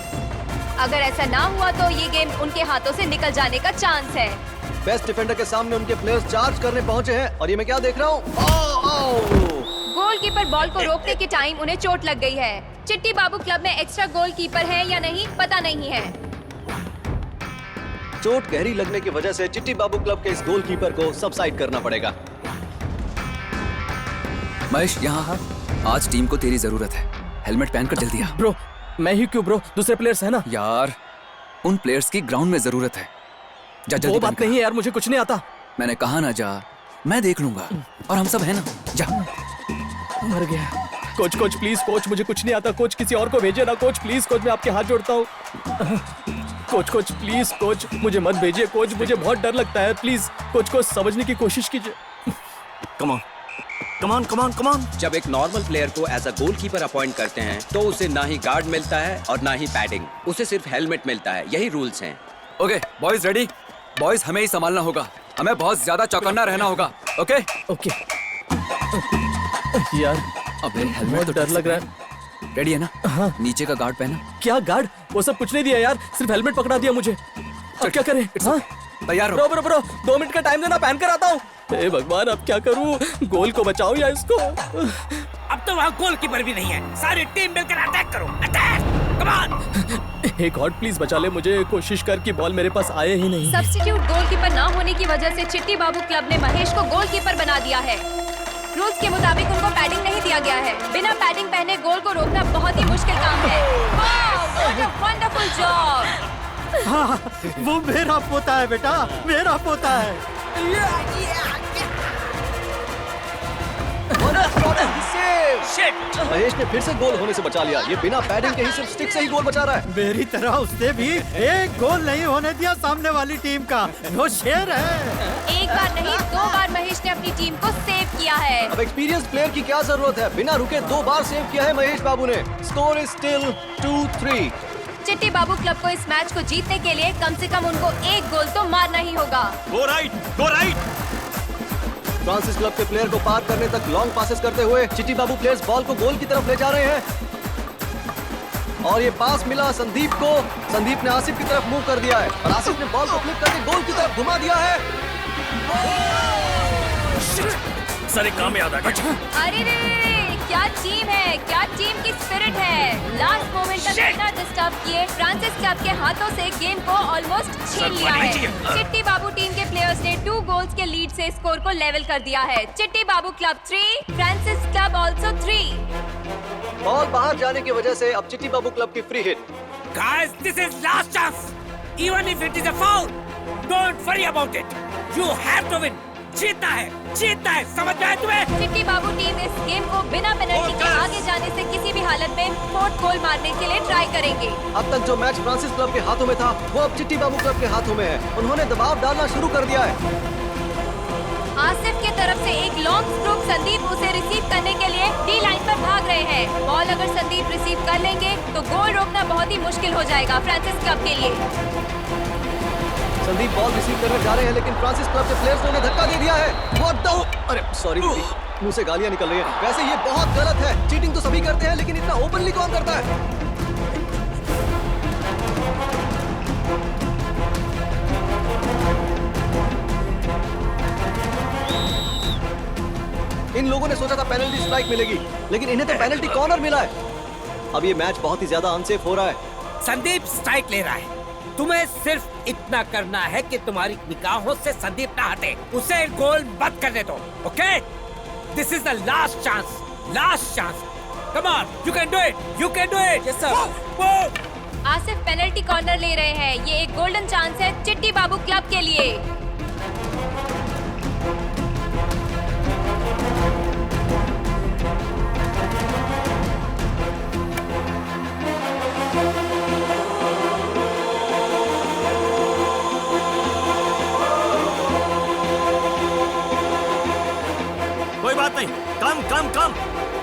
अगर ऐसा ना हुआ तो ये गेम उनके हाथों से निकल जाने का चांस है। बेस्ट डिफेंडर के सामने उनके प्लेयर्स चार्ज करने पहुंचे हैं और ये मैं क्या देख रहा हूँ? गोलकीपर बॉल को रोकने के टाइम उन्हें चोट लग गई है। चिट्टी बाबू क्लब में एक्स्ट्रा गोलकीपर है या नहीं पता नहीं है। चोट गहरी लगने की वजह से चिट्टी बाबू क्लब के इस गोलकीपर को सबसाइड करना पड़ेगा। महेश, यहाँ आज टीम को तेरी जरूरत है। हेलमेट पहनकर जल्दी आ। ब्रो, मैं ही क्यों ब्रो? दूसरे प्लेयर्स है ना? यार, उन प्लेयर्स की ग्राउंड में जरूरत है। जा जल्दी। वो बात नहीं है यार, मुझे कुछ नहीं आता। मैंने कहा ना जा, मैं देख लूंगा। और हम सब है ना, जा। मर गया। कोच प्लीज, कोच मुझे कुछ नहीं आता। कोच किसी और को भेजिए ना। कोच प्लीज, कोच मैं आपके हाथ जोड़ता हूँ। कोच प्लीज, कोच मुझे मत भेजिए। कोच मुझे बहुत डर लगता है। प्लीज कोच को समझने की कोशिश कीजिए। Come on. जब एक नॉर्मल प्लेयर को एज अ गोलकीपर अपॉइंट करते हैं तो उसे ना ही गार्ड मिलता है और ना ही पैडिंग, उसे सिर्फ हेलमेट मिलता है। यही रूल्स हैं। Okay boys, ready? बॉयज, हमें ही संभालना होगा। हमें बहुत ज्यादा चौकन्ना रहना होगा। ओके यार, अबे हेलमेट तो डर लग रहा है। रेडी है ना? हाँ। नीचे का गार्ड पहना। क्या गार्ड? वो सब कुछ नहीं दिया यार, सिर्फ हेलमेट पकड़ा दिया मुझे। अब क्या करें? तैयार हो? ब्रो 2 मिनट का टाइम देना, पहन कर आता हूँ। हे भगवान, अब क्या करूँ? गोल को बचाऊं या इसको? अब तो वहाँ गोलकीपर भी नहीं है। सारी टीम मिलकर अटैक करो। अटैक! एक गॉड प्लीज बचा ले मुझे, कोशिश कर कि बॉल मेरे पास आए ही नहीं। सब्स्टिट्यूट गोलकीपर ना होने की वजह से चिट्टी बाबू क्लब ने महेश को गोलकीपर बना दिया है। रूल्स के मुताबिक उनको पैडिंग नहीं दिया गया है। बिना पैडिंग पहने गोल को रोकना बहुत ही मुश्किल काम है। Wow, what a wonderful job. हाँ, वो मेरा पोता है बेटा, मेरा पोता है। महेश ने फिर से गोल होने से बचा लिया। ये बिना पैडिंग के ही सिर्फ स्टिक से ही गोल बचा रहा है। मेरी तरह उसने भी एक गोल नहीं होने दिया सामने वाली टीम का। वो शेर है। एक बार नहीं 2 बार महेश ने अपनी टीम को सेव किया है। अब एक्सपीरियंस प्लेयर की क्या जरूरत है? बिना रुके 2 बार सेव किया है महेश बाबू ने। Score is still 2-3। चिट्टी बाबू क्लब को इस मैच को जीतने के लिए कम से कम उनको 1 गोल तो मारना ही होगा। Go right, go right. Francis club के प्लेयर को पार करने तक लॉन्ग पासेस करते हुए चिट्टी बाबू प्लेयर्स बॉल को गोल की तरफ ले जा रहे हैं। और ये पास मिला संदीप को। संदीप ने आसिफ की तरफ मूव कर दिया है और आसिफ ने बॉल को फ्लिप करके गोल की तरफ घुमा दिया है। सर एक काम याद आ गया। अरे रे, क्या टीम है, क्या टीम की स्पिरिट है। लास्ट मोमेंट तक बिना डिस्टर्ब किए फ्रांसिस क्लब के हाथों से गेम को ऑलमोस्ट छीन लिया है। चिट्टी बाबू टीम के प्लेयर्स ने 2 गोल्स के लीड से स्कोर को लेवल कर दिया है। Chitti Babu club 3, Francis club also 3। Ball बाहर जाने की वजह से अब चिट्टी बाबू क्लब की free hit. Guys, this is last chance. Even if it is a foul, don't worry about it. You have to win. जीतना है, समझ में आया तुम्हें? चिट्टी बाबू टीम इस गेम को बिना पेनल्टी के आगे जाने से किसी भी हालत में 4th गोल मारने के लिए ट्राई करेंगे। अब तक जो मैच फ्रांसिस क्लब के हाथों में था वो अब चिट्टी बाबू क्लब के हाथों में है। उन्होंने दबाव डालना शुरू कर दिया है। आसिफ की तरफ से एक लॉन्ग स्ट्रोक संदीप उसे रिसीव करने के लिए डी लाइन पर भाग रहे हैं। बॉल अगर संदीप रिसीव कर लेंगे तो गोल रोकना बहुत ही मुश्किल हो जाएगा फ्रांसिस क्लब के लिए। संदीप बॉल रिसीव करने जा रहे हैं लेकिन फ्रांसिस क्लब के प्लेयर्स ने उन्हें धक्का दे दिया है। What the? अरे सॉरी दीदी, मुंह से गालियां निकल रही हैं। वैसे ये बहुत गलत है। चीटिंग तो सभी करते हैं लेकिन इतना ओपनली कौन करता है? इन लोगों ने सोचा था पेनल्टी स्ट्राइक मिलेगी लेकिन इन्हें तो पेनल्टी कॉर्नर मिला है। अब ये मैच बहुत ही ज्यादा अनसेफ हो रहा है। संदीप स्ट्राइक ले रहा है। तुम्हें सिर्फ इतना करना है कि तुम्हारी निगाहों से संदीप ना हटे। उसे गोल मत करने दो, okay? This is the last chance. Come on, you can do it. Yes sir. Asif penalty corner ले रहे हैं। ये एक गोल्डन चांस है चिट्टी बाबू क्लब के लिए। कोई बात नहीं, कम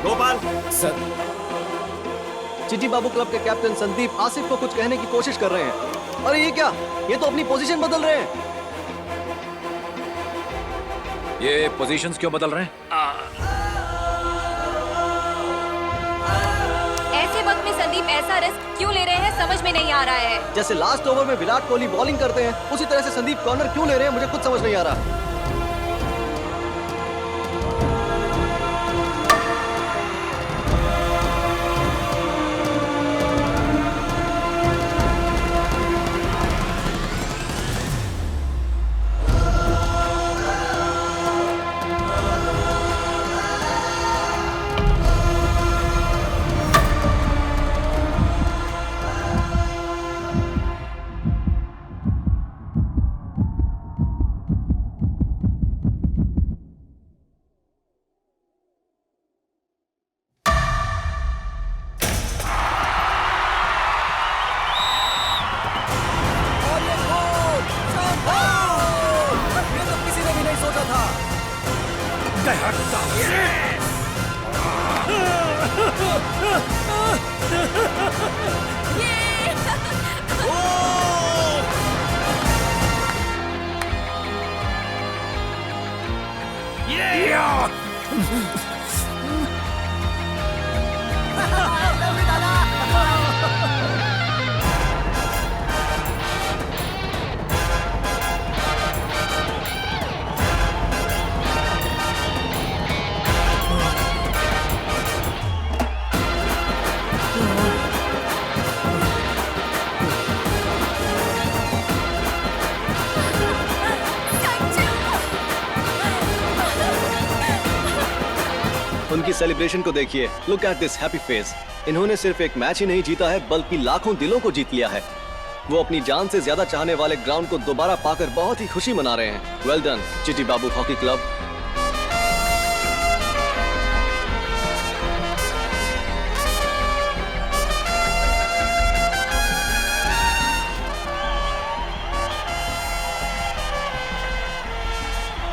गोपाल। सर, चिट्टी बाबू क्लब के कैप्टन संदीप आसिफ को कुछ कहने की कोशिश कर रहे हैं। अरे ये क्या, ये तो अपनी पोजीशन बदल रहे हैं। ये पोजीशंस क्यों बदल रहे हैं? ऐसे वक्त में संदीप ऐसा रिस्क क्यों ले रहे हैं समझ में नहीं आ रहा है। जैसे लास्ट ओवर में विराट कोहली बॉलिंग करते हैं उसी तरह से संदीप कॉर्नर क्यों ले रहे हैं मुझे खुद समझ नहीं आ रहा। इनकी सेलिब्रेशन को देखिए। Look at this happy face. इन्होंने सिर्फ एक मैच ही नहीं जीता है बल्कि लाखों दिलों को जीत लिया है। वो अपनी जान से ज्यादा चाहने वाले ग्राउंड को दोबारा पाकर बहुत ही खुशी मना रहे हैं। वेल डन चिट्टी बाबू हॉकी क्लब।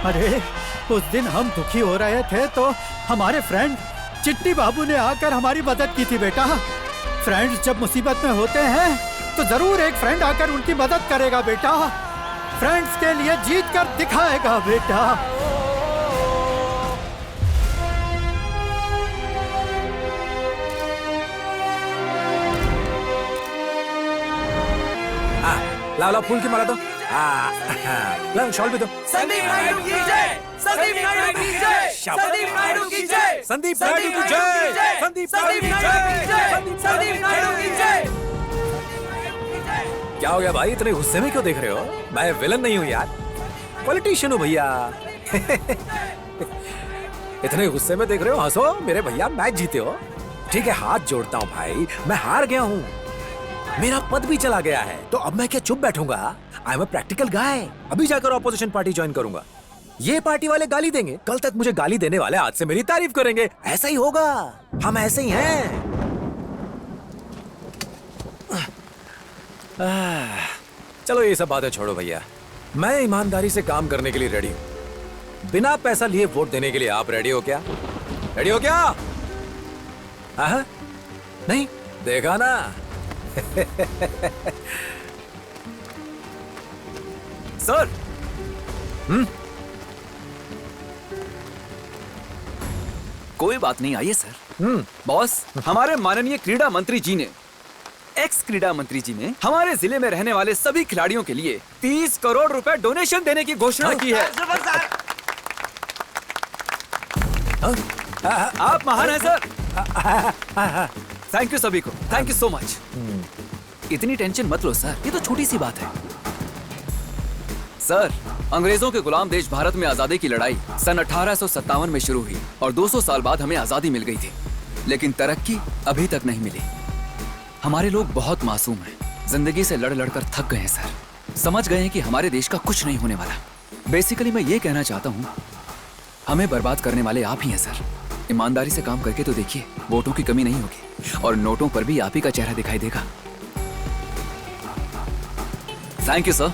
अरे उस दिन हम दुखी हो रहे थे तो हमारे फ्रेंड चिट्टी बाबू ने आकर हमारी मदद की थी बेटा। फ्रेंड्स जब मुसीबत में होते हैं तो जरूर एक फ्रेंड आकर उनकी मदद करेगा बेटा। फ्रेंड्स के लिए जीत कर दिखाएगा बेटा। लाओ लाओ फूल की माला दो। लाओ शॉल भी दो। संदीप नायडू की जय, संदीप नायडू की जय, संदीप नायडू की जय, संदीप नायडू की जय, संदीप नायडू की जय, संदीप नायडू की जय। क्या हो गया भाई, इतने गुस्से में क्यों देख रहे हो? मैं विलन नहीं हूँ यार, पॉलिटिशियन हूँ भैया। इतने गुस्से में देख रहे हो? हंसो मेरे भैया, मैच जीते हो। ठीक है हाथ जोड़ता हूँ भाई, मैं हार गया हूँ, मेरा पद भी चला गया है, तो अब मैं क्या चुप बैठूंगा? आई एम अ प्रैक्टिकल गाय। अभी जाकर ऑपोजिशन पार्टी ज्वाइन करूंगा। ये पार्टी वाले गाली देंगे, कल तक मुझे गाली देने वाले आज से मेरी तारीफ करेंगे। ऐसा ही होगा, हम ऐसे ही हैं। चलो ये सब बातें छोड़ो भैया, मैं ईमानदारी से काम करने के लिए रेडी हूं। बिना पैसा लिए वोट देने के लिए आप रेडी हो क्या? रेडी हो क्या? नहीं देखा ना। सर कोई बात नहीं, आइए सर। बॉस, हमारे माननीय क्रीड़ा मंत्री जी ने, एक्स क्रीड़ा मंत्री जी ने हमारे जिले में रहने वाले सभी खिलाड़ियों के लिए 30 करोड़ रुपए डोनेशन देने की घोषणा की है। आप महान हैं सर। थैंक यू सभी को, थैंक यू सो मच। इतनी टेंशन मत लो सर, ये तो छोटी सी बात है। सर, अंग्रेजों के गुलाम देश भारत में आजादी की लड़ाई सन 1857 में शुरू हुई और 200 साल बाद हमें आजादी मिल गई थी, लेकिन तरक्की अभी तक नहीं मिली। हमारे लोग बहुत मासूम हैं, जिंदगी से लड़ लड़कर थक गए हैं सर। समझ गए हैं कि हमारे देश का कुछ नहीं होने वाला। बेसिकली मैं ये कहना चाहता हूँ, हमें बर्बाद करने वाले आप ही हैं सर। ईमानदारी से काम करके तो देखिए, वोटों की कमी नहीं होगी और नोटों पर भी आप ही का चेहरा दिखाई देगा। Thank you sir.